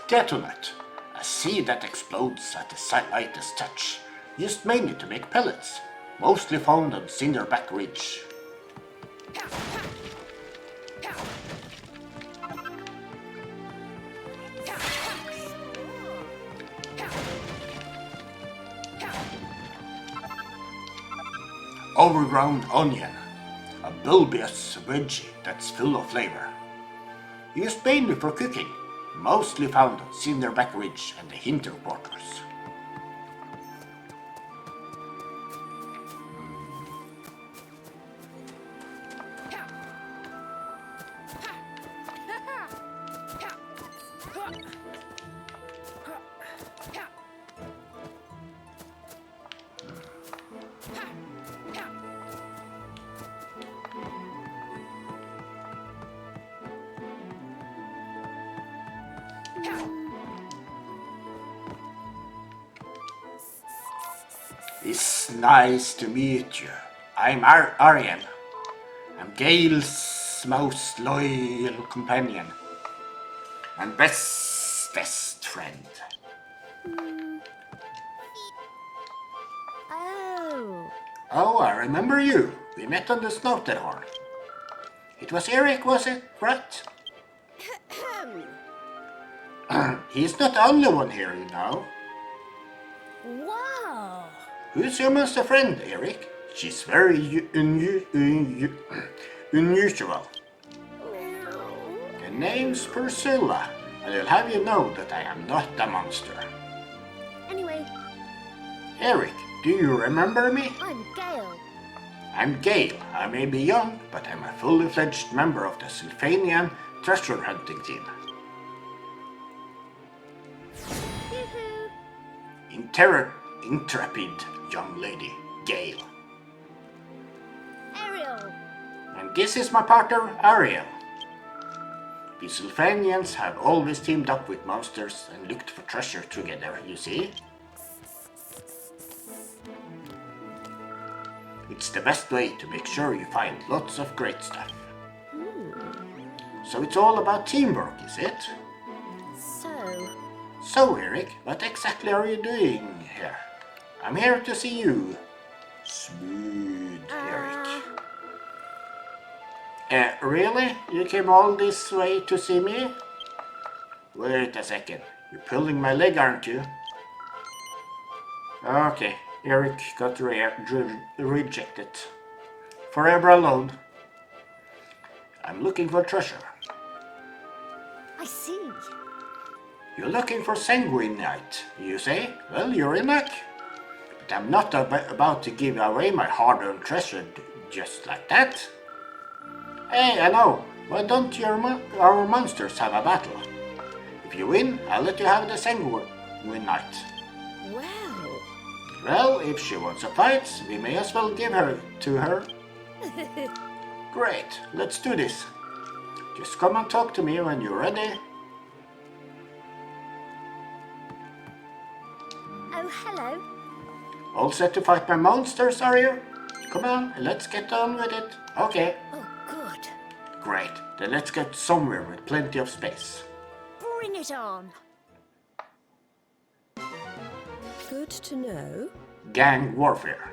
Detonate, a seed that explodes at the slightest touch, used mainly to make pellets, mostly found on Cinderback Ridge. Overgrown onion, a bulbous veggie that's full of flavor. Used mainly for cooking, mostly found on Cinderback Ridge and the Hinter Quarters. It's nice to meet you. I'm Ariel. I'm Gale's most loyal companion and bestest friend. Oh, I remember you. We met on the Snowterhorn. It was Eric, was it, right? He's not the only one here, you know. Wow! Who's your monster friend, Eric? She's very unusual. The name's Priscilla, and I'll have you know that I am not a monster. Anyway, Eric, do you remember me? I'm Gale. I'm Gale. I may be young, but I'm a fully fledged member of the Sylphanian treasure hunting team. Intrepid young lady, Gale. Ariel. And this is my partner, Ariel. The Sylphanians have always teamed up with monsters and looked for treasure together, you see? It's the best way to make sure you find lots of great stuff. So it's all about teamwork, is it? So, Eric, what exactly are you doing here? I'm here to see you. Smooth, Eric. Really? You came all this way to see me? Wait a second. You're pulling my leg, aren't you? Okay, Eric got rejected. Forever alone. I'm looking for treasure. I see. You're looking for Sanguinite, you say? Well, you're in luck. But I'm not about to give away my hard-earned treasure just like that. Hey, I know. Why don't our monsters have a battle? If you win, I'll let you have the Sanguinite. Well. Well, if she wants a fight, we may as well give her to her. Great, let's do this. Just come and talk to me when you're ready. Oh, hello. All set to fight my monsters, are you? Come on, let's get on with it. Okay. Oh, good. Great, then let's get somewhere with plenty of space. Bring it on. Good to know. Gang warfare.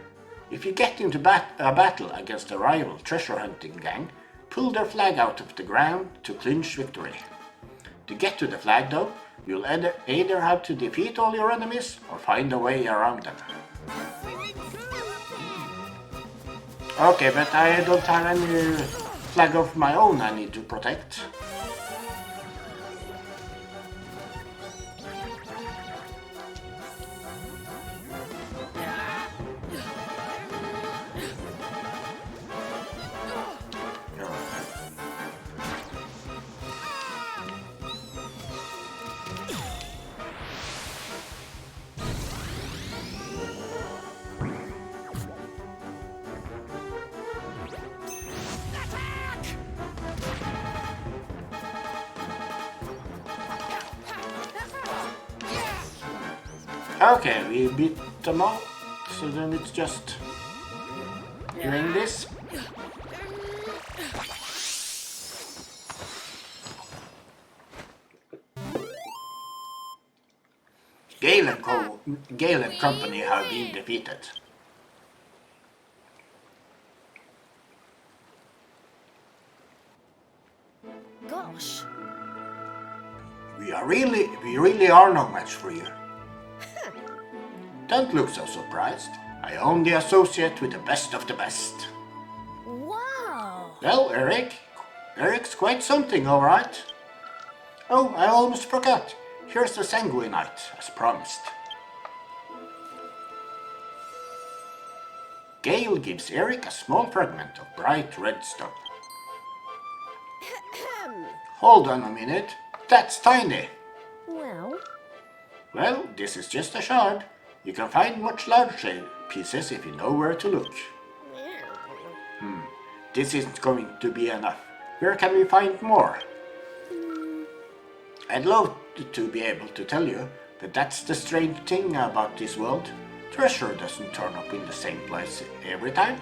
If you get into a battle against a rival treasure hunting gang, pull their flag out of the ground to clinch victory. To get to the flag though, you'll either have to defeat all your enemies or find a way around them. Okay, but I don't have any flag of my own I need to protect. Okay, we beat them all, so then it's just doing this. Gale and company have been defeated. Gosh. We really are no match for you. Don't look so surprised. I only associate with the best of the best. Wow. Well, Eric's quite something, all right. Oh, I almost forgot. Here's the Sanguinite, as promised. Gale gives Eric a small fragment of bright red stone. Hold on a minute. That's tiny. Well, this is just a shard. You can find much larger pieces if you know where to look. This isn't going to be enough. Where can we find more? I'd love to be able to tell you, but that's the strange thing about this world. Treasure doesn't turn up in the same place every time.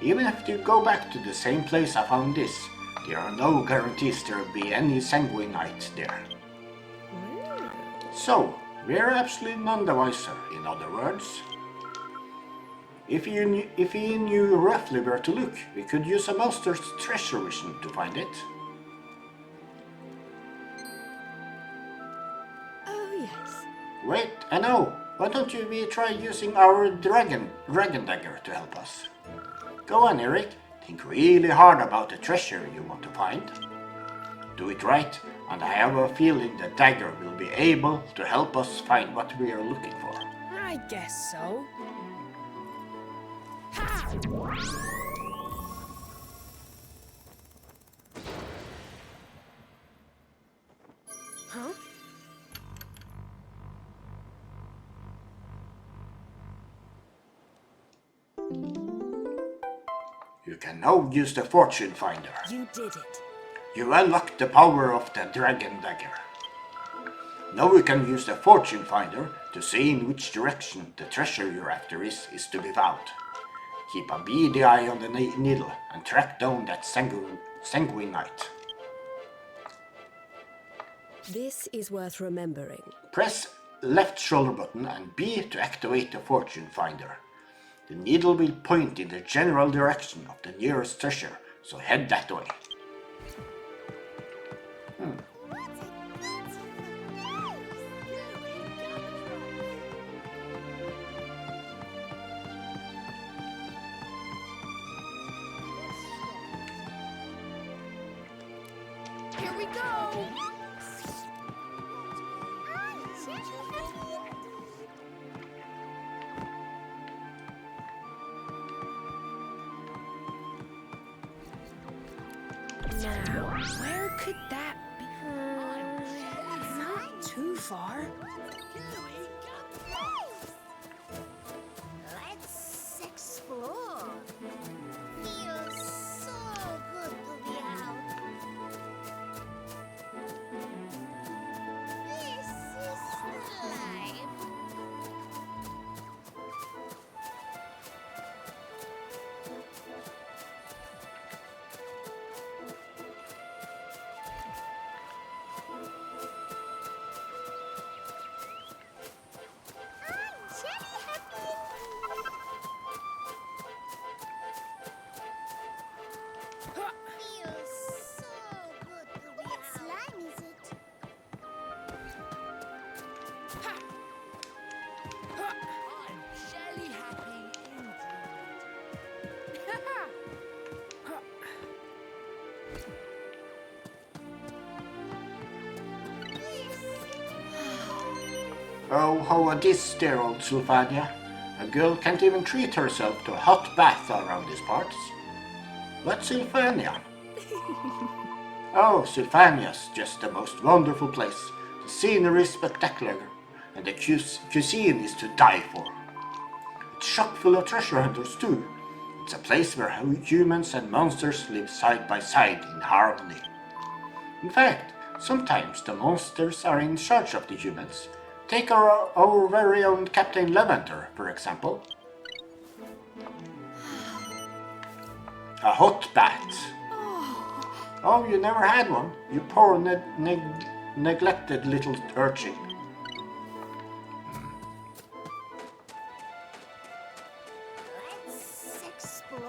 Even if you go back to the same place I found this, there are no guarantees there will be any Sanguinite there. So, we're absolutely none the wiser, in other words. If you knew roughly where to look, we could use a master's treasure vision to find it. Oh, yes. Wait, I know. Why don't we try using our dragon dagger to help us? Go on, Eric. Think really hard about the treasure you want to find. Do it right, and I have a feeling the dagger will be able to help us find what we are looking for. I guess so. Huh? You can now use the fortune finder. You did it. You unlock the power of the dragon dagger. Now you can use the fortune finder to see in which direction the treasure you're after is to be found. Keep a beady eye on the needle and track down that Sanguinite. This is worth remembering. Press left shoulder button and B to activate the fortune finder. The needle will point in the general direction of the nearest treasure, so head that way. Here we go! Now, where could that be? Not too far. Oh, how this dear old Sylvania. A girl can't even treat herself to a hot bath around these parts. But Sylvania? Oh, Sylvania's just the most wonderful place. The scenery is spectacular, and the cuisine is to die for. It's chock full of treasure hunters too. It's a place where humans and monsters live side by side in harmony. In fact, sometimes the monsters are in charge of the humans. Take our very own Captain Lavender, for example. A hot bath. Oh, you never had one? You poor neglected little urchin. Let's explore.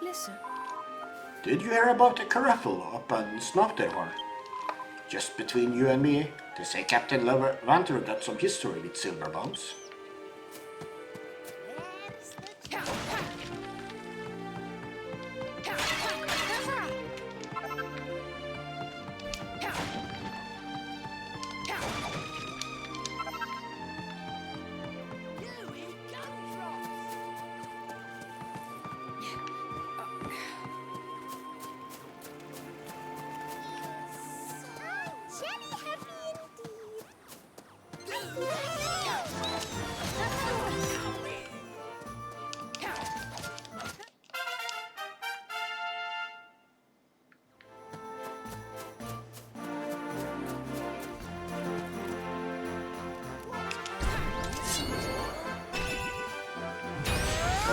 Listen. Did you hear about the caraffle up on Snotterhorn? Just between you and me, they say Captain Lavender got some history with Silverbones.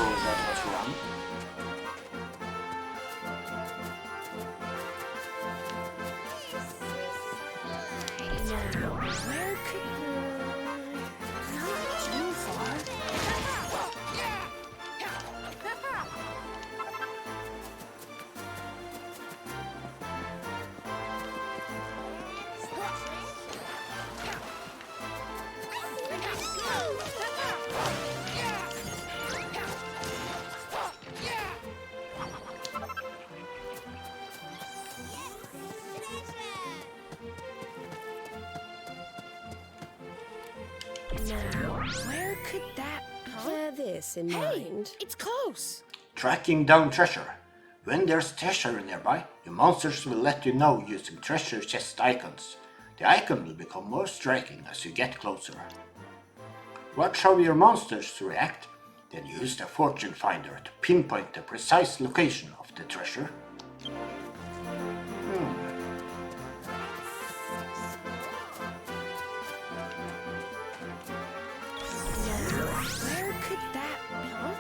Oh, that was wrong. Now, where could not too far? Now, where could that be? Bear this in Hey, mind. it's close. Tracking down treasure. When there's treasure nearby, your monsters will let you know using treasure chest icons. The icon will become more striking as you get closer. Watch how your monsters react, then use the fortune finder to pinpoint the precise location of the treasure. Where could that be? Huh?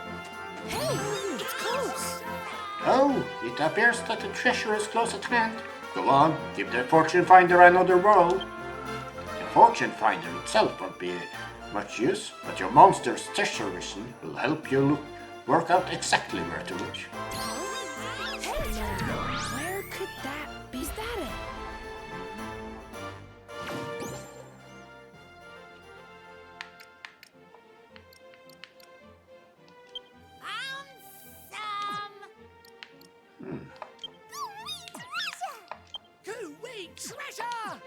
Hey, it's close. Oh, it appears that the treasure is close at hand. Go on, give the fortune finder another whirl. The fortune finder itself won't be much use, but your monster's treasure vision will help you work out exactly where to look. Hey, now, where could that be? Is that it? Gooey treasure!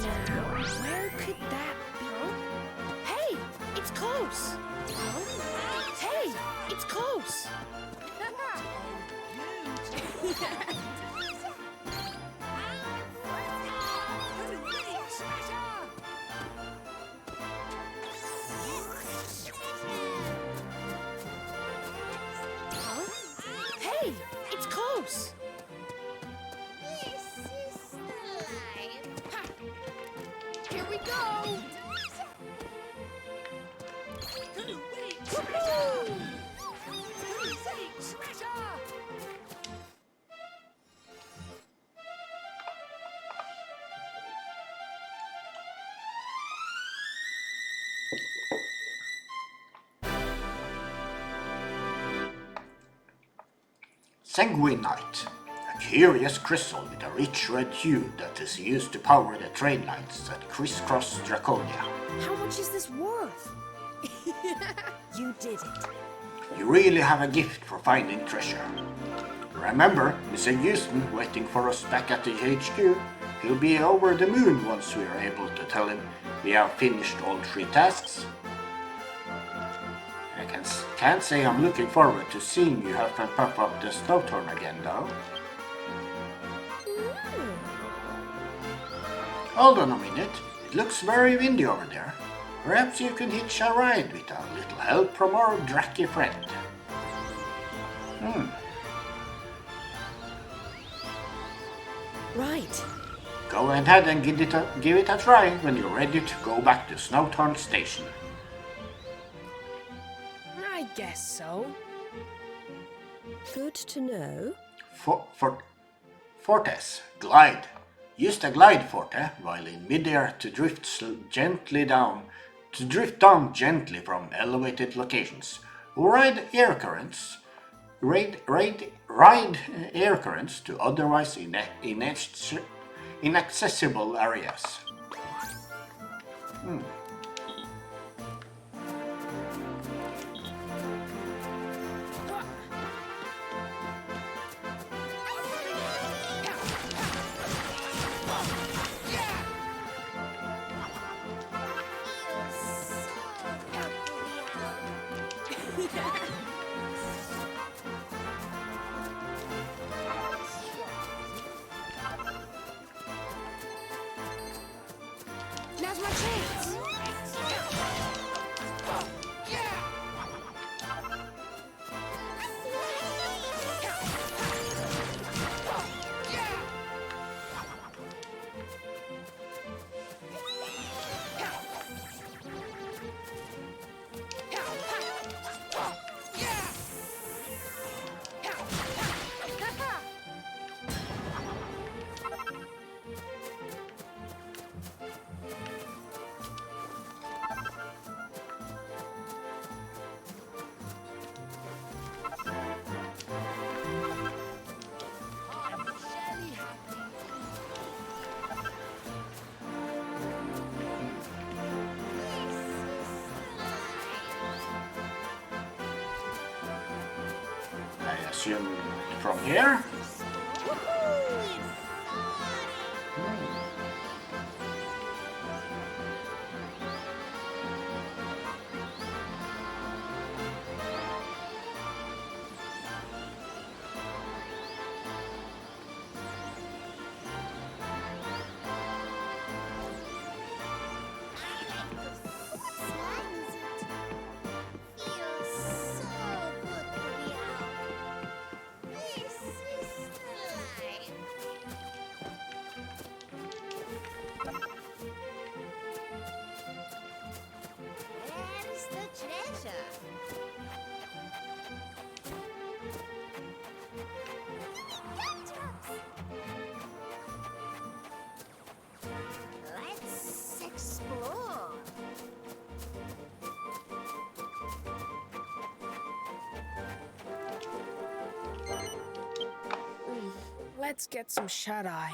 Now, where could that be? Hey, it's close. Hey, it's close. we go! Sanguinite, a curious crystal with a rich red hue that is used to power the train lines that crisscross Draconia. How much is this worth? You did it. You really have a gift for finding treasure. Remember, Mr. Houston waiting for us back at the HQ. He'll be over the moon once we are able to tell him we have finished all 3 tasks. I can't say I'm looking forward to seeing you help and pump up the Snowthorn again, though. Hold on a minute. It looks very windy over there. Perhaps you can hitch a ride with a little help from our Dracky friend. Right. Go ahead and give it a try when you're ready to go back to Snowthorn Station. I guess so. Good to know. Fortes, glide. Use the glide forte while in midair to drift down gently from elevated locations. Ride air currents. Ride air currents to otherwise inaccessible areas. Now's my chance! I assume from here? Let's get some shut-eye.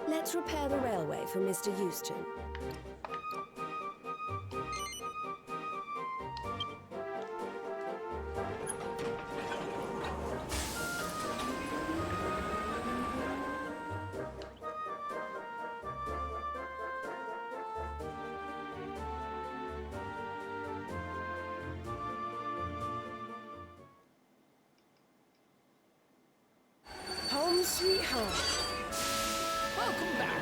Let's repair the railway for Mr. Houston. Home sweet home. Welcome back.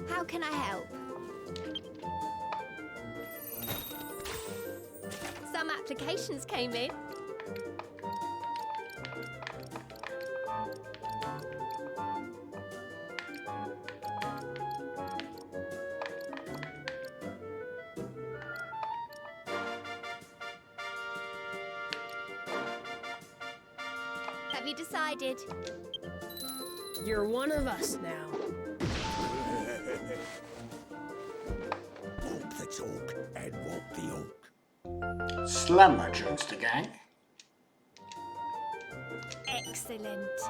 How can I help? Some applications came in. Have you decided? You're one of us now. Walk the talk and walk the oak. Slammer joins the gang. Excellent.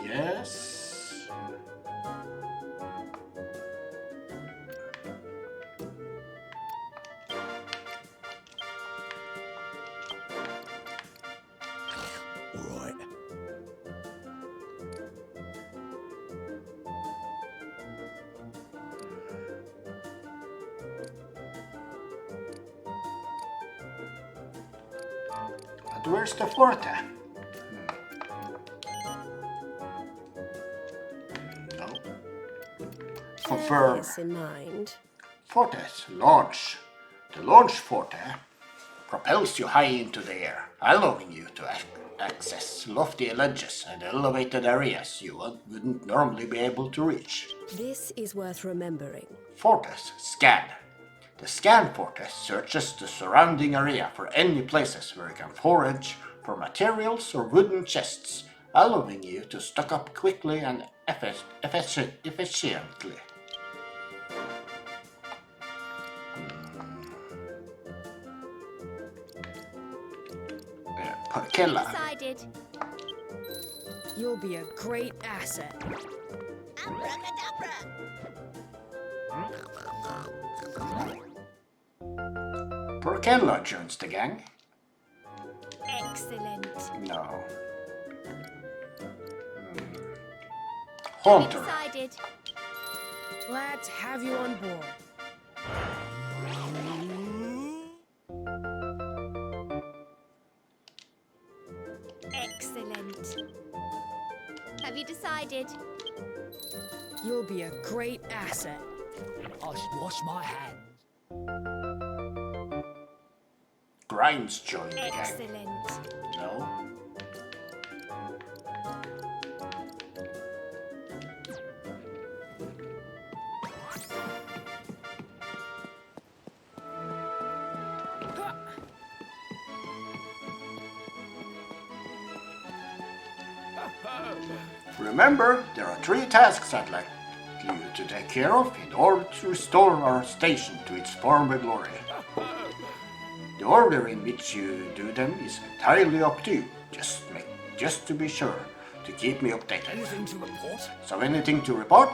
Yes. All right. But where's the Forte? No. Confirm. This in mind. Forte's launch. The launch Forte propels you high into the air, allowing you to access lofty ledges and elevated areas you wouldn't normally be able to reach. This is worth remembering. Forte's scan. The scan Forte searches the surrounding area for any places where you can forage for materials or wooden chests, allowing you to stock up quickly and efficiently. Parkella. Decided. You'll be a great asset. Parkella joins the gang. Excellent. No. Have you Haunter. decided? Glad to have you on board. Excellent. Have you decided? You'll be a great asset. I should wash my hands. Grimes joined the gang. Excellent. No. Remember, there are 3 tasks I'd like you to take care of in order to restore our station to its former glory. The order in which you do them is entirely up to you, just to be sure to keep me updated. Anything to report? So anything to report?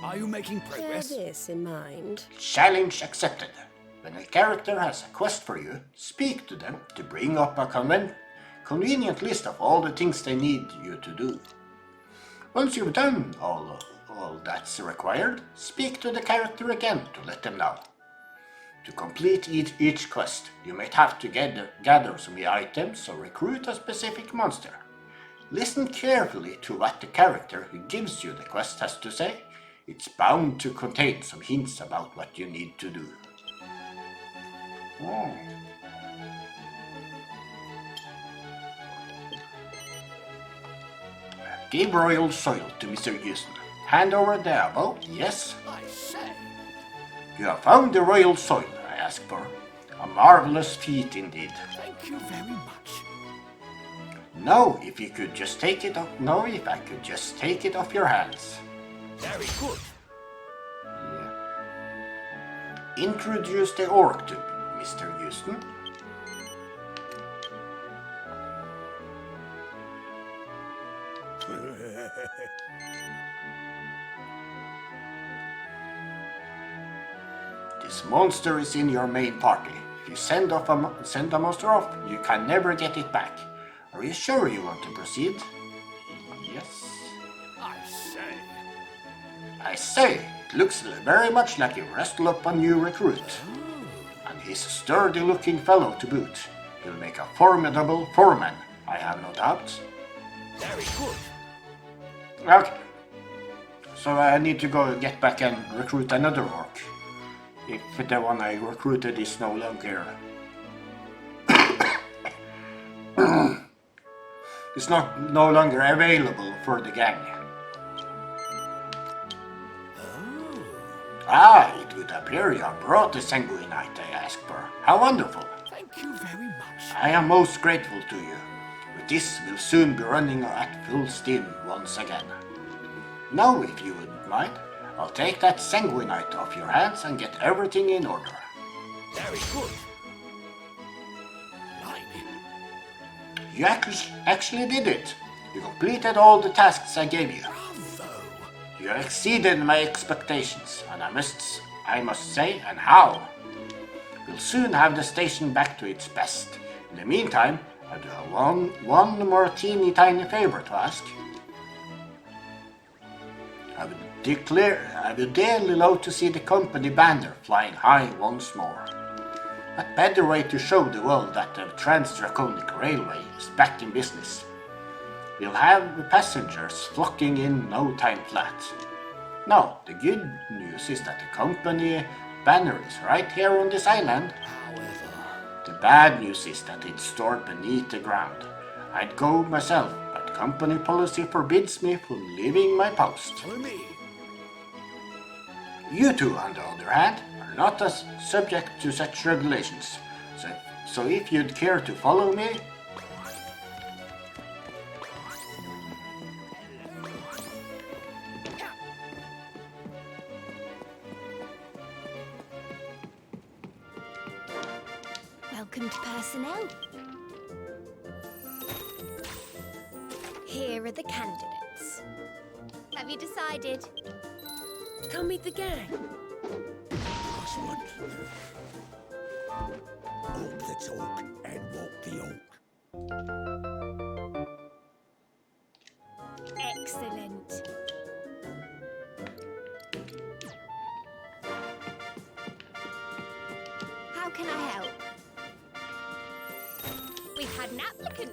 Are you making Bear progress? this in mind. Challenge accepted. When a character has a quest for you, speak to them to bring up a convenient list of all the things they need you to do. Once you've done all that's required, speak to the character again to let them know. To complete each quest, you might have to gather some items or recruit a specific monster. Listen carefully to what the character who gives you the quest has to say. It's bound to contain some hints about what you need to do. Oh. Give royal soil to Mr. Houston. Hand over the apple, yes? I say. You have found the royal soil I asked for. A marvelous feat indeed. Thank you very much. Now, if you could just take it off. No, if I could just take it off your hands. Very good. Yeah. Introduce the orc to Mr. Houston. This monster is in your main party. If you send a monster off, you can never get it back. Are you sure you want to proceed? Yes. I say, it looks very much like you wrestle up a new recruit. And he's a sturdy-looking fellow to boot. He'll make a formidable foreman, I have no doubt. Very good. Okay. So I need to go get back and recruit another orc. If the one I recruited is no longer... it's no longer available for the gang. Ah, it would appear you have brought the Sanguinite I asked for. How wonderful. Thank you very much. I am most grateful to you. But this will soon be running at full steam once again. Now, if you wouldn't mind, I'll take that Sanguinite off your hands and get everything in order. Very good. You actually did it. You completed all the tasks I gave you. Bravo. You exceeded my expectations, and I must say, and how. We'll soon have the station back to its best. In the meantime, I do have one more teeny tiny favor to ask. I would dearly love to see the company banner flying high once more. What better way to show the world that the Trans-Draconic Railway is back in business? We'll have the passengers flocking in no time flat. Now, the good news is that the company banner is right here on this island. The bad news is that it's stored beneath the ground. I'd go myself, but company policy forbids me from leaving my post. Follow me. You two, on the other hand, are not as subject to such regulations. So if you'd care to follow me... Welcome to personnel. Here are the candidates. Have you decided? Come meet the gang. Last one. Walk the talk and walk the oak. Excellent. How can I help? We've had an applicant.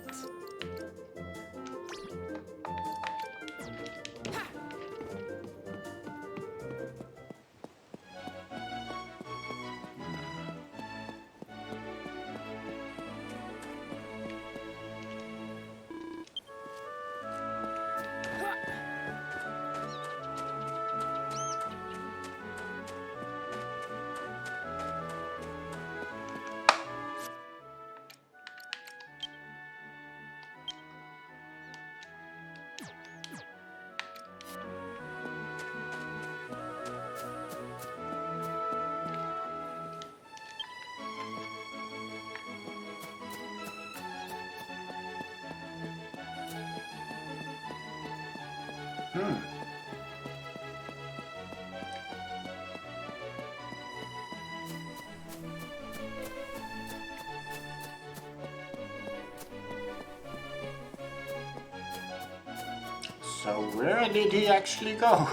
So where did he actually go?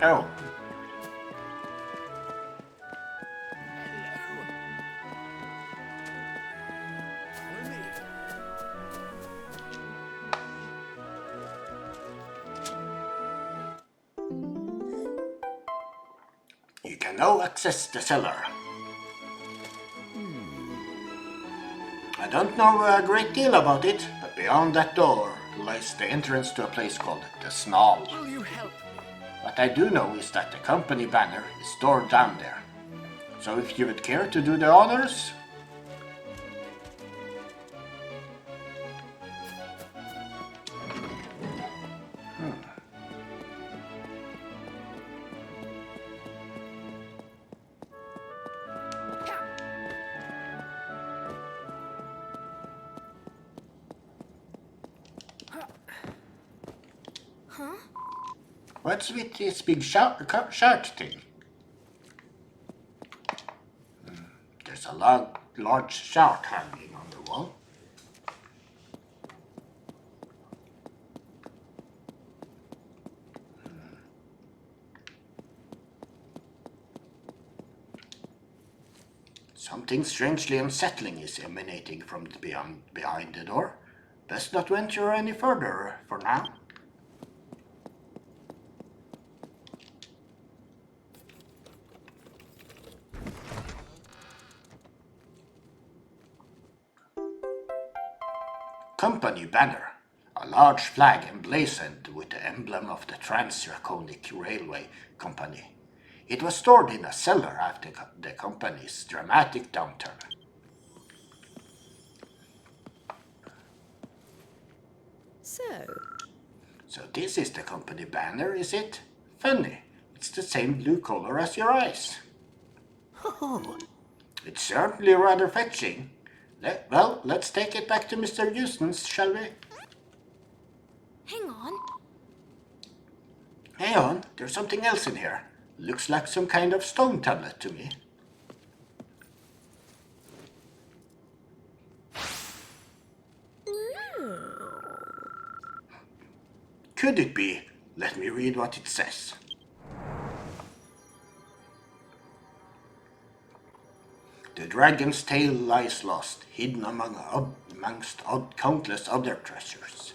Oh. You can now access the cellar. I don't know a great deal about it, but beyond that door lies the entrance to a place called the Snarl. Will you help me? What I do know is that the company banner is stored down there. So if you would care to do the honors... Huh? What's with this big shark thing? There's a large shark hanging on the wall. Something strangely unsettling is emanating from the behind the door. Best not venture any further for now. Company banner. A large flag emblazoned with the emblem of the Trans-Draconic Railway Company. It was stored in a cellar after the company's dramatic downturn. So this is the company banner, is it? Funny. It's the same blue color as your eyes. Oh, It's certainly rather fetching. Well, let's take it back to Mr. Houston's, shall we? Hang on. Hang on, there's something else in here. Looks like some kind of stone tablet to me. Could it be? Let me read what it says. The dragon's tail lies lost, hidden amongst countless other treasures.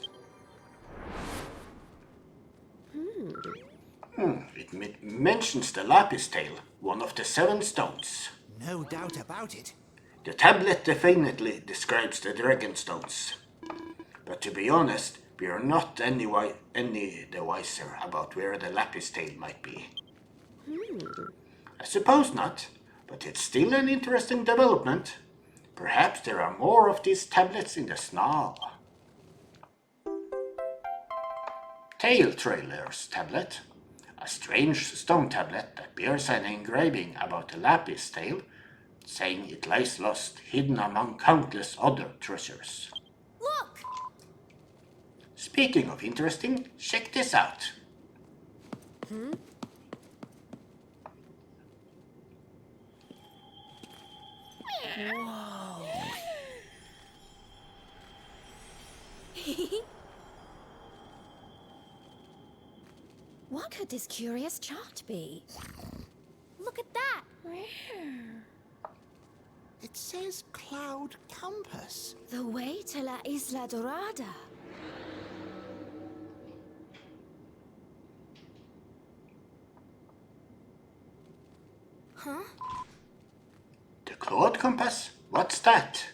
It mentions the lapis tail, one of the 7 stones. no doubt about it. The tablet definitely describes the dragon stones. But to be honest, we are not any the wiser about where the lapis tail might be. I suppose not, but it's still an interesting development. Perhaps there are more of these tablets in the Snarl. Tail Trailer's tablet. A strange stone tablet that bears an engraving about the lapis tail, saying it lies lost, hidden among countless other treasures. Look! Speaking of interesting, check this out. What could this curious chart be? Look at that! It says Cloud Compass. The way to La Isla Dorada. Huh? The Cloud Compass? What's that?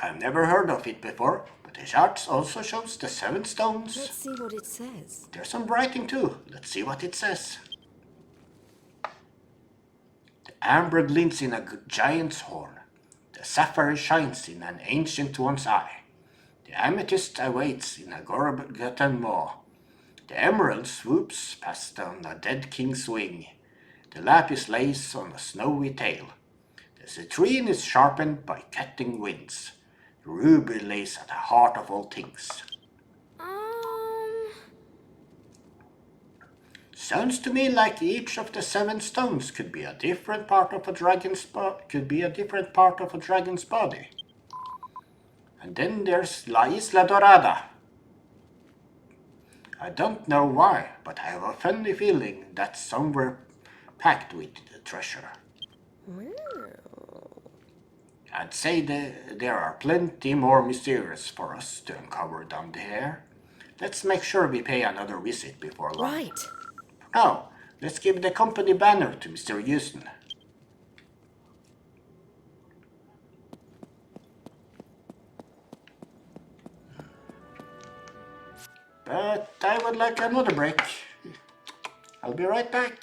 I've never heard of it before, but the chart also shows the 7 stones. Let's see what it says. There's some writing too. Let's see what it says. The amber glints in a giant's horn. The sapphire shines in an ancient one's eye. The amethyst awaits in a Gorgotten maw. The emerald swoops past on a dead king's wing. The lapis lays on a snowy tail. The citrine is sharpened by cutting winds. The ruby lays at the heart of all things. Sounds to me like each of the 7 stones could be a different part of a dragon's body. And then there's La Isla Dorada. I don't know why, but I have a funny feeling that's somewhere packed with the treasure. I'd say there are plenty more mysteries for us to uncover down there. Let's make sure we pay another visit before long. Right. Now, let's give the company banner to Mr. Houston. But I would like another break. I'll be right back.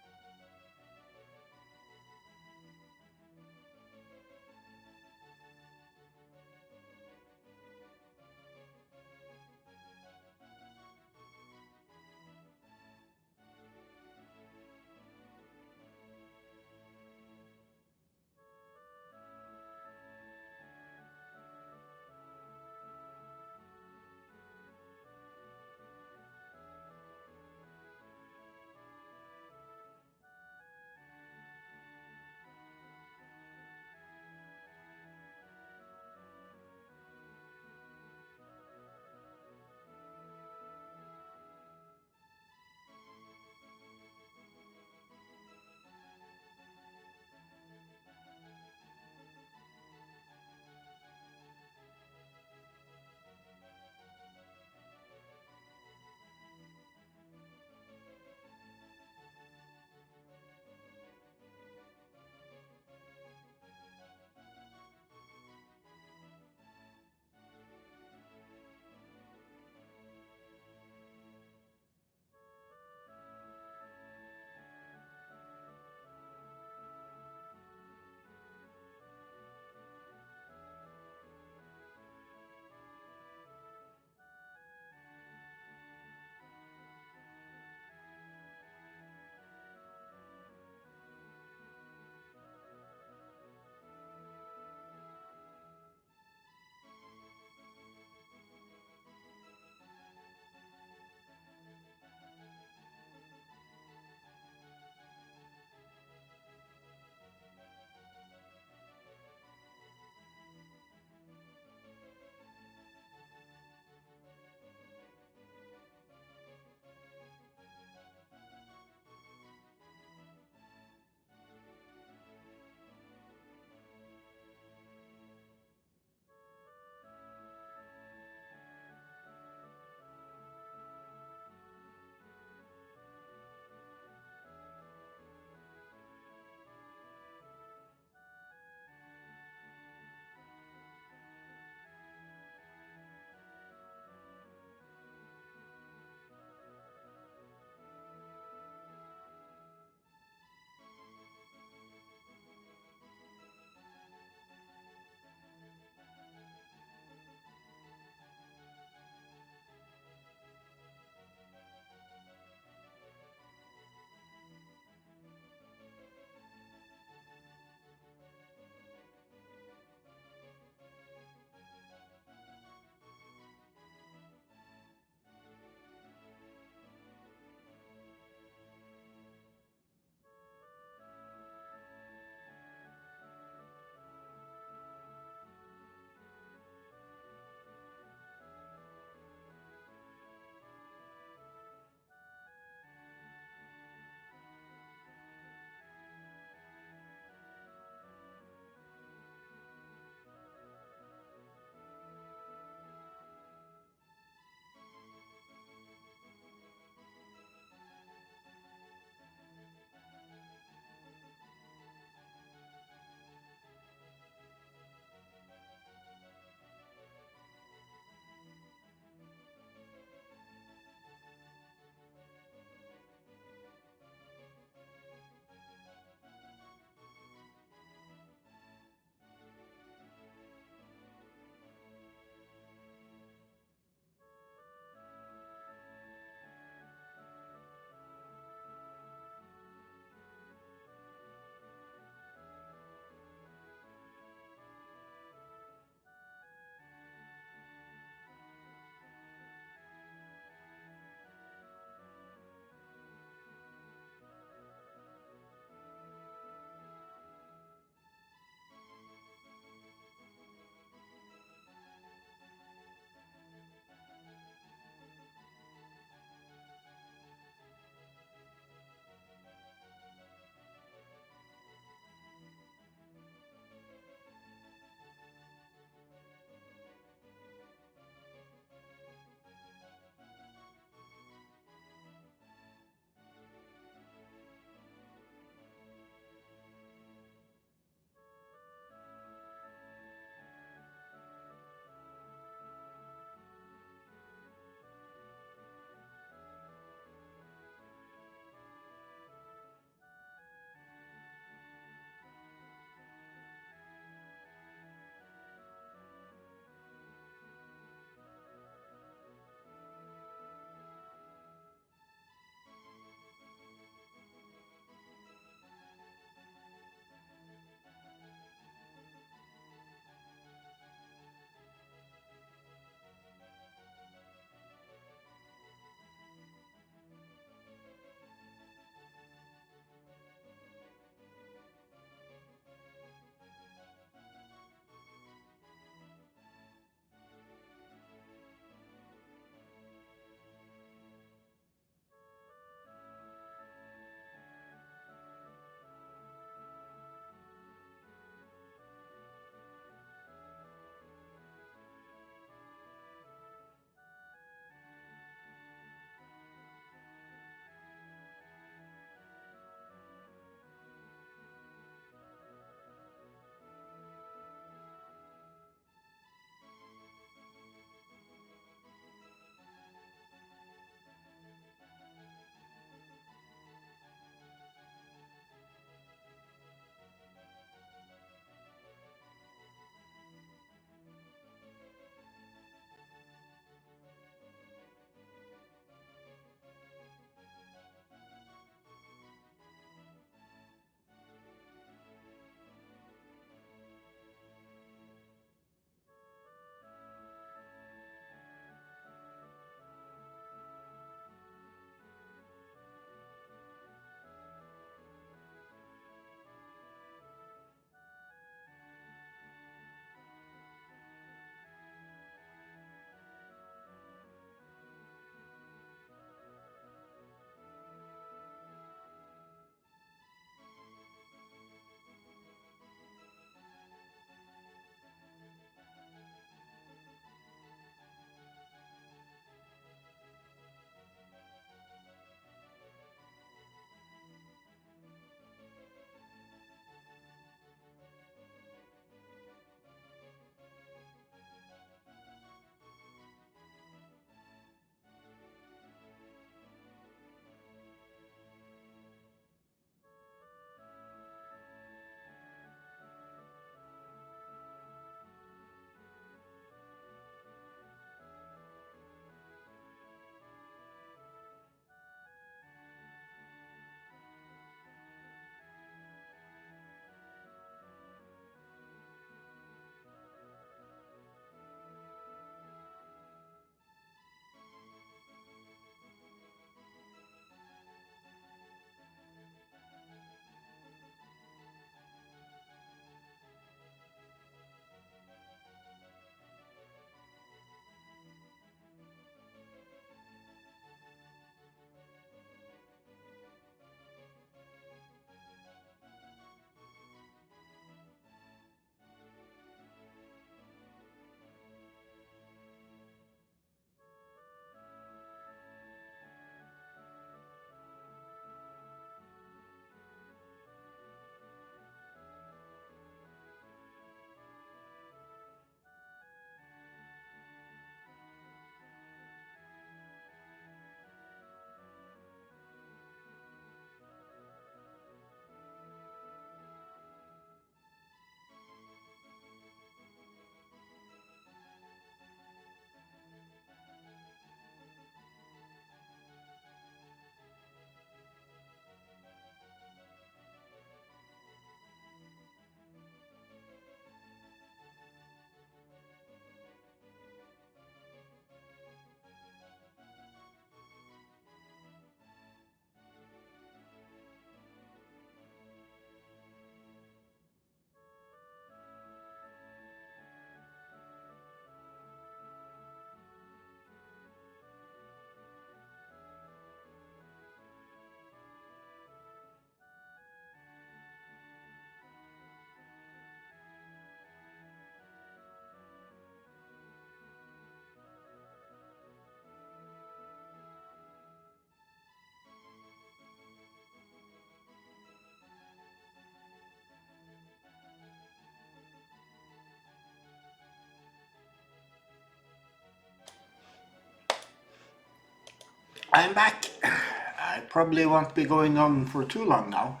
I'm back. I probably won't be going on for too long now.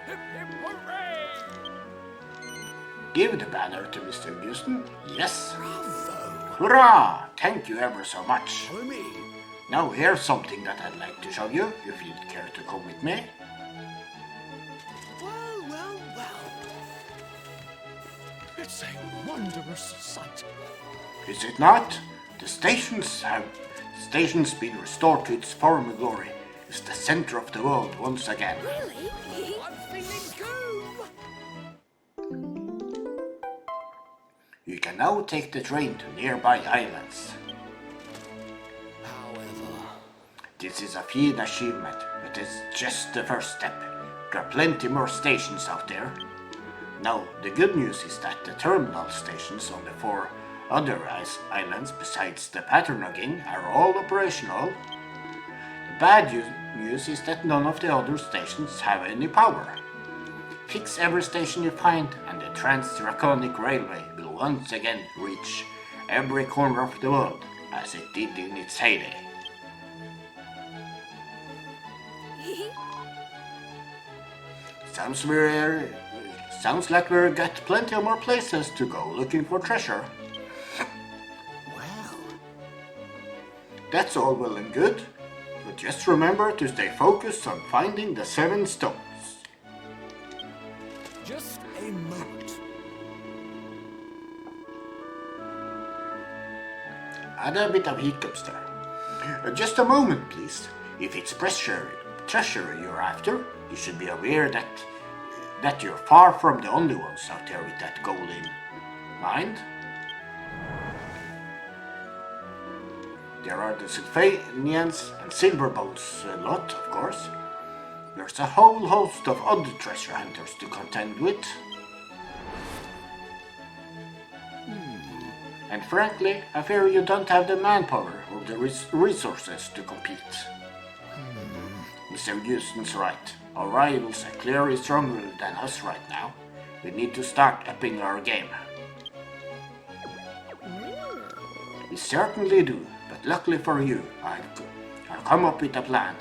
Hip hip hooray! Give the banner to Mr. Houston. Yes. Bravo! Hurrah! Thank you ever so much. Follow me. Now here's something that I'd like to show you, if you'd care to come with me. Well, well, well. It's a wondrous sight. Is it not? The station's been restored to its former glory. It's the center of the world once again. Really? I'm feeling good. You can now take the train to nearby islands. However, This is a fine achievement, but it's just the first step. There are plenty more stations out there. Now, the good news is that the terminal stations on the 4 other islands besides the Paternoggin are all operational. The bad news is that none of the other stations have any power. Fix every station you find and the Trans-Draconic Railway will once again reach every corner of the world as it did in its heyday. Sounds like we've got plenty of more places to go looking for treasure. Well, That's all well and good, but just remember to stay focused on finding the 7 stones. just a moment. Add a bit of hiccups there. Just a moment, please. If it's treasure you're after, you should be aware that you're far from the only ones out there with that goal in mind. There are the Sylvanians and Silverbones a lot, of course. There's a whole host of other treasure hunters to contend with. And frankly, I fear you don't have the manpower or the resources to compete. Mr. Houston's right. Our rivals are clearly stronger than us right now. We need to start upping our game. We certainly do, but luckily for you, I've come up with a plan.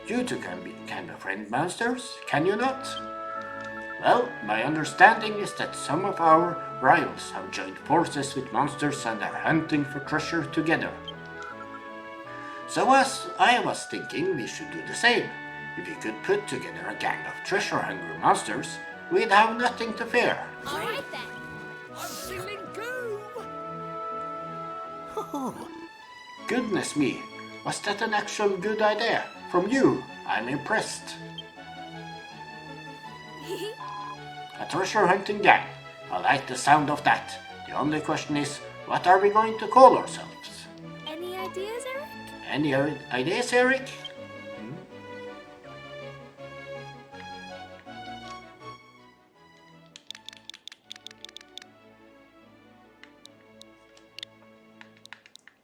You two can befriend monsters, can you not? Well, my understanding is that some of our rivals have joined forces with monsters and are hunting for treasure together. So as I was thinking we should do the same. If we could put together a gang of treasure-hungry monsters, we'd have nothing to fear. All right then. I'm feeling good. oh, Goodness me, was that an actual good idea? From you, I'm impressed. A treasure hunting gang. I like the sound of that. The only question is, what are we going to call ourselves? Any ideas, Eric? Any ideas, Eric?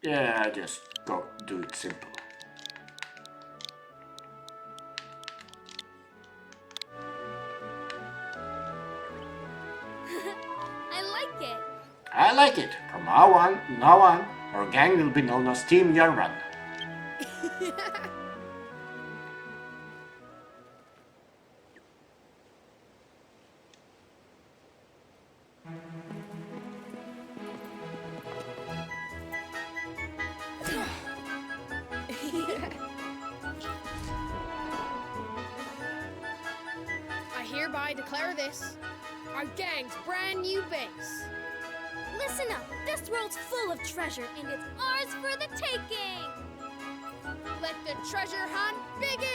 Yeah, I just go do it simple. I like it. I like it. From now on, our gang will be known as Team Yarran. I hereby declare this our gang's brand new base. Listen up. This world's full of treasure, and it's ours for the taking. Let the treasure hunt begin!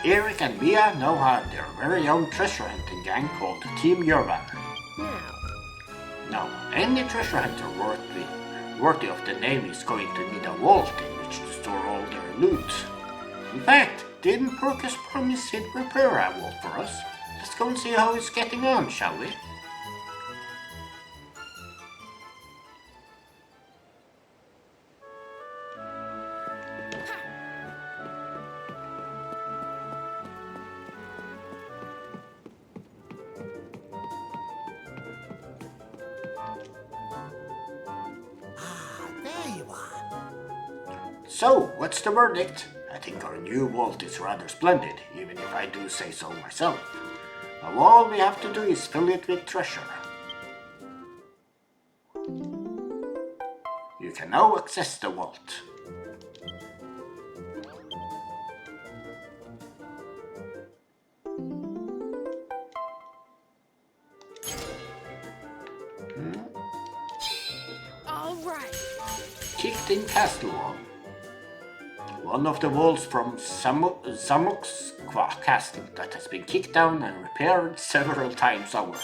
Eric and Mia now have their very own treasure hunting gang called Team Yervan. Now, Now, any treasure hunter worthy of the name is going to need a vault in which to store all their loot. In fact, didn't Purkus promise he'd prepare a vault for us? Let's go and see how it's getting on, shall we? There you are. So, what's the verdict? I think our new vault is rather splendid, even if I do say so myself. Now all we have to do is fill it with treasure. You can now access the vault. All right. Kicked in castle wall. One of the walls from Samuk's castle that has been kicked down and repaired several times over.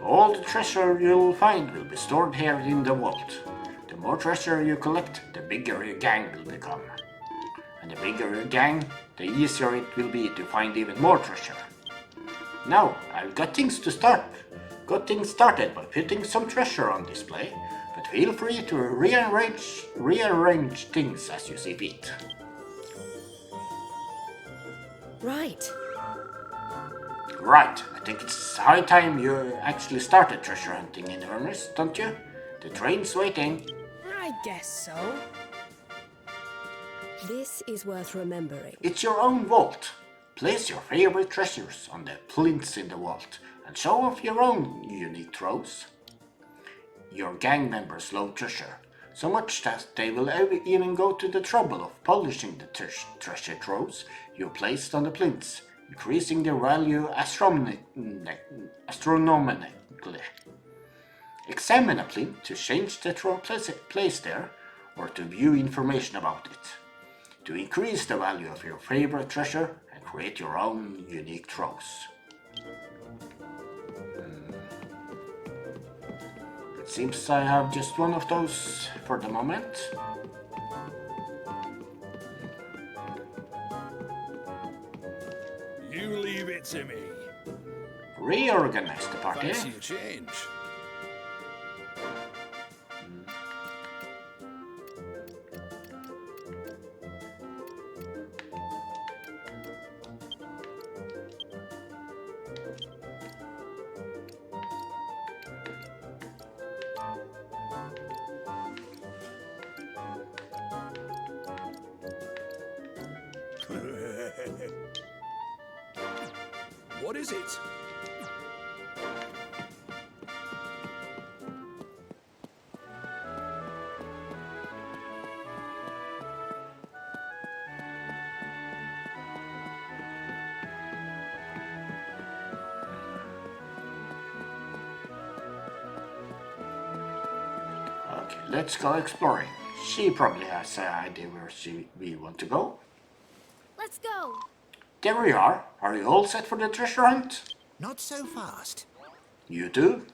All the treasure you'll find will be stored here in the vault. The more treasure you collect, the bigger your gang will become. And the bigger your gang, the easier it will be to find even more treasure. Now, I've got things started by putting some treasure on display, but feel free to rearrange things as you see fit. right. Right, I think it's high time you actually started treasure hunting in earnest, don't you? The train's waiting. I guess so. This is worth remembering. It's your own vault. Place your favorite treasures on the plinths in the vault and show off your own unique trove. Your gang members love treasure, so much that they will even go to the trouble of polishing the treasure troves you placed on the plinths, increasing their value astronomically. Examine a plinth to change the trove place there, or to view information about it, to increase the value of your favorite treasure and create your own unique troves. It seems I have just one of those for the moment. You leave it to me. Reorganize the party. Fancy a change? What is it? Okay, let's go exploring. She probably has an idea where we want to go. Let's go. There we are. Are you all set for the treasure hunt? Not so fast. You too?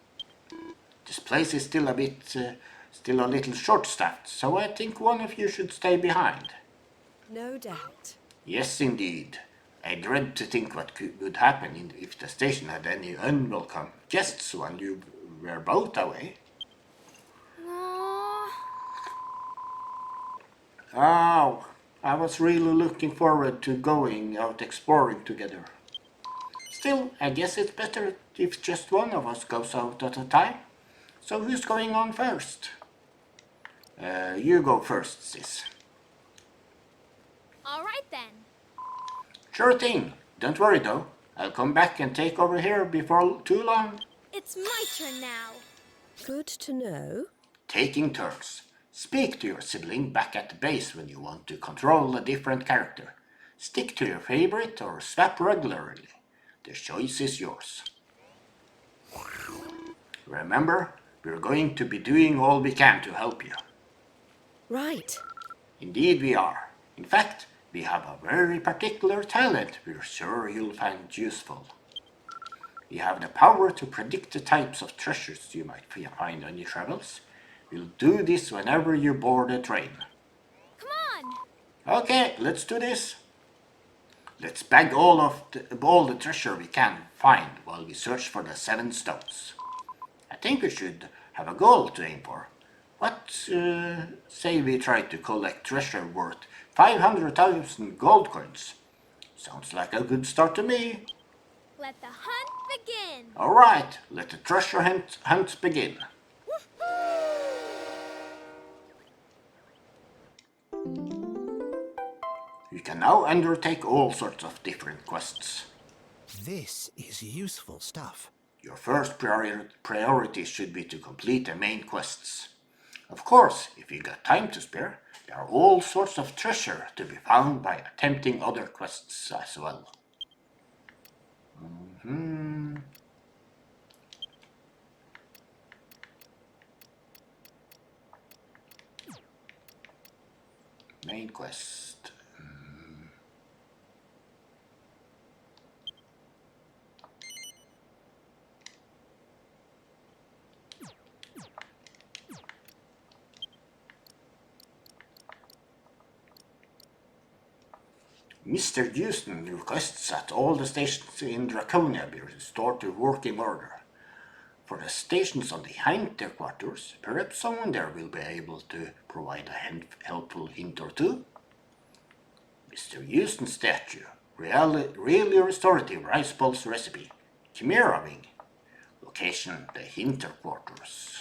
This place is still a little short-staffed, so I think one of you should stay behind. No doubt. Yes, indeed. I dread to think what would happen if the station had any unwelcome guests while you were both away. Aww. Oh, I was really looking forward to going out exploring together. Still, I guess it's better if just one of us goes out at a time. So who's going on first? You go first, sis. All right then. Sure thing. Don't worry though. I'll come back and take over here before too long. It's my turn now. Good to know. Taking turns. Speak to your sibling back at the base when you want to control a different character. Stick to your favorite or swap regularly. The choice is yours. Remember, we're going to be doing all we can to help you. Right. Indeed we are. In fact, we have a very particular talent we're sure you'll find useful. We have the power to predict the types of treasures you might find on your travels. We'll do this whenever you board a train. Come on! Okay, let's do this. Let's bag all the treasure we can find while we search for the 7 stones. I think we should have a goal to aim for. What say we try to collect treasure worth 500,000 gold coins? Sounds like a good start to me. Let the hunt begin! Alright, let the treasure hunt begin. You can now undertake all sorts of different quests. This is useful stuff. Your first priority should be to complete the main quests. Of course, if you got time to spare, there are all sorts of treasure to be found by attempting other quests as well. Main quest. Mr. Houston requests that all the stations in Draconia be restored to working order. For the stations on the headquarters, perhaps someone there will be able to provide a helpful hint or two. Mr. Houston statue, really restorative rice balls recipe, Chimera Wing. Location, the headquarters.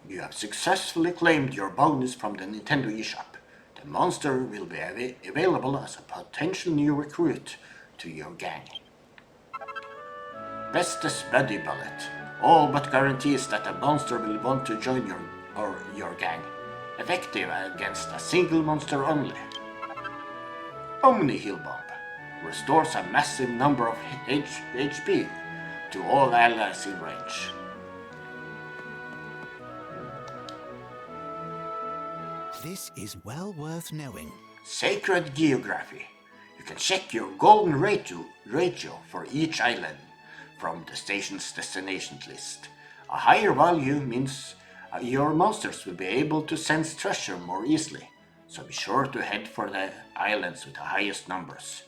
You have successfully claimed your bonus from the Nintendo eShop. The monster will be available as a potential new recruit to your gang. Bestest Buddy Bullet. All but guarantees that a monster will want to join your gang. Effective against a single monster only. Omni Heal Bomb. Restores a massive number of HP to all allies in range. This is well worth knowing. Sacred Geography. You can check your golden ratio for each island from the station's destinations list. A higher value means your monsters will be able to sense treasure more easily, so be sure to head for the islands with the highest numbers.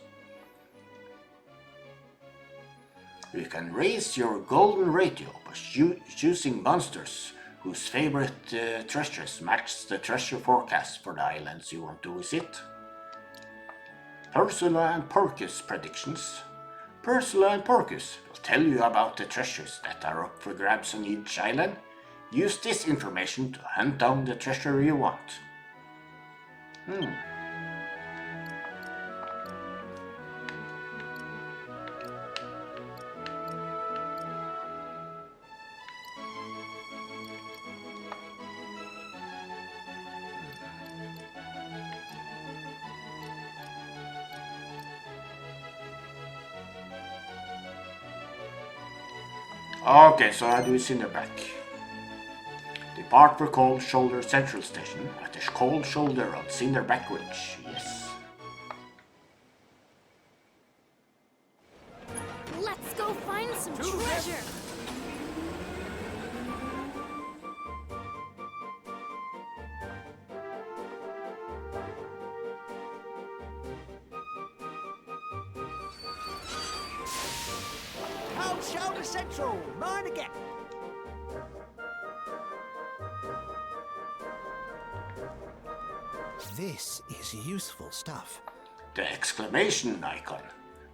You can raise your golden ratio by choosing monsters whose favorite treasures match the treasure forecast for the islands you want to visit. Ursula and Porcus predictions. Ursula and Porcus will tell you about the treasures that are up for grabs on each island. Use this information to hunt down the treasure you want. Okay, so how do we Cinderback? Depart for Cold Shoulder Central Station at the Cold Shoulder on Cinderback Ridge. Yes. Let's go find some treasure! Cold Shoulder Central, mine again. This is useful stuff. The exclamation icon.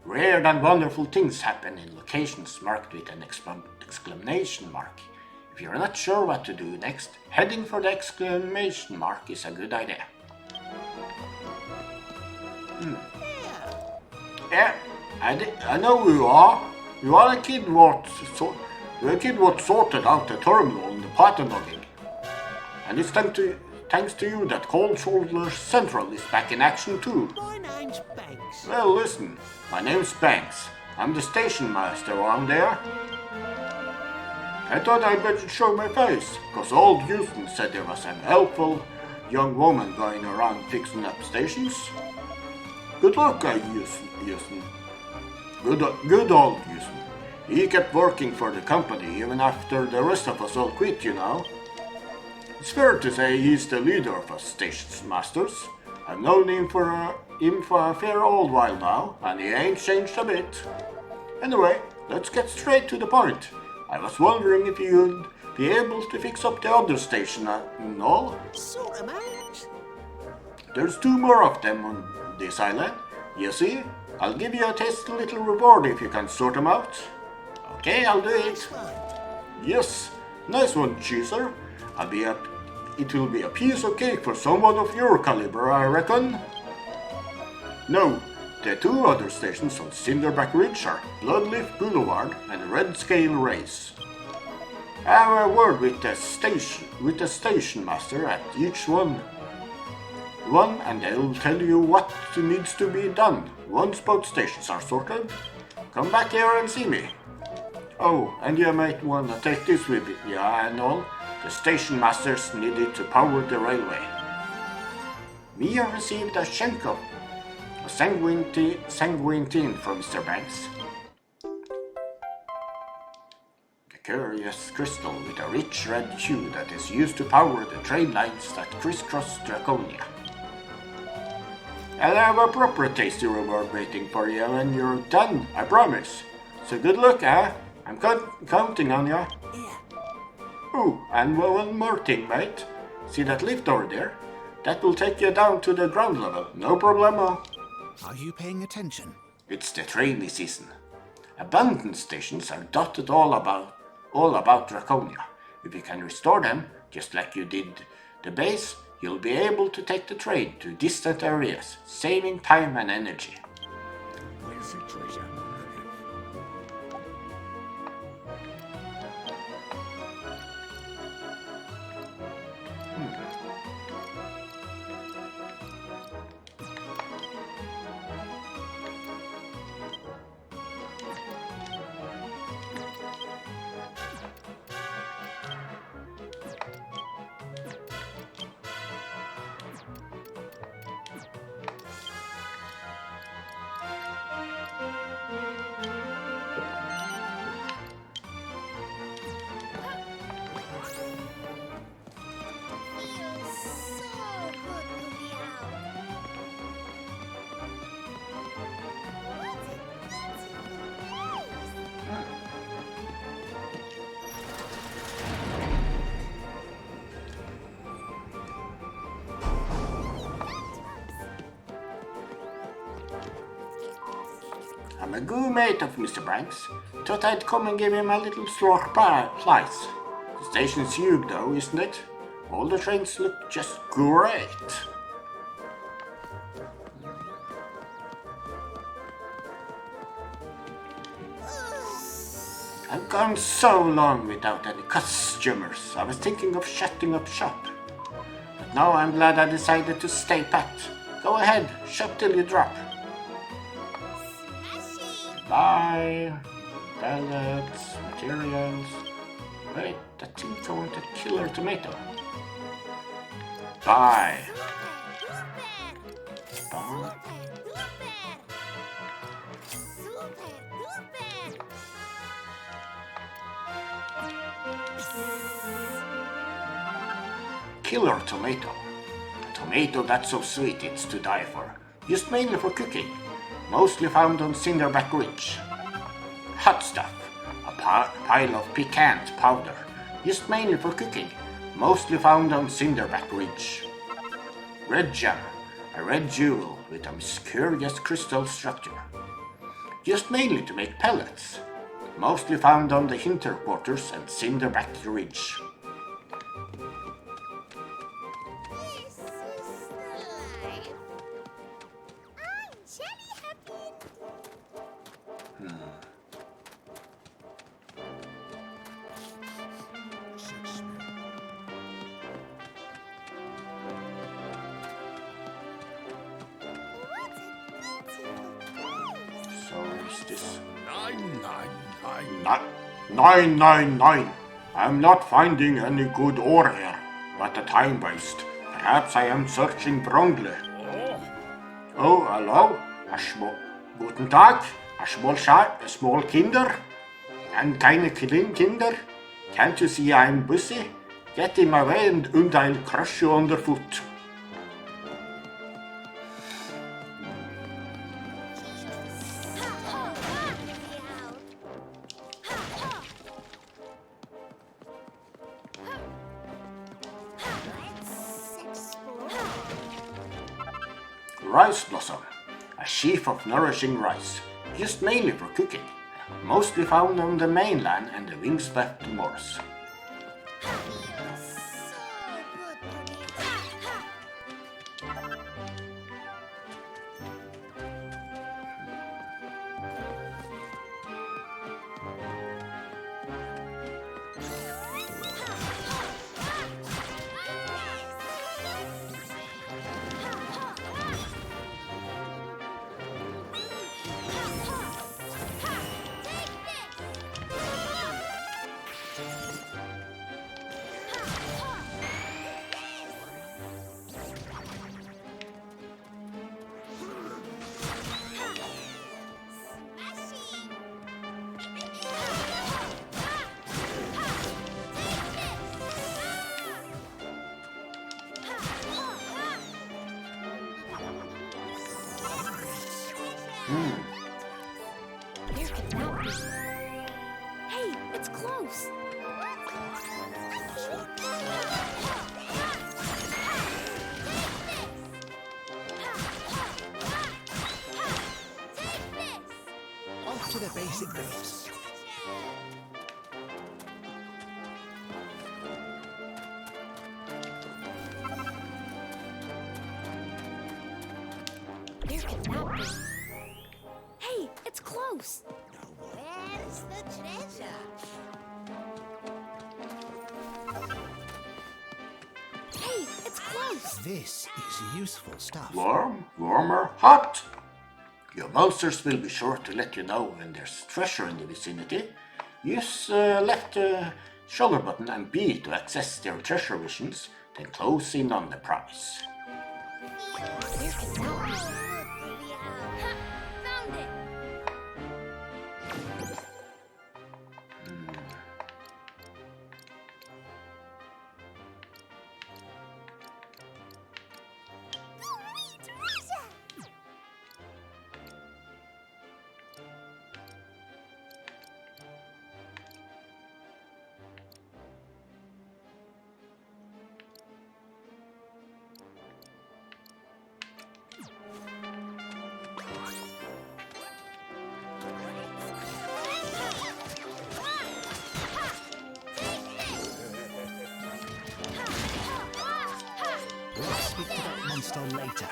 Rare and wonderful things happen in locations marked with an exclamation mark. If you're not sure what to do next, heading for the exclamation mark is a good idea. Yeah, I know who you are. You are a kid what sorted out the terminal in the pattern logging. And it's thanks to you that Cold Shoulder Central is back in action too. My name's Banks. Well, listen, my name's Banks. I'm the station master around there. I thought I'd better show my face, cause old Houston said there was an helpful young woman going around fixing up stations. Good luck, Houston. Good old Houston. He kept working for the company even after the rest of us all quit, you know. It's fair to say he's the leader of us station masters. I've known him for a fair old while now, and he ain't changed a bit. Anyway, let's get straight to the point. I was wondering if you'd be able to fix up the other station and all. Sort 'em out. There's 2 more of them on this island. You see, I'll give you a tasty little reward if you can sort them out. Okay, I'll do it. Yes, nice one, Cheeser. It will be a piece of cake for someone of your caliber, I reckon. No, the 2 other stations on Cinderback Ridge are Bloodleaf Boulevard and Red Scale Race. Have a word with the station master at each one, and they'll tell you what needs to be done. Once both stations are sorted, come back here and see me. Oh, and you might want to take this with you and all. The station masters needed to power the railway. Mia received a Shenko, a sanguine teen from Mr. Banks. The curious crystal with a rich red hue that is used to power the train lines that crisscross Draconia. I'll have a proper tasty reward waiting for you when you're done, I promise. So good luck, I'm counting on you. Oh, and one more thing, mate. See that lift over there? That will take you down to the ground level, no problemo. Are you paying attention? It's the rainy season. Abandoned stations are dotted all about Draconia. If you can restore them, just like you did the base, you'll be able to take the train to distant areas, saving time and energy. Where's the treasure? I'm a good mate of Mr. Banks. Thought I'd come and give him a little surprise. The station's huge though, isn't it? All the trains look just great. I've gone so long without any customers. I was thinking of shutting up shop. But now I'm glad I decided to stay pat. Go ahead, shop till you drop. Bye. Pellets, materials. Wait, that seems I want a killer tomato. Bye. Bye. Killer tomato. A tomato that's so sweet it's to die for. Used mainly for cooking. Mostly found on Cinderback Ridge. Hot stuff. A pile of piquant powder. Used mainly for cooking. Mostly found on Cinderback Ridge. red gem, a red jewel with a mysterious crystal structure. Used mainly to make pellets, mostly found on the Hinterquarters and Cinderback Ridge. This is the life. I'm jelly happy. What a beautiful place. So is this 999. 999? I'm not finding any good ore here. What a time waste. Perhaps I am searching wrongly. Oh, hello. Guten Tag. A small Kinder. And keine kleinen Kinder. Can't you see I'm busy? Get in my way and I'll crush you underfoot. Let's explore. Rice blossom. A sheaf of nourishing rice, used mainly for cooking. Mostly found on the mainland and the wingswept moors. Feels so good to me. Hey, it's close. Off to the basic base. Hey, it's close. Where's the treasure? Hey, it's close. This is useful stuff. Warm, warmer, hot. Your monsters will be sure to let you know when there's treasure in the vicinity. Use left shoulder button and B to access their treasure visions, then close in on the prize. Found it. We'll speak to that monster later.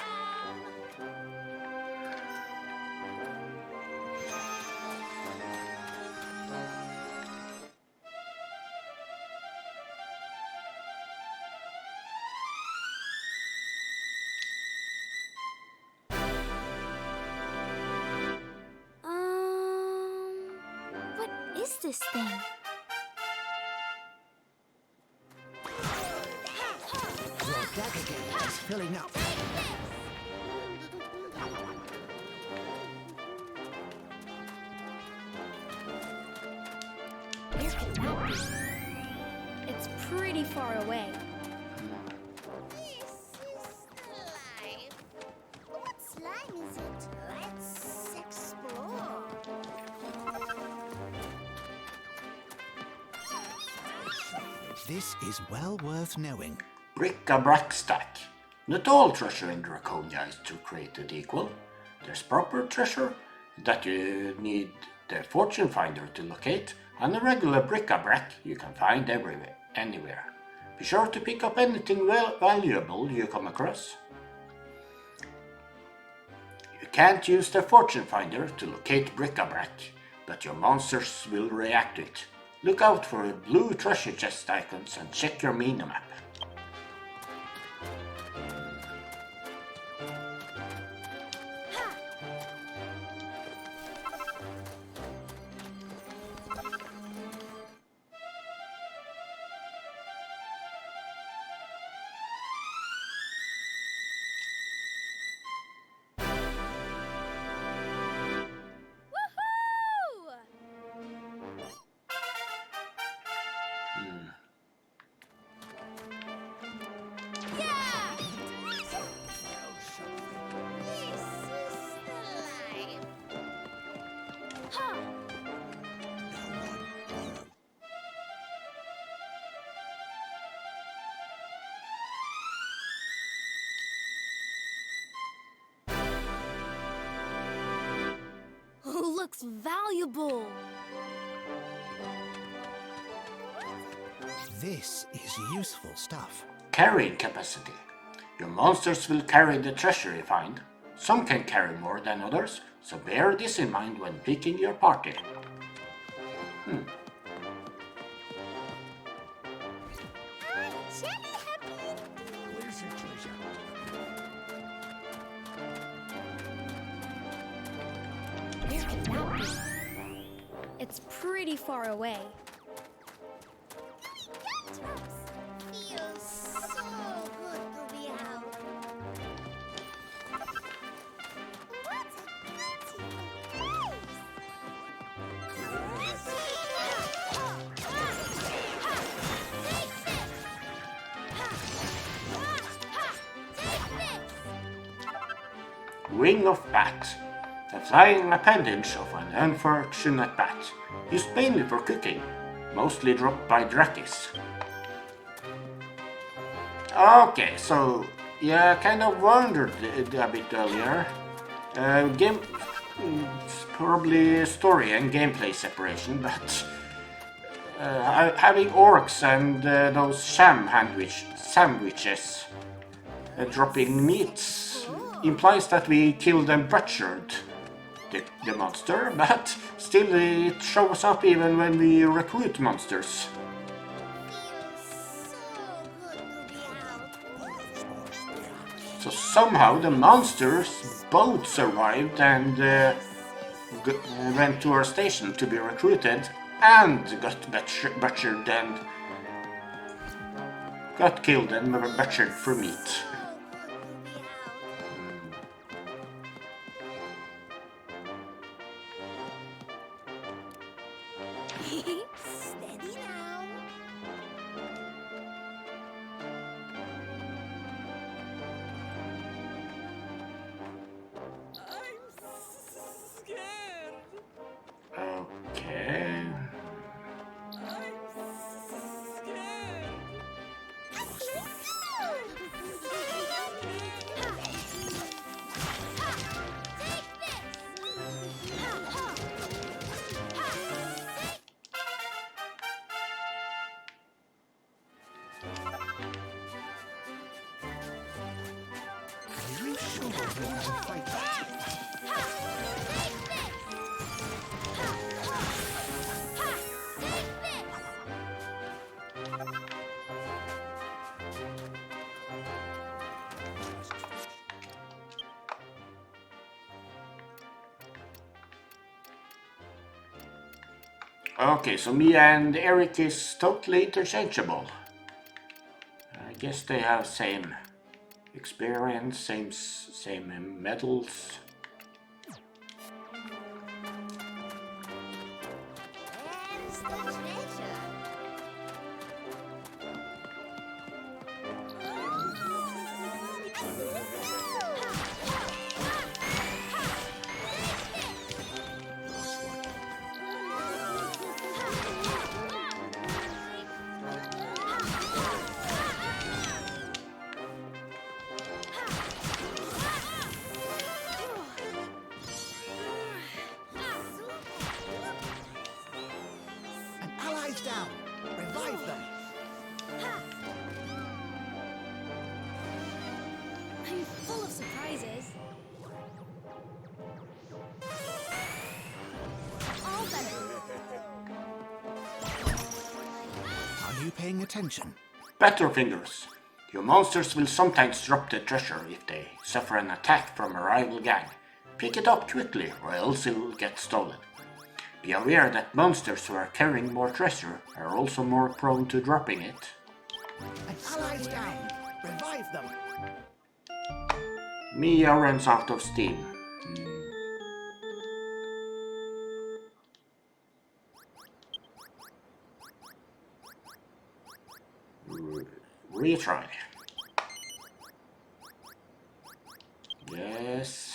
What is this thing? Your dagger gauge is filling up. It's pretty far away. This is the life. What slime is it? Let's explore. This is well worth knowing. Bric-a-brac stack. Not all treasure in Draconia is created equal. There's proper treasure that you need the fortune finder to locate, and a regular bric-a-brac you can find anywhere. Be sure to pick up anything valuable you come across. You can't use the fortune finder to locate bric-a-brac, but your monsters will react to it. Look out for the blue treasure chest icons and check your minimap. Looks valuable. This is useful stuff. Carrying capacity. Your monsters will carry the treasure you find. Some can carry more than others, so bear this in mind when picking your party. Where can that be? It's pretty far away. Feels so good to be out. What a beautiful place! Wing of Bat. The flying appendage of an unfortunate bat, used mainly for cooking, mostly dropped by Drakis. Okay, so yeah, kind of wondered a bit earlier. Probably story and gameplay separation, but having orcs and those sandwiches dropping meats implies that we killed and butchered the monster, but still it shows up even when we recruit monsters. So somehow the monsters both survived and went to our station to be recruited and got butchered and got killed and butchered for meat. Steady now. Okay. Are you sure we can fight that? Okay, so me and Eric is totally interchangeable. I guess they have same experience, same medals. Where's the treasure? I'm full of surprises. All better. Are you paying attention? Butterfingers. Your monsters will sometimes drop the treasure if they suffer an attack from a rival gang. Pick it up quickly or else it will get stolen. Be aware that monsters who are carrying more treasure are also more prone to dropping it. Allies down. Revive them. Mia runs out of steam. Retry. Yes.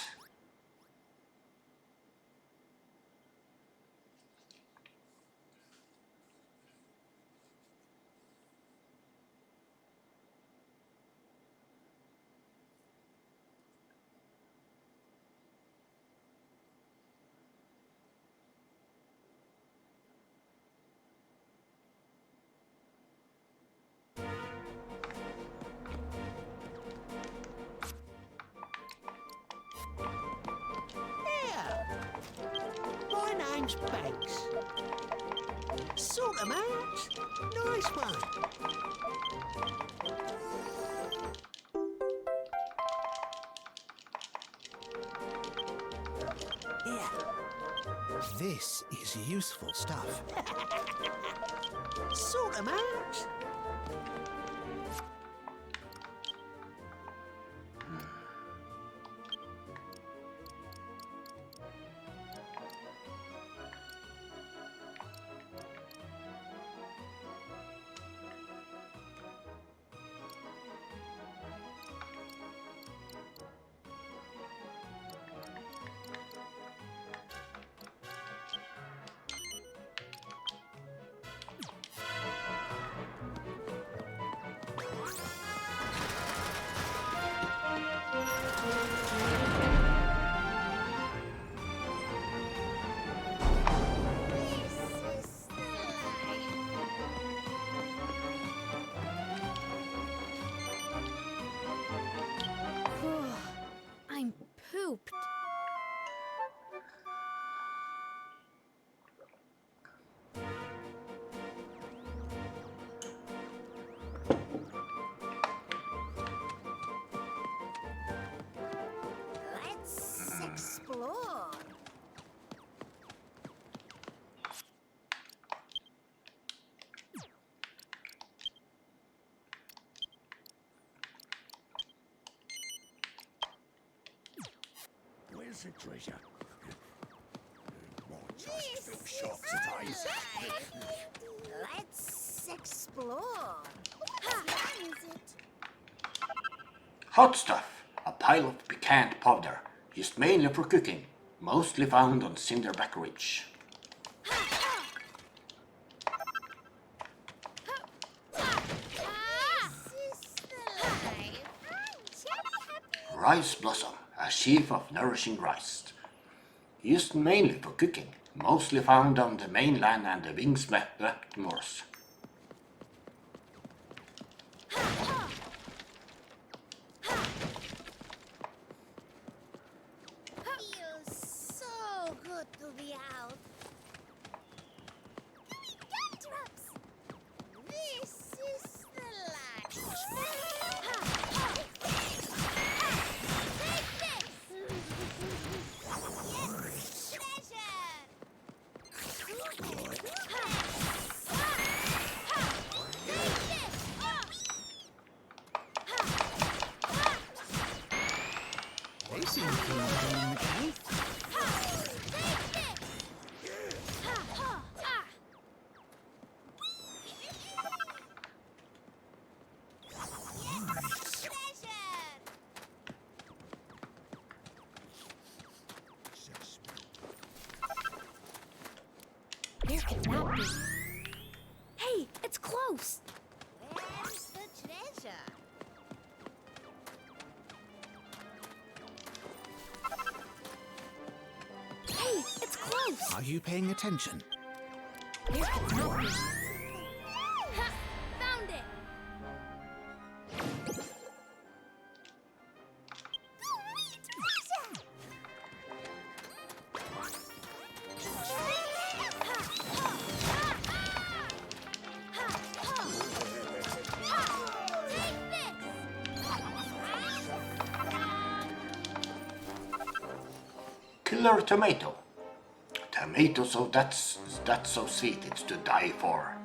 My name's Banks. Sort 'em out. Nice one. This is useful stuff. Sort 'em out. I'm pooped. Let's explore. Where's the treasure? More tusk filled shops today. Let's explore. Where is it? Hot stuff. A pile of piquant powder, used mainly for cooking, mostly found on Cinderback Ridge. Rice blossom, a sheaf of nourishing rice. Used mainly for cooking, mostly found on the mainland and the wingswept moors. Feels so good to be out. Gumdrops! This is the life. They seem to be enjoying the game. Where can that be? Hey, it's close. Where's the treasure? Hey, it's close. Are you paying attention? Where can that be? Ha! Found it. Killer tomato. Tomato that's so sweet it's to die for.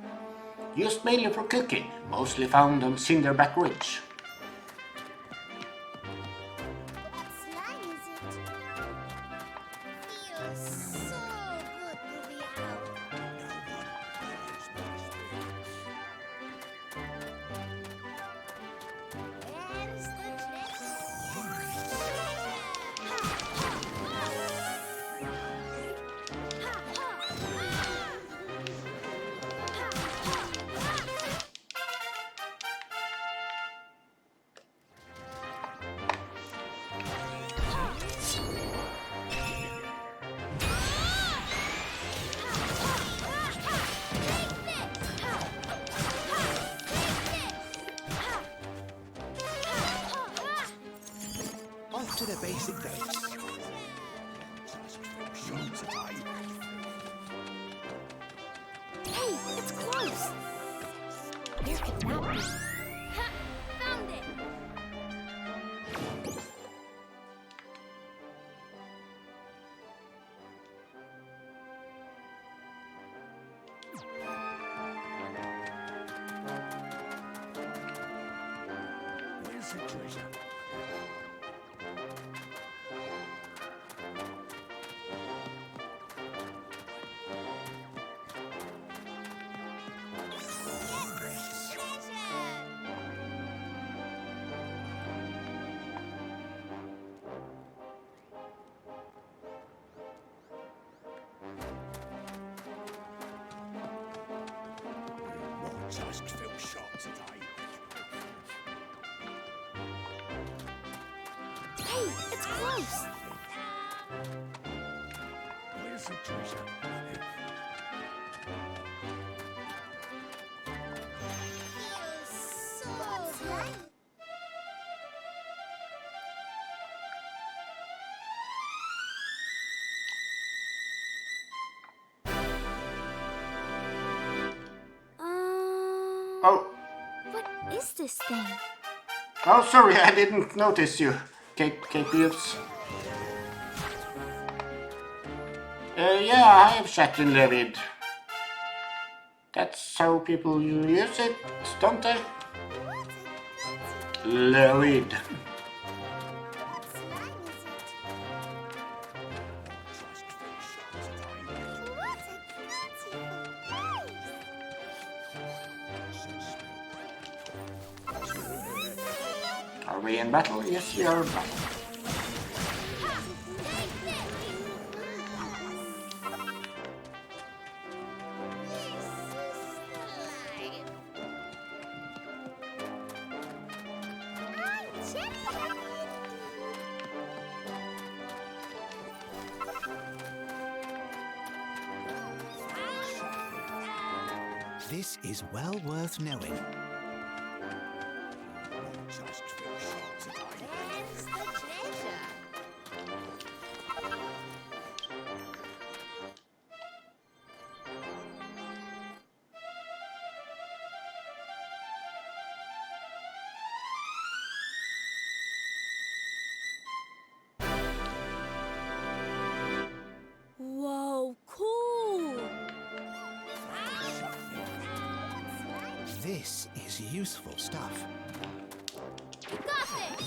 Used mainly for cooking, mostly found on Cinderback Ridge. What slime is it? Feels so good to be out. There's the Off to the base it goes. Shots at eye. Hey, it's close. Where could that be? Ha! Found it. Where's the treasure? Just feel shots at eye. Hey, it's close. Where's the treasure? feels so good. Oh, What is this thing? oh, sorry, I didn't notice you, Capeus. Yeah, I have chat in Levid. That's how people use it, don't they? Levid. What slime is it? Just feel shots at eye. What a beautiful place! Are we in battle? Yes, we are in battle. This is well worth knowing. Just feel shots at eye. There's the treasure. Whoa, cool. This is useful stuff. Got this.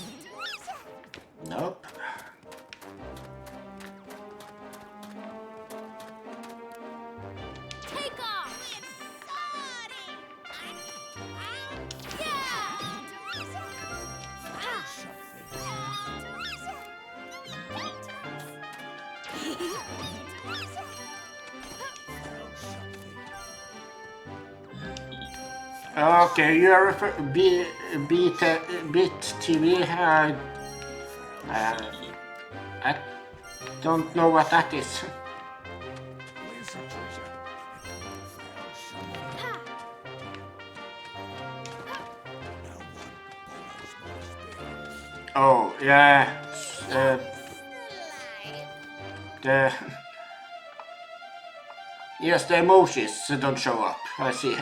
Nope. Take off. Okay, you are Beat TV. I don't know what that is. Where's the treasure? Oh, yeah. The yes, the emojis don't show up. I see.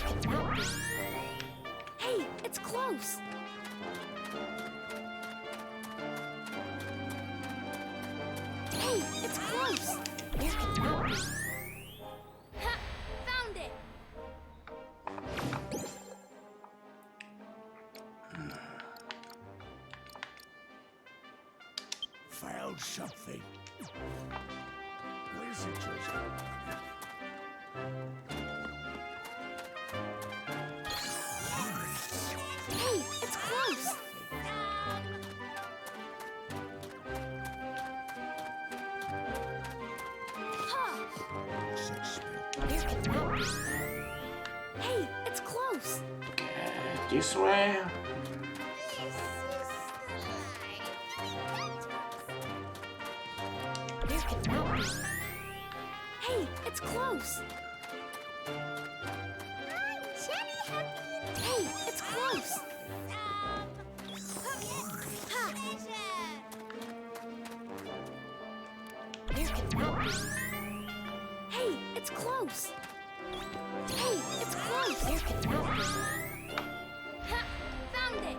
Hey, it's close. Hey, it's close. Ha! Found it. Found something. Where's the treasure? Hey, it's close. Ha! Hey, it's close. This way. Hey, it's close. Hey, it's close. Hey, it's close. Hey, it's close. Ha! Found it.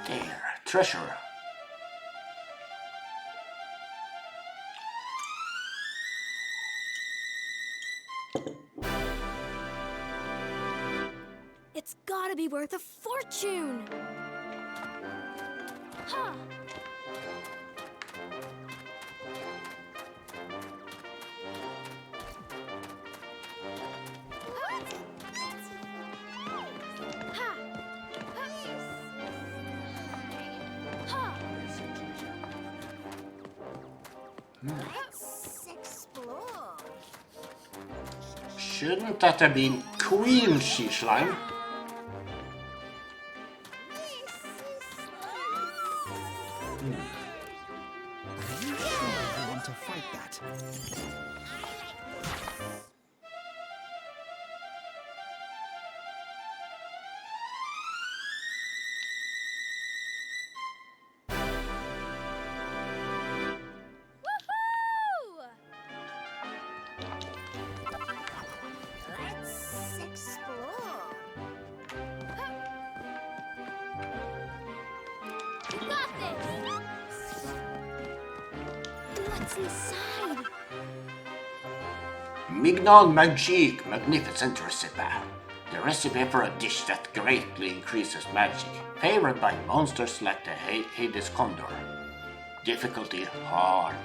There, treasure. It's gotta be worth a fortune. Ha! Ha! Ha! Let's explore. Shouldn't that have been Queen Sea Slime? Are you sure you want to fight that? Woohoo! Let's explore. You got this! What's inside? Mignon Magique Magnificent Recipe. The recipe for a dish that greatly increases magic, favored by monsters like the Hades Condor. Difficulty hard.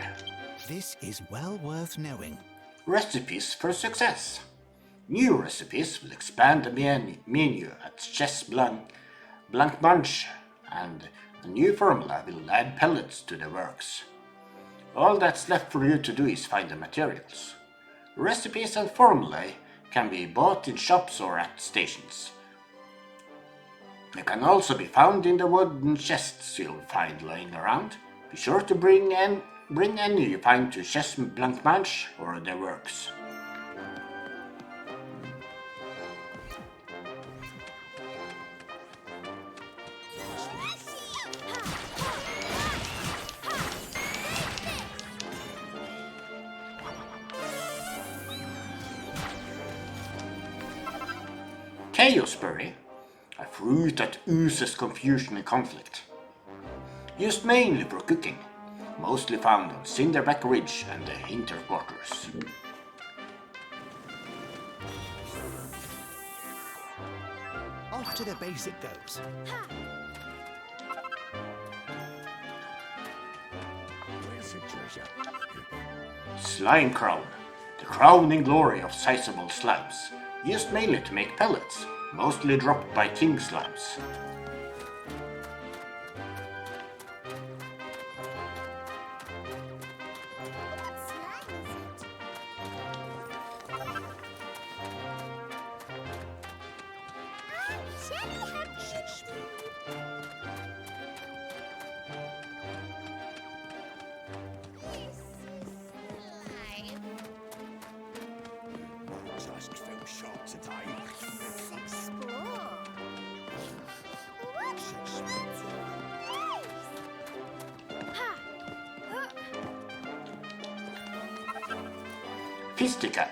This is well worth knowing. Recipes for success. New recipes will expand the menu at Chess Blanc Manche, and a new formula will add pellets to the works. All that's left for you to do is find the materials. Recipes and formulae can be bought in shops or at stations. They can also be found in the wooden chests you'll find lying around. Be sure to bring any you find to Chess Blanc Manche or their works. Chaosberry, a fruit that oozes confusion and conflict. Used mainly for cooking, mostly found on Cinderback Ridge and the Hinterquarters. Off to the base it goes. Where's the treasure? Slime Crown, the crowning glory of sizable slimes, used mainly to make pellets, mostly dropped by king slimes. Just feel shot today. Let's explore. What's Fisticup,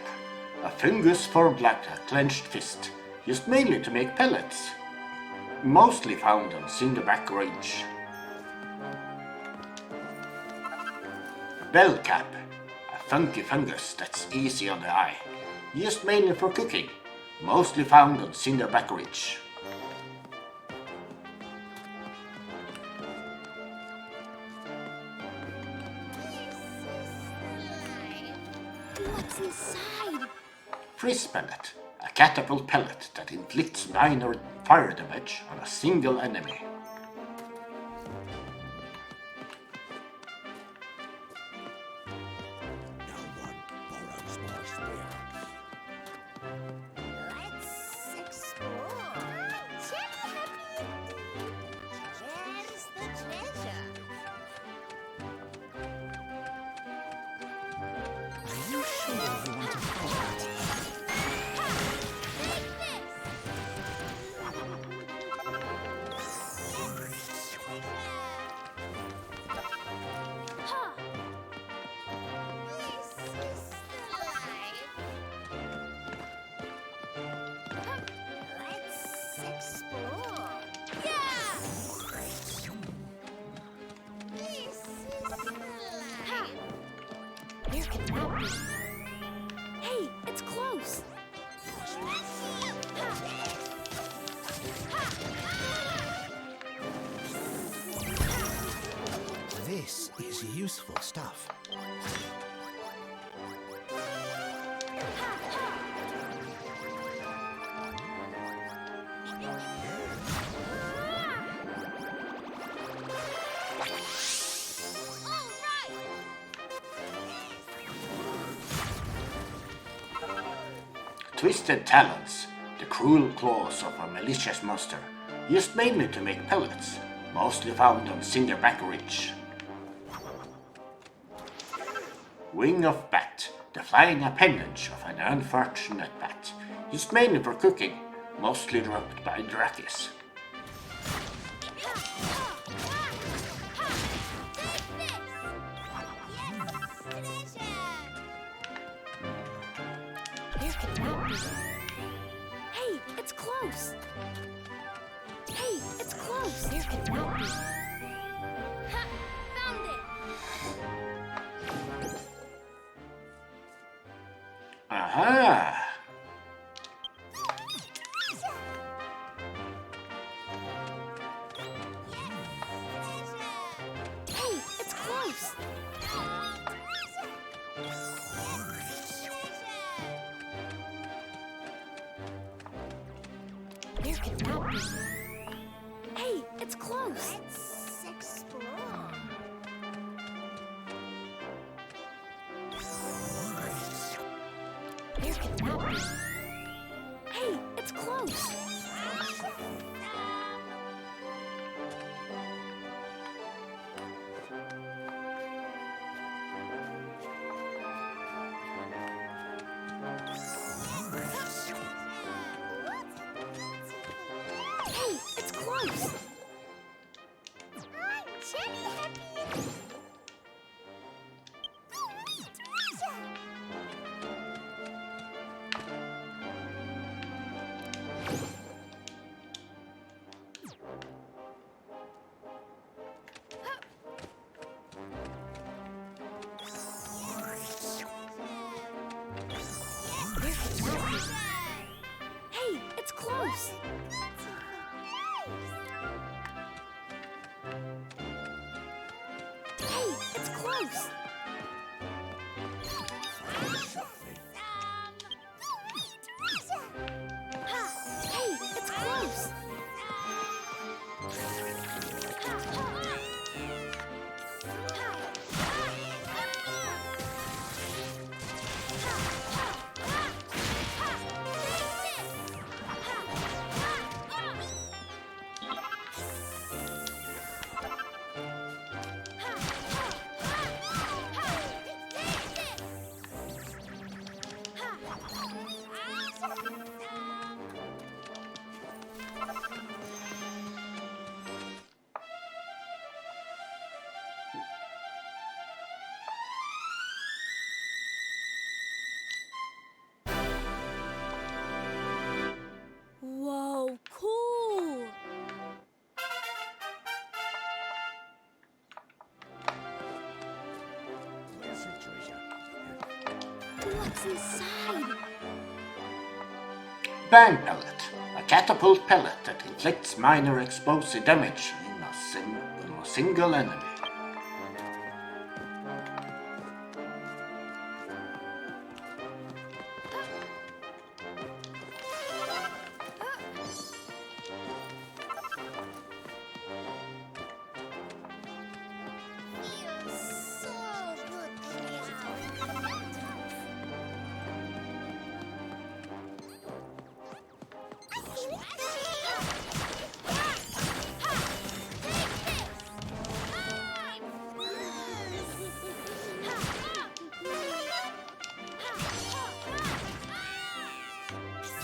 a fungus formed like a clenched fist, used mainly to make pellets, mostly found on Cinderback Ridge. Bellcap, a funky fungus that's easy on the eye, used mainly for cooking, mostly found on Cinderback Ridge. What's inside? Frizz pellet, a catapult pellet that inflicts minor fire damage on a single enemy. No one borrows my spear. Let's explore. Where's the treasure? Are you sure you want to fight it? Ha! Let's explore. Ha! Where can that be? Hey, it's close! This is useful stuff. Twisted Talons, the cruel claws of a malicious monster, used mainly to make pellets, mostly found on Cinderback Ridge. Wing of Bat, the flying appendage of an unfortunate bat, used mainly for cooking, mostly dropped by Drakis. Where can that be? Hey, it's close! Hey, it's close! Where can that be? Ha! Found it! Aha! Hey, it's close! Where can that be? Hey, it's close! Let's explore. Where can that be? Hey, it's close! Hey, it's close! I'm Jenny Happy. Where can that be? Hey, it's close! Hey, it's close! Ha! Hey, it's close! What's inside? Bang pellet. A catapult pellet that inflicts minor explosive damage in a single enemy.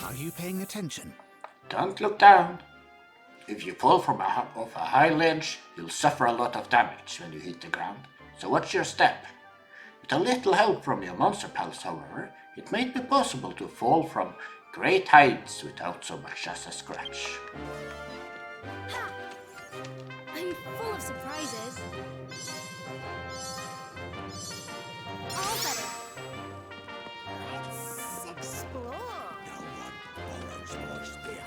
Are you paying attention? Don't look down. If you fall from off a high ledge, you'll suffer a lot of damage when you hit the ground, so watch your step. With a little help from your monster pals, however, it may be possible to fall from great heights without so much as a scratch. I'm full of surprises. All better. Let's explore. No one borrows my spear.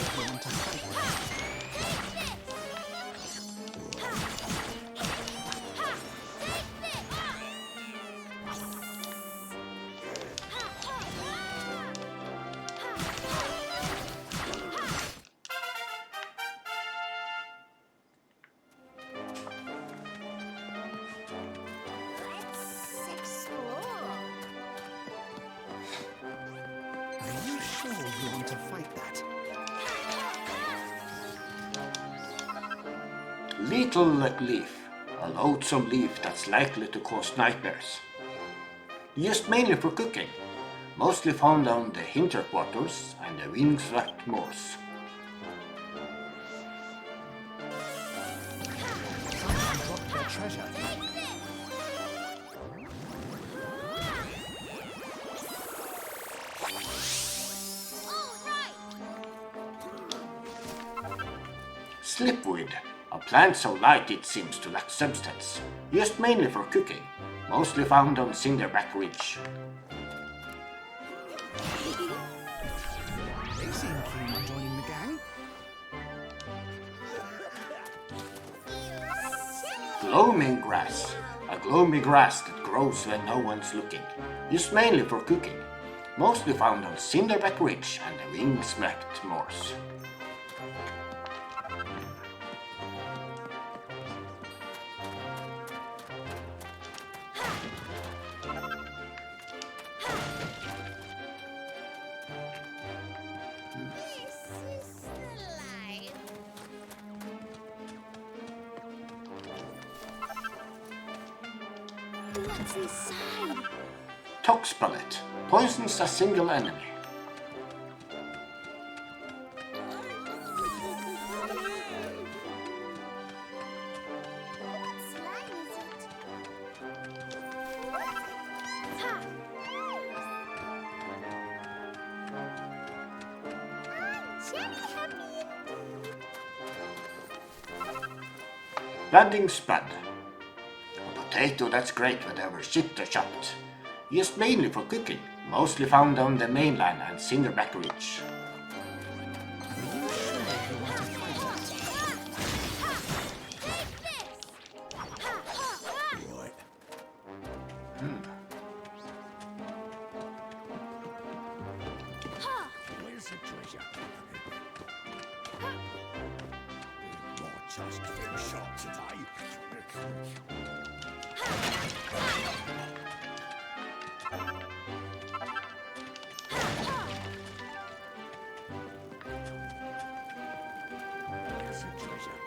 You want to fight that? Let's explore. Are you sure you want to fight that? Little leaf, a loathsome leaf that's likely to cause nightmares. Used mainly for cooking, mostly found on the hinterquarters and the windswept moors. Someone dropped their treasure. Slipweed, a plant so light it seems to lack substance, used mainly for cooking, mostly found on Cinderback Ridge. They seem keen on joining the gang. Gloaming grass, a gloomy grass that grows when no one's looking, used mainly for cooking, mostly found on Cinderback Ridge and the windswept moors. This is the life. What's inside? Tox pellet, poisons a single enemy. What slime is it? Ha! I'm very happy indeed. Landing spud, a potato that's great whenever shipped or chopped. Used mainly for cooking, mostly found on the mainland and Cinderback Ridge. Are you sure you want to fight that? Right. Where's the treasure? More just feel shot today. Where's the treasure?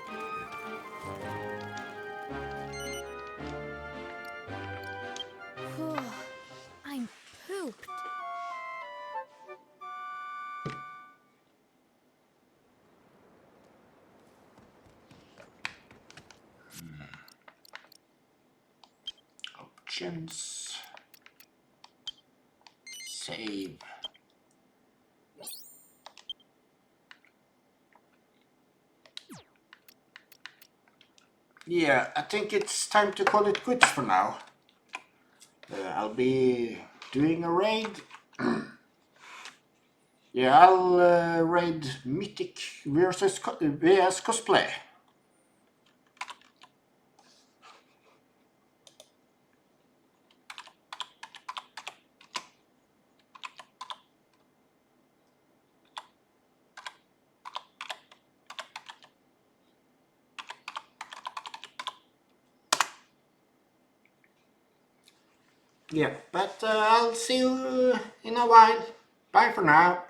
I'm pooped. Options. Save. Yeah, I think it's time to call it quits for now. I'll be doing a raid. Yeah, I'll raid Mythic versus VS Cosplay. Yeah, but I'll see you in a while. Bye for now.